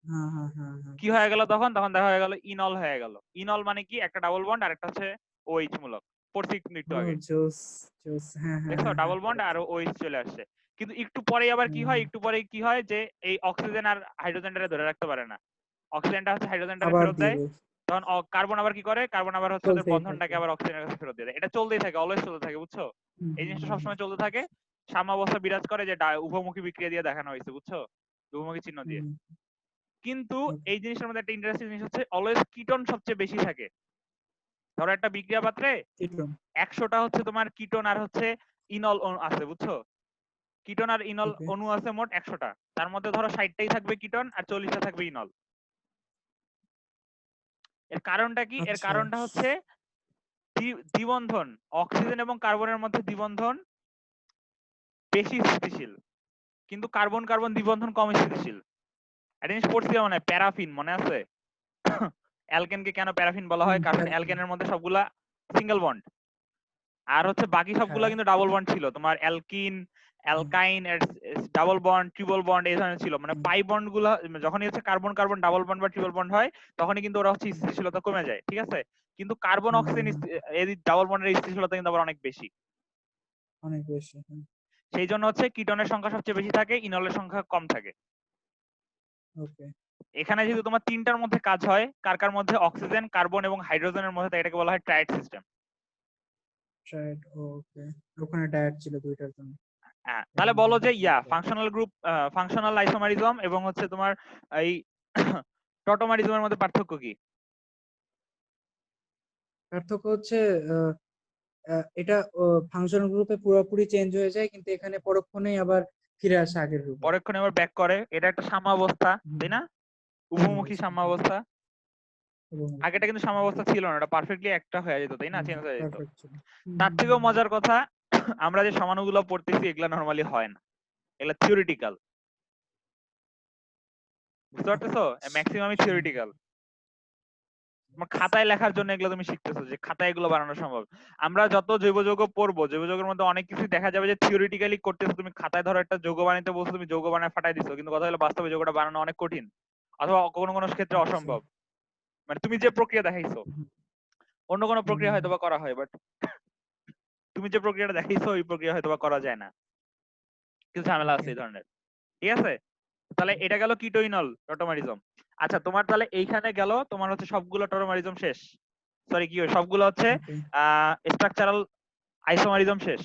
হ্যাঁ হ্যাঁ হ্যাঁ হ্যাঁ। কি হয়ে গেল তখন? তখন দেখা হয়ে গেল ইনল হয়ে গেল। ইনল মানে কি? একটা ডাবল বন্ড আর একটা হচ্ছে ওএইচ মূলক। পড়ছি একটু ও, আগে, জোস জোস, হ্যাঁ হ্যাঁ দেখছো? হ্যাঁ হ্যাঁ, ডাবল বন্ড আর পড়েছি। ওএইচ চলে আসছে। কিন্তু একটু পরেই আবার কি হয়, একটু পরেই কি হয় যে এই অক্সিজেন আর হাইড্রোজেনটারে ধরে রাখতে পারে না। অক্সিজেনটা হচ্ছে হাইড্রোজেনটাকে আবার ফেরত দিয়ে দেয়, দেয়, তখন কার্বন আবার কি করে, কার্বন আবার হচ্ছে ওদের চলতেই থাকে। বন্ধনটাকে আবার অক্সিজেনের কাছে ফেরত দিয়ে দেয়। এটা চলতেই থাকে, অলওয়েজ চলতে থাকে, বুঝছো? হুম এই হুম জিনিসটা হুম হুম সবসময় চলতে থাকে, সাম্যাবস্থা বিরাজ করে, যে উভমুখী বিক্রিয়া দিয়ে দেখানো হয়েছে, বুঝছো? উভমুখী চিহ্ন দিয়ে। হুম, কিন্তু ওকে, এই জিনিসটার মধ্যে একটা ইন্টারেস্টিং জিনিস হচ্ছে অলওয়েজ কিটোন সবচেয়ে বেশি থাকে। ধরো একটা বিক্রিয়া পাত্রে কিটোন, 100টা হচ্ছে তোমার কিটোন আর হচ্ছে ইনল আছে, বুঝছো? কিটোন আর ইনল ওকে, অণু আছে মোট 100টা, তার মধ্যে ধরো 60টাই থাকবে কিটোন আর 40টা থাকবে ইনল। এর কারণটা কি? এর আচ্ছা, কারণটা হচ্ছে দ্বিবন্ধন, অক্সিজেন এবং কার্বনের মধ্যে দ্বিবন্ধন বেশি স্থিতিশীল, কিন্তু কার্বন কার্বন দ্বিবন্ধন কম স্থিতিশীল। একটা জিনিস পড়ছিলাম মনে হয়, প্যারাফিন, মনে আছে? অ্যালকেনকে কেন প্যারাফিন বলা হয়? কারণ অ্যালকেন, অ্যালকেনের মধ্যে সবগুলা সিঙ্গেল বন্ড, আর হচ্ছে বাকি সবগুলা হ্যাঁ, কিন্তু ডাবল বন্ড ছিল। তোমার alkene, hmm, alkyne double bond, triple bond এই ধরনের ছিল। মানে হুম, পাই বন্ড গুলা যখনই হচ্ছে কার্বন কার্বন ডাবল বন্ড বা ট্রিপল বন্ড হয়, তখনই কিন্তু ওরা হচ্ছে হুম, স্থিতিশীলতা কমে যায়, ঠিক আছে? কিন্তু কার্বন হুম, হুম, অক্সিজেন হুম, এই ডাবল বন্ডের স্থিতিশীলতা কিন্তু আবার অনেক বেশি। অনেক বেশি, হ্যাঁ, সেই জন্য হচ্ছে কিটনের সংখ্যা সবচেয়ে বেশি থাকে, ইনলের সংখ্যা কম থাকে। ওকে, এখানে যেহেতু তোমার তিনটার মধ্যে কাজ হয়, কার কার মধ্যে? অক্সিজেন, কার্বন এবং হাইড্রোজেনের মধ্যে, তাই এটাকে বলা হয় ট্রাইড সিস্টেম। ট্রাইড, ওকে, ওখানে ডায়েট ছিল দুইটার জন্য, হ্যাঁ, তাহলে এখানে বলো যে ওকে। ফাংশনাল গ্রুপ, ফাংশনাল আইসোমারিজম এবং হচ্ছে তোমার এই টটোমারিজমের মধ্যে পার্থক্য কি? পার্থক্য হচ্ছে আহ, এটা ফাংশনাল গ্রুপে পুরোপুরি চেঞ্জ হয়ে যায়, কিন্তু এখানে পরক্ষণেই আবার ফিরে আসে আগের রূপে। পরক্ষণে আবার ব্যাক করে, এটা একটা সাম্যাবস্থা, হুম, তাই না? উভমুখী সাম্যাবস্থা, হ্যাঁ, সাম্যাবস্থা। এবং আগেটা কিন্তু সাম্যাবস্থা ছিল না, এটা পারফেক্টলি একটা হয়ে যেত, তাই না? চেঞ্জ হয়ে যেত। পারফেক্ট ছিল। হুম, তার হুম, থেকেও হুম, মজার কথা, আমরা যে সমাণুগুলো পড়তেছি এগুলা নর্মালি হয় না, এগুলা থিওরিটিক্যাল, বুঝতে পারতেছো? ম্যাক্সিমামই আচ্ছা, থিওরিটিক্যাল। তোমার খাতায় লেখার জন্য এগুলো তুমি শিখতেছো, যে খাতায় এগুলো বানানো সম্ভব। আমরা যত জৈব যৌগ পড়বো, জৈব যৌগের মধ্যে অনেক কিছু দেখা যাবে যে থিওরিটিক্যালি করতেছো তুমি। খাতায় ধরো একটা যৌগ বানাইতে বলছো, তুমি যৌগ বানায় ফাটাই দিছো, কিন্তু কথা হলো বাস্তবে যৌগটা বানানো অনেক কঠিন, অথবা কোনো কোনো ক্ষেত্রে আচ্ছা, অসম্ভব। মানে তুমি যে প্রক্রিয়া দেখাইছো, হুম, অন্য কোনো হুম, প্রক্রিয়া হয়তো বা করা হয়, বাট তুমি যে প্রক্রিয়াটা দেখাইছো ওই প্রক্রিয়া হয়তো বা করা যায় না, কিছু ঝামেলা ওকে, আছে এই ধরনের, ঠিক আছে? তাহলে এটা গেল কিটোইনল টটোমারিজম। আচ্ছা, তোমার তাহলে এইখানে গেল তোমার হচ্ছে সবগুলো টটোমারিজম শেষ, সরি কি সবগুলো হচ্ছে ওকে, স্ট্রাকচারাল আইসোমারিজম শেষ,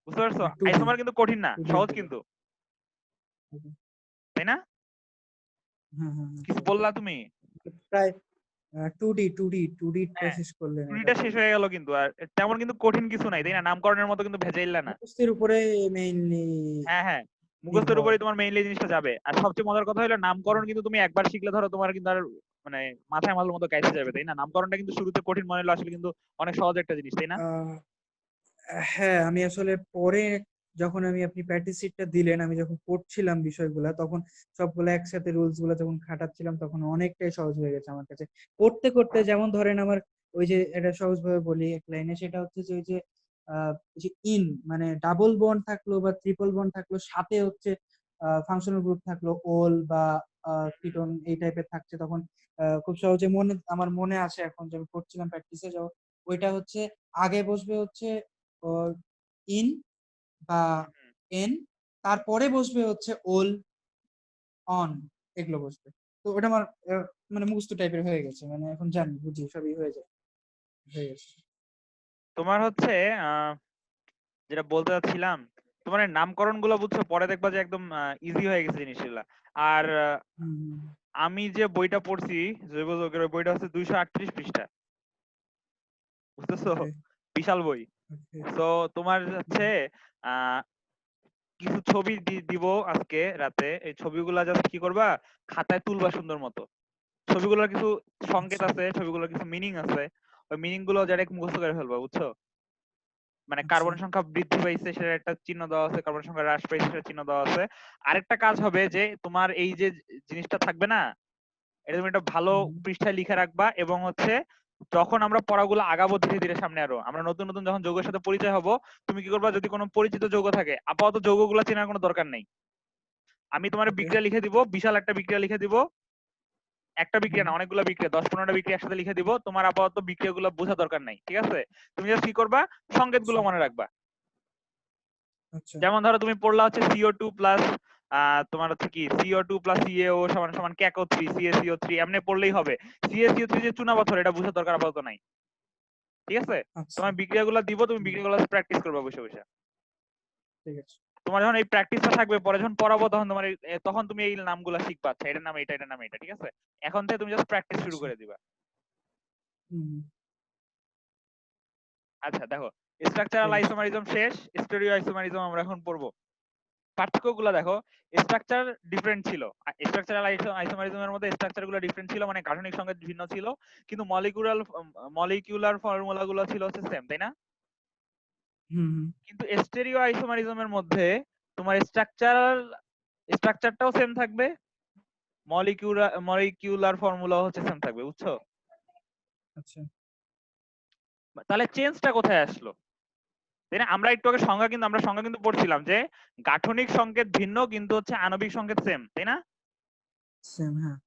বুঝতে পারছো? টু ডি, আইসোমার কিন্তু কঠিন না, টু ডি এর সহজ দিকে, কিন্তু, ওকে, তাই না? হ্যাঁ হ্যাঁ হ্যাঁ, কিছু সব বললা তুমি? প্রায় টু ডিটা হ্যাঁ, শেষ করলেন এটা টুরিটা শেষ প্রায়। হয়ে গেল কিন্তু, আর তেমন কিন্তু কঠিন কিছু নাই, তাই না? নামকরণের মতো কিন্তু ভেজাইল্লা না। মুখস্থের উপরে মেইনলি হ্যাঁ হ্যাঁ, মুখস্থের নির্ভর। উপরেই তোমার মেইনলি জিনিসটা যাবে। আর সবচেয়ে মজার কথা হলো নামকরণ কিন্তু তুমি একবার শিখলে ধরো তোমার কিন্তু আর মানে মাথায় মাথার মতো গাইতে যাবে, তাই না? নামকরণটা কিন্তু শুরুতে কঠিন মনে হলো, আসলে কিন্তু অনেক সহজ একটা জিনিস, তাই না? আহ, হ্যাঁ, আমি আসলে পরে যখন আপনি প্র্যাকটিসিটটা দিলেন, আমি যখন পড়ছিলাম বিষয়গুলা, তখন সবগুলো একসাথে রুলস গুলা যখন খাটাচ্ছিলাম, তখন অনেকটাই সহজ হয়ে গেছে আমার কাছে পড়তে করতে। যেমন ধরেন আমার ওই যে, এটা সহজ ভাবে বলি এক লাইনে, সেটা হচ্ছে যে ওই যে ওই যে ইন, মানে ডাবল বন্ড থাকলো বা ট্রিপল বন্ড থাকলো, সাথে হচ্ছে ফাংশনাল গ্রুপ থাকলো ওল বা কিটোন এই টাইপের থাকছে, তখন খুব সহজে আমার মনে আসে এখন, যে আমি পড়ছিলাম প্র্যাকটিসে, ওইটা হচ্ছে আগে বসবে হচ্ছে ইন বা এন, তারপরে বসবে হচ্ছে ওল, অন, এগুলো বসবে। তো ওটা আমার মানে মুখস্থ টাইপের হয়ে গেছে, মানে এখন জানি, বুঝি, সবই হয়ে গেছে। তোমার হচ্ছে আহ যেটা বলতে চাচ্ছিলাম, তোমার এই নামকরণ গুলো বুঝছো, পরে দেখবা যে একদম ইজি হয়ে গেছে জিনিসগুলা। আর হুম, আমি যে বইটা পড়ছি জৈব যৌগের, ওই বইটা হচ্ছে 238 পৃষ্ঠা, বুঝতেছো? ওকে, বিশাল বই। ওকে, তো তোমার হচ্ছে আহ কিছু ছবি দিব আজকে রাতে, এই ছবিগুলা জাস্ট কি করবা, খাতায় তুলবা সুন্দর মতো। ছবিগুলোর কিছু সংকেত আচ্ছা, আছে, ছবিগুলোর কিছু মিনিং আছে, ওই মিনিং গুলো ডাইরেক্ট মুখস্থ করে ফেলবা, বুঝছো? মানে আচ্ছা, কার্বন সংখ্যা বৃদ্ধি পাইছে সেটার একটা চিহ্ন দেওয়া আছে, কার্বন সংখ্যা হ্রাস পাইছে সেটার চিহ্ন দেওয়া আছে। আরেকটা কাজ হবে যে তোমার এই যে জিনিসটা থাকবে না, এটা তুমি একটা ভালো হুম, পৃষ্ঠায় লিখে রাখবা, এবং হচ্ছে যখন আমরা পড়াগুলো আগাবো ধীরে ধীরে সামনে, আরো আমরা নতুন নতুন যখন যৌগের সাথে পরিচয় হব, তুমি কি করবা, যদি কোনো পরিচিত যৌগ থাকে, আপাতত যৌগগুলো চেনার কোনো দরকার নেই, আমি তোমার ওকে, বিক্রিয়া লিখে দিব, বিশাল একটা বিক্রিয়া লিখে দিব, একটা বিক্রিয়া হুম, না, অনেকগুলো বিক্রিয়া, 10-15টা বিক্রিয়া একসাথে লিখে দিব, তোমার আপাতত বিক্রিয়াগুলো বোঝা দরকার নাই, ঠিক আছে? তুমি জাস্ট কি করবা, সংকেতগুলো আচ্ছা, মনে রাখবা। আচ্ছা, যেমন ধরো তুমি পড়লা হচ্ছে CO2 প্লাস তোমার হচ্ছে কি CO2 প্লাস CaO সমান সমান CaCO3 CaCO3 এমনি পড়লেই হবে। CaCO3 যে চুনা পাথর এটা বুঝার দরকার আপাতত নাই, ঠিক আছে? আচ্ছা তোমার বিক্রিয়াগুলো দিব, তুমি হুম, বিক্রিয়াগুলো প্র্যাকটিস করবে বসে বসে। ঠিক আছে তোমার যখন এই প্র্যাকটিসটা থাকবে, পরে যখন পড়াবো তখন তোমার তখন তুমি এই নামগুলো শিখবা, আচ্ছা এটার নাম এটা, এটার নাম এটা, ঠিক আছে? এখন থেকে তুমি জাস্ট প্র্যাকটিস শুরু আচ্ছা করে দিবা। হুম আচ্ছা দেখো, স্ট্রাকচারাল ঠিক আছে আইসোমারিজম শেষ, স্টেরিও আইসোমারিজম আমরা এখন পড়বো। পার্থক্যগুলো দেখো, স্ট্রাকচার ডিফারেন্ট ছিল। স্ট্রাকচারাল আইসোমারিজমের মধ্যে স্ট্রাকচার গুলো ডিফারেন্ট ছিল, মানে গাঠনিক সংকেত ভিন্ন ছিল, কিন্তু মলিকিউলার ফর্মুলা গুলো ছিল হচ্ছে সেম, তাই না? হুম হুম কিন্তু স্টেরিও আইসোমারিজমের মধ্যে তোমার স্ট্রাকচারটাও সেম থাকবে, মলিকিউলার ফর্মুলা হচ্ছে সেম থাকবে, বুঝছো? আচ্ছা তাহলে চেঞ্জটা কোথায় আসলো, তাই না? আমরা একটু আগে সংজ্ঞা কিন্তু পড়ছিলাম যে গাঠনিক সংকেত ভিন্ন কিন্তু হচ্ছে আণবিক সংকেত সেম, তাই না? সেম হ্যাঁ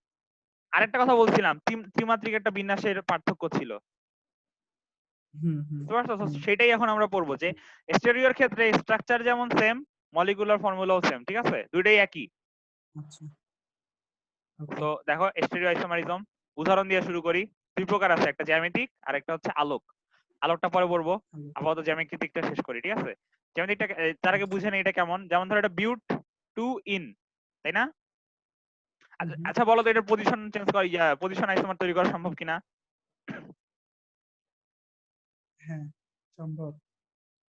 আরেকটা কথা বলছিলাম, ত্রিমাত্রিক একটা বিন্যাসের পার্থক্য ছিল, হুম হুম বুঝতে পারছো? তো হুম সেটাই এখন আমরা পড়বো যে স্টেরিওর ক্ষেত্রে স্ট্রাকচার যেমন সেম, মলিকুলার ফর্মুলাও সেম, ঠিক আছে? দুইটাই একই। আচ্ছা ওকে তো দেখো স্টেরিও আইসোমারিজম উদাহরণ দিয়ে শুরু করি। দুই প্রকার আছে, একটা জ্যামিতিক আর একটা হচ্ছে আলোক। আলোকটা পরে পড়বো, ভালো আপাতত জ্যামিতিকটা শেষ করি, ঠিক আছে? জ্যামিতিকটা তার আগে আচ্ছা বুঝে নেই এটা কেমন। যেমন ধরো এটা বিউট টু ইন, তাই না? হুম আচ্ছা হুম আচ্ছা, বলো তো এটা পজিশন চেঞ্জ করা, পজিশন আইসোমার তৈরি করা সম্ভব কিনা? হ্যাঁ সম্ভব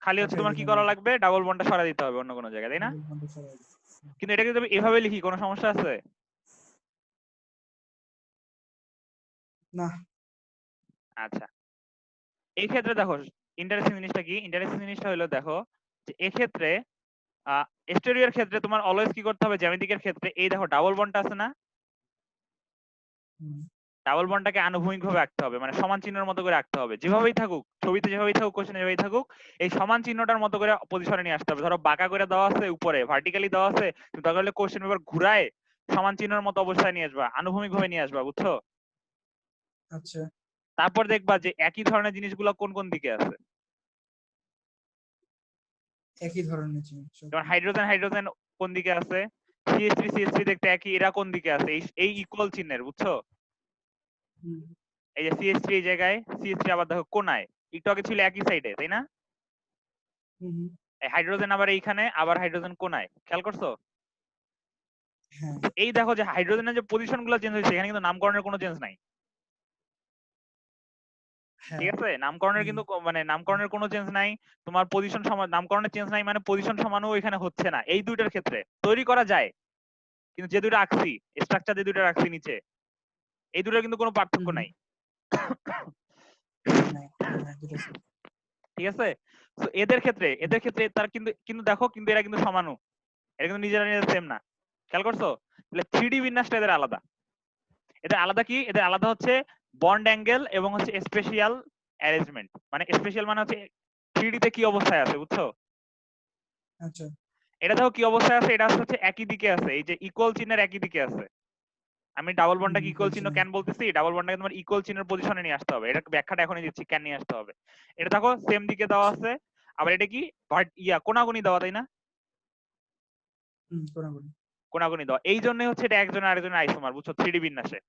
খালি হচ্ছে পাঠাই তোমার কি দিলাম করা আগে লাগবে, ডাবল বন্ডটা সরা দিতে হবে অন্য কোনো জায়গায়, তাই না? আগে বন্ধ করা আগে। কিন্তু এটাকে যদি আমি এভাবে লিখি কোনো সমস্যা আছে? না আচ্ছা, এই ক্ষেত্রে দেখো ইন্টারেস্টিং জিনিসটা কি, ইন্টারেস্টিং জিনিসটা হলো দেখো যে এক্ষেত্রে স্টেরিওর ক্ষেত্রে তোমার অলওয়েজ কি করতে হবে, জ্যামিতিকের ক্ষেত্রে এই দেখো ডাবল বন্ডটা আছে না, হুম ডাবল বন্ডটাকে আনুভূমিক ভাবে আঁকতে হবে, মানে সমান চিহ্নের মতো করে আঁকতে হবে, যেভাবেই থাকুক ছবিতে, যেভাবেই থাকুক কোশ্চেনে যেভাবেই থাকুক, এই সমান চিহ্নটার মতো করে পজিশনে নিয়ে আসতে হবে। ধরো বাঁকা করে দেওয়া আছে উপরে, ভার্টিক্যালি দেওয়া আছে, তুমি দরকার হলে কোশ্চেন পেপার ঘুরায় সমান চিহ্নের মতো অবস্থায় নিয়ে আসবা, আনুভূমিক ভাবে নিয়ে আসবা, বুঝছো? আচ্ছা তারপর দেখবা যে একই ধরনের জিনিসগুলো কোন কোন দিকে আছে। একই ধরনের জিনিস যেমন ওকে হাইড্রোজেন হাইড্রোজেন কোন দিকে আছে, CH3 দেখতে একই, এরা কোন দিকে আছে, এই ইকুয়াল চিহ্নের, বুঝছো? হুম এই যে CH3 এই জায়গায়, CH3 আবার দেখো কোনায়, একটু আগে ছিল একই সাইডে, তাই না? হুম হুম, এই হাইড্রোজেন আবার এইখানে, আবার হাইড্রোজেন কোনায়, খেয়াল করছো? হ্যাঁ এই দেখো যে হাইড্রোজেনের যে পজিশন গুলো চেঞ্জ হয়েছে, এখানে কিন্তু নামকরণের কোনো চেঞ্জ নাই, ঠিক হ্যাঁ আছে? নামকরণের হুম কিন্তু মানে নামকরণের কোনো চেঞ্জ নাই, তোমার পজিশন সমান, নামকরণের চেঞ্জ নাই মানে পজিশন সমানও এখানে হচ্ছে না। এই দুইটার ক্ষেত্রে তৈরি করা যায়, কিন্তু যে দুইটা আঁকছি, স্ট্রাকচার যে দুইটা রাখছি নিচে, এই দুটোর কিন্তু কোনো পার্থক্য হুম হুম, নাই, নাই হ্যাঁ হ্যাঁ বুঝেছি ঠিক আছে? তো এদের ক্ষেত্রে তার কিন্তু কিন্তু দেখো কিন্তু এরা কিন্তু সমানু, এরা কিন্তু নিজেরা নিজেরা সেম না, খেয়াল করছো? তাহলে 3D বিন্যাসটা এদের আলাদা। এদের আলাদা কি, এদের আলাদা হচ্ছে বন্ড অ্যাঙ্গেল এবং হচ্ছে স্পেশিয়াল অ্যারেঞ্জমেন্ট। মানে স্পেশাল মানে হচ্ছে 3D তে কি অবস্থায় আছে, বুঝছো? আচ্ছা এটা দেখো কি অবস্থায় আছে, এটা হচ্ছে একই দিকে আছে, এই যে ইকুয়াল চিহ্নের একই দিকে আছে। আমি ডাবল বন্ডটাকে ইকুয়াল চিহ্ন বলছি না কেন বলতেছি, ডাবল বন্ডটাকে তোমার ইকুয়াল চিহ্নের পজিশনে নিয়ে আসতে হবে, এটা ব্যাখ্যাটা এখনই দিচ্ছি কেন নিয়ে আসতে হবে। এটা দেখো সেম দিকে দেওয়া আছে, আবার এটা কি কোনাগুনি দেওয়া, তাই না? হুম কোনাগুনি কোনাগুনি দেওয়া, এই জন্য হচ্ছে এটা একজনের আরেকজনের আইসোমার, বুঝছো? 3D বিন্যাসে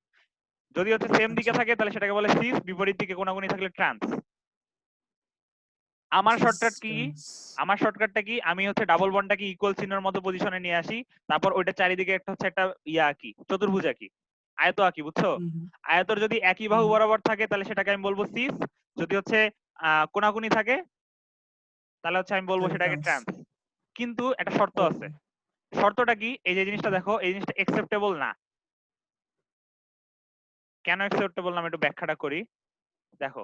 যদি হচ্ছে সেম দিকে আচ্ছা থাকে তাহলে সেটাকে বলে সিস, বিপরীত দিকে কোনাগুনি থাকলে ট্রান্স। আমার শর্টকাট কি, সিস্টেমস আমার শর্টকাটটা কি, আমি হচ্ছে ডাবল বন্ডটাকে ইকুয়াল চিহ্নের মতো পজিশনে নিয়ে আসি, তারপর ওইটা চারিদিকে একটা হচ্ছে একটা আঁকি, চতুর্ভুজ আঁকি, আয়ত আঁকি, বুঝছো? হুম হুম আয়তর যদি একই হুম বাহু হুম, বরাবর থাকে তাহলে সেটাকে আমি বলবো সিস, যদি হচ্ছে কোনাকুনি থাকে তাহলে হচ্ছে আমি বলবো তাহলে সেটাকে ট্রান্স ট্রান্স। কিন্তু একটা শর্ত আছে, ওকে শর্তটা কি, এই যে জিনিসটা দেখো, এই জিনিসটা একসেপ্টেবল না। কেন একসেপ্টেবল না আমি একটু ব্যাখ্যাটা করি। দেখো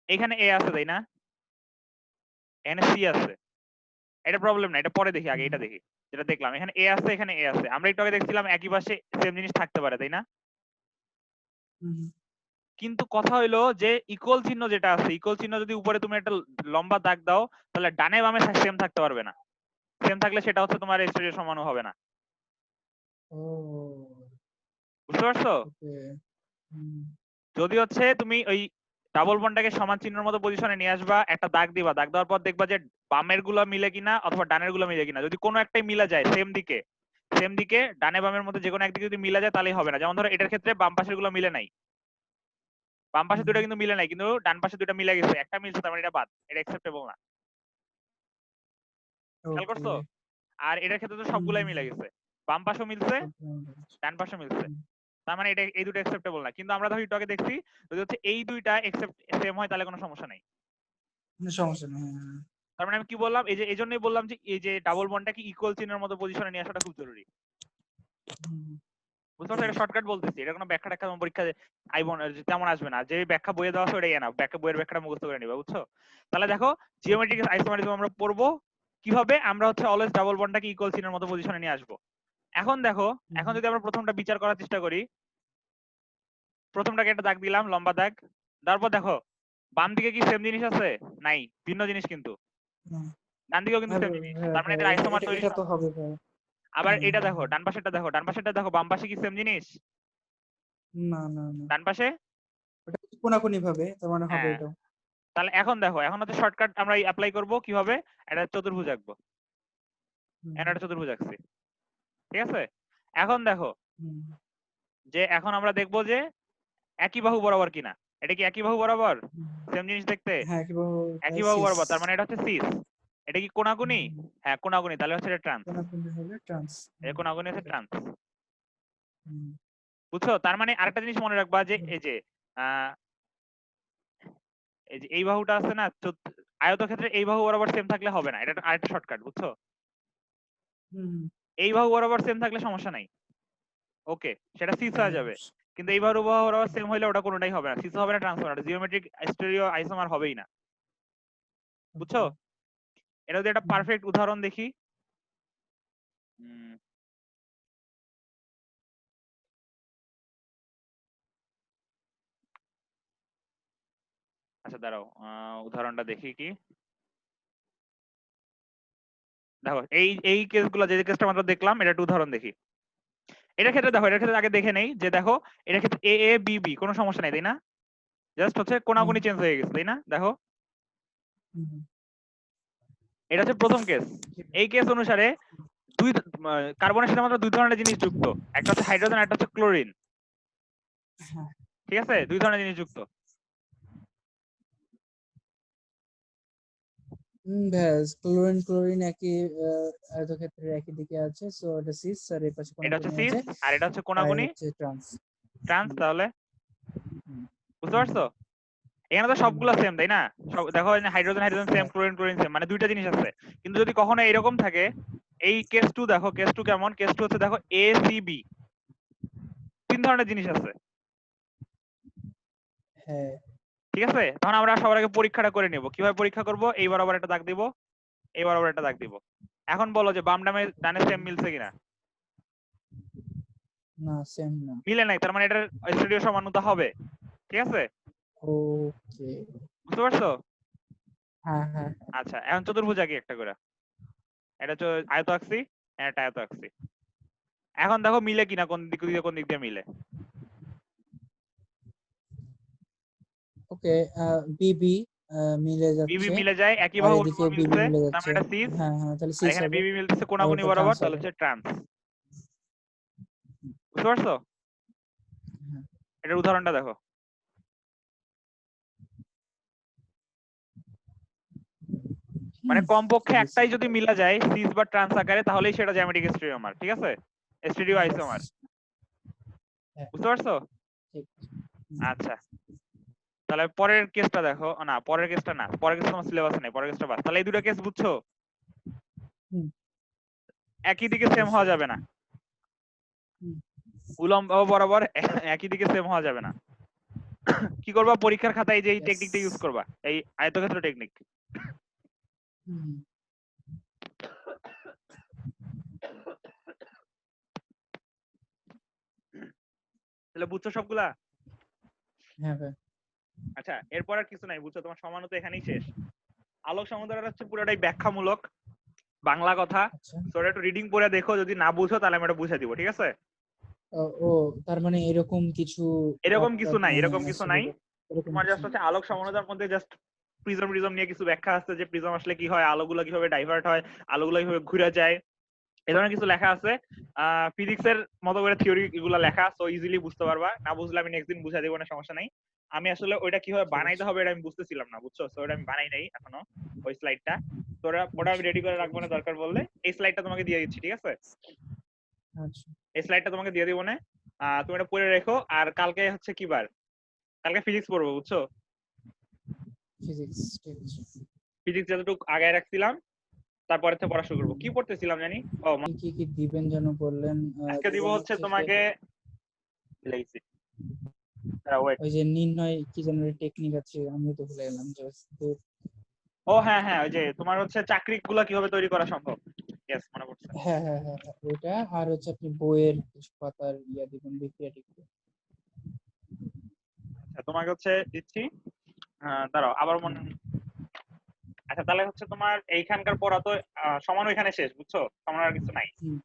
এখানে এ আছে, তাই না? এখানে সি আছে, এটা প্রবলেম না, এটা পরে দেখি, আগে হুম এটা দেখি। যেটা দেখলাম এখানে এ আছে, এখানে এ আছে, আমরা একটু আগে দেখছিলাম একই পাশে সেম জিনিস থাকতে পারে, তাই না? হুম হুম, কিন্তু কথা হইলো যে ইকুয়াল চিহ্ন যেটা আছে, ইকুয়াল চিহ্ন যদি উপরে তুমি একটা লম্বা দাগ দাও তাহলে ডানে বামে সেম থাকতে পারবে না। সেম থাকলে সেটা হচ্ছে তোমার স্টেরিও সমানু হবে না, ও বুঝতে পারছো? ওকে হুম যদি হচ্ছে তুমি ওই ডাবল বন্ডটাকে সমান চিহ্নের মতো পজিশনে নিয়ে আসবা, একটা দাগ দিবা, দাগ দেওয়ার পর দেখবা যে বামের গুলো মিলে কিনা অথবা ডানের গুলো মিলে কিনা। যদি কোনো একটাই মিলা যায় সেম দিকে ডানে বামের মধ্যে যে কোনো একদিকে যদি মিলা যায় তাহলেই হবে না। যেমন ধরো এটার ক্ষেত্রে বাম পাশের গুলো মিলে নাই, বাম পাশে দুটো কিন্তু মিলে নাই, কিন্তু ডান পাশে দুটো মিলে গেছে, একটা মিলছে, তার মানে এটা বাদ, এটা অ্যাকসেপ্টেবল না। খেয়াল ওকে। করছো? আর এটার ক্ষেত্রে তো সবগুলাই মিলে গেছে, বাম পাশও মিলছে, ডান পাশও মিলছে, তার মানে এটা এই দুটো অ্যাকসেপ্টেবল না। কিন্তু আমরা ধর একটু আগে দেখছি যদি হচ্ছে এই দুইটা সেম হয় তাহলে কোনো সমস্যা নাই। সমস্যা নেই। হ্যাঁ, তার মানে আমি কি বললাম, এই যে এই জন্যই বললাম যে এই যে ডাবল বন্ডটাকে ইকুয়াল চিহ্নের মতো পজিশনে নিয়ে আসাটা খুব জরুরি। বুঝতে পারছো? এটা শর্টকাট বলতেছি, এটা কোনো ব্যাখ্যা টাখ্যা তোমার পরীক্ষায় তেমন আসবে না। যে ব্যাখ্যা বইয়ে দেওয়া আছে ওটাই না, বইয়ের ব্যাখ্যাটা মুখস্থ করে নিবা, বুঝছো? তাহলে দেখো জিওমেট্রিক আইসোমারিজম আমরা পড়বো কিভাবে আমরা হচ্ছে অলওয়েজ ডাবল বন্ডটাকে ইকুয়াল চিহ্নের মতো পজিশনে নিয়ে আসবো। এখন দেখো, এখন যদি আমরা প্রথমটা বিচার করার চেষ্টা করি, প্রথমটাকে একটা দাগ দিলাম, লম্বা দাগ। তারপর দেখো বাম দিকে কি সেম জিনিস আছে? নাই, ভিন্ন জিনিস কিন্তু। ডান দিকেও কিন্তু সেম জিনিস, তার মানে এদের আইসোমার তৈরি এটা তো হবে ভাই। আবার এটা দেখো, ডান পাশেরটা দেখো, বাম পাশে কি সেম জিনিস? না না না, ডান পাশে, ওটা কোনাকুনি ভাবে, তার মানে হবে হ্যাঁ। এটাও। তাহলে এখন দেখো, এখন হচ্ছে শর্টকাট আমরা অ্যাপ্লাই করব কিভাবে, এটা চতুর্ভুজ আঁকবো, একটা চতুর্ভুজ আঁকছি, ঠিক আছে? এখন দেখো যে এখন আমরা দেখবো যে একই বাহু বরাবর কিনা। এটা কি একই বাহু বরাবর? সেম জিনিস দেখতে হ্যাঁ, একই বাহু বরাবর, তার মানে এটা হচ্ছে সিস। এটা কি কোনাকুনি? হ্যাঁ কোনাকুনি, তাহলে হচ্ছে এটা ট্রান্স। কোনাকুনি হলে ট্রান্স। এটা কোনাকুনি হচ্ছে ট্রান্স, বুঝছো? তার মানে আরেকটা জিনিস মনে রাখবা যে আহ এই যে এই বাহুটা আছে না, আয়তক্ষেত্রে এই বাহু বরাবর সেম থাকলে হবে না, এটা আরেকটা শর্টকাট, বুঝছো? এই বাহু বরাবর সেম থাকলে সমস্যা নাই, ওকে, সেটা সিস হয়ে যাবে। কিন্তু এই বাহু বরাবর সেম হইলে ওটা কোনোটাই হবে না, সিস হবে না, ট্রান্স হবে না, জিওমেট্রিক স্টেরিও আইসোমার হবেই না, বুঝছো? এটা যদি একটা পারফেক্ট উদাহরণ দেখি, আচ্ছা দাঁড়াও, উদাহরণটা দেখি কি। দেখো এই এই কেসগুলো, যে কেসটা আমরা দেখলাম, এটা একটা উদাহরণ দেখি। এটার ক্ষেত্রে দেখো, এটার ক্ষেত্রে আগে দেখে নেই যে দেখো এটার ক্ষেত্রে এ এ বি বি কোনো সমস্যা নেই, তাই না? জাস্ট হচ্ছে কোনাকুনি চেঞ্জ হয়ে গেছে, তাই না? দেখো এটা হচ্ছে প্রথম কেস। এই কেস অনুসারে দুই কার্বনের সাথে মাত্র দুই ধরনের জিনিস যুক্ত, একটা হচ্ছে হাইড্রোজেন, একটা হচ্ছে ক্লোরিন, ঠিক আছে? দুই ধরনের জিনিস যুক্ত। ব্যাস, ক্লোরিন ক্লোরিন একই আয়তক্ষেত্রের একই দিকে আছে, সো এটা সিস, আর এই পাশে এটা হচ্ছে কোনাকুনি সিস আছে, আর এটা হচ্ছে আর কোনাকুনি হচ্ছে ট্রান্স। ট্রান্স। তাহলে বুঝতে পারছো? এখানে তো সবগুলো সেম, তাই না? সব দেখো, hydrogen hydrogen same, chlorine chlorine same, মানে দুইটা জিনিস আছে। কিন্তু যদি কখনো এরকম থাকে, এই কেস টু দেখো, কেস টু কেমন? কেস টু হচ্ছে দেখো এ সি বি, তিন ধরনের জিনিস আছে, হ্যাঁ, ঠিক আছে? তখন আমরা সবার আগে পরীক্ষাটা করে নিব। কিভাবে পরীক্ষা করব? এই বরাবর একটা দাগ দিব, এই বরাবর একটা দাগ দিব। এখন বলো যে বাম ডানে সেম মিলছে কিনা? না সেম না। মিলে নাই, তার মানে এটার স্টেরিও সমানুতা হবে, ঠিক আছে? ওকে। বুঝতে পারছো? হ্যাঁ হ্যাঁ। আচ্ছা, এখন চতুর্ভুজ আঁকি একটা করে। এটা হচ্ছে আয়ত আঁকছি, একটা আয়ত আঁকছি। এখন দেখো মিলে কিনা, কোন দিক দিয়ে মিলে। ওকে, বিবি মিলে বিবি যাচ্ছে, মিলে যায়, একই আর বাহু এদিকেও বরাবর বিবি মিলছে, মিলে তার যাচ্ছে। মানে এটা সিস। হ্যাঁ হ্যাঁ, তাহলে আর সিস এখানে হবে, বিবি মিলতেছে আর কোনাকুনি এটা বরাবর, ট্রান্স তাহলে হবে। হচ্ছে ট্রান্স। বুঝতে পারছো? এটার উদাহরণটা দেখো, মানে কমপক্ষে একটাই যদি মিলা যায় সিস বা ট্রান্স আকারে, তাহলেই সেটা জ্যামিতিক স্টেরিওমার, ঠিক আছে? স্টেরিও আইসোমার, হ্যাঁ, বুঝতে পারছো? ঠিক। আচ্ছা, তাহলে পরের কেসটা দেখো, না পরের কেসটা না, পরের কেসটা তোমার সিলেবাসে নেই, পরের কেসটা বাদ। তাহলে এই দুটো কেস বুঝছো? একই দিকে সেম হওয়া যাবে না, উলম্ব বরাবর একই দিকে সেম হওয়া যাবে না। কি করবা? পরীক্ষার খাতায় যে এই টেকনিকটা ইউজ করবা, এই আয়তক্ষেত্র টেকনিক। তাহলে বুঝছো সবগুলা? হ্যাঁ ভাই। আচ্ছা, এরপর আর কিছু নাই, বুঝছো? তোমার সমানুতা এখানেই শেষ। আলোক সমান্তরাল হচ্ছে পুরোটাই ব্যাখ্যামূলক বাংলা কথা। আচ্ছা। তো একটু রিডিং পড়ে দেখো, যদি না বুঝো তাহলে আমি এটা বুঝে দিব, ঠিক আছে? ও, তার মানে এরকম কিছু এরকম পার্ট কিছু নাই, এরকম কিছু আছে নাই। বলে। এরকম তোমার কিছু জাস্ট না। হচ্ছে আলোক আচ্ছা সমানুতার মধ্যে জাস্ট প্রিজম নিয়ে কিছু ব্যাখ্যা আছে যে প্রিজম আসলে কি হয়, আলোগুলা কিভাবে ডাইভার্ট হয়, আলোগুলা কিভাবে ঘুরে যায়, এই ধরনের কিছু লেখা আছে। ফিজিক্স এর মতো করে থিওরি এগুলা লেখা, সো ইজিলি বুঝতে পারবা। না বুঝলে আমি নেক্সট দিন বুঝাই দেবো, না সমস্যা নাই। আমি আসলে ওইটা কিভাবে ঠিক বানাইতে আছে। হবে এটা আমি বুঝতেছিলাম না, বুঝছো, সো ওটা আমি বানাই নাই এখনো ওই স্লাইডটা। তো ওটা আমি আচ্ছা রেডি করে ঠিক রাখবো না, আছে। দরকার বললে এই স্লাইডটা তোমাকে দিয়ে দিচ্ছি, ঠিক আছে? আচ্ছা এই স্লাইডটা তোমাকে দিয়ে দিব না, তুমি এটা পড়ে রেখো। আর কালকে হচ্ছে কি বার? কালকে ফিজিক্স পড়বো, বুঝছো? ফিজিক্স ঠিক আছে। ফিজিক্স যতটুকু আগায় রাখছিলাম তারপরে থেকে পড়া শুরু করবো। কি পড়তেছিলাম জানি, ও কি কি কি দিবেন যেন বললেন? আজকে দিব দিবেন হচ্ছে হচ্ছে যে তোমাকে লিখছি, ওয়েট। ওই যে নির্ণয় কি যেন টেকনিক আছে, আমি তো ভুলে গেলাম জাস্ট। ও হ্যাঁ হ্যাঁ, ওই যে তোমার হচ্ছে চাকরি গুলা কিভাবে তৈরি করা সম্ভব, ইয়েস মনে পড়ছে। হ্যাঁ হ্যাঁ হ্যাঁ হ্যাঁ, ওইটা। আর হচ্ছে আপনি বইয়ের কিছু পাতার ইয়া দিবেন, বিক্রিয়া টিক্রিয়া। আচ্ছা তোমাকে হচ্ছে দিচ্ছি, দাঁড়াও আবার মনে। আচ্ছা তাহলে হচ্ছে তোমার এইখানকার পড়া তো সমান ওইখানে শেষ, বুঝছো, সমান আর কিছু নাই। হুম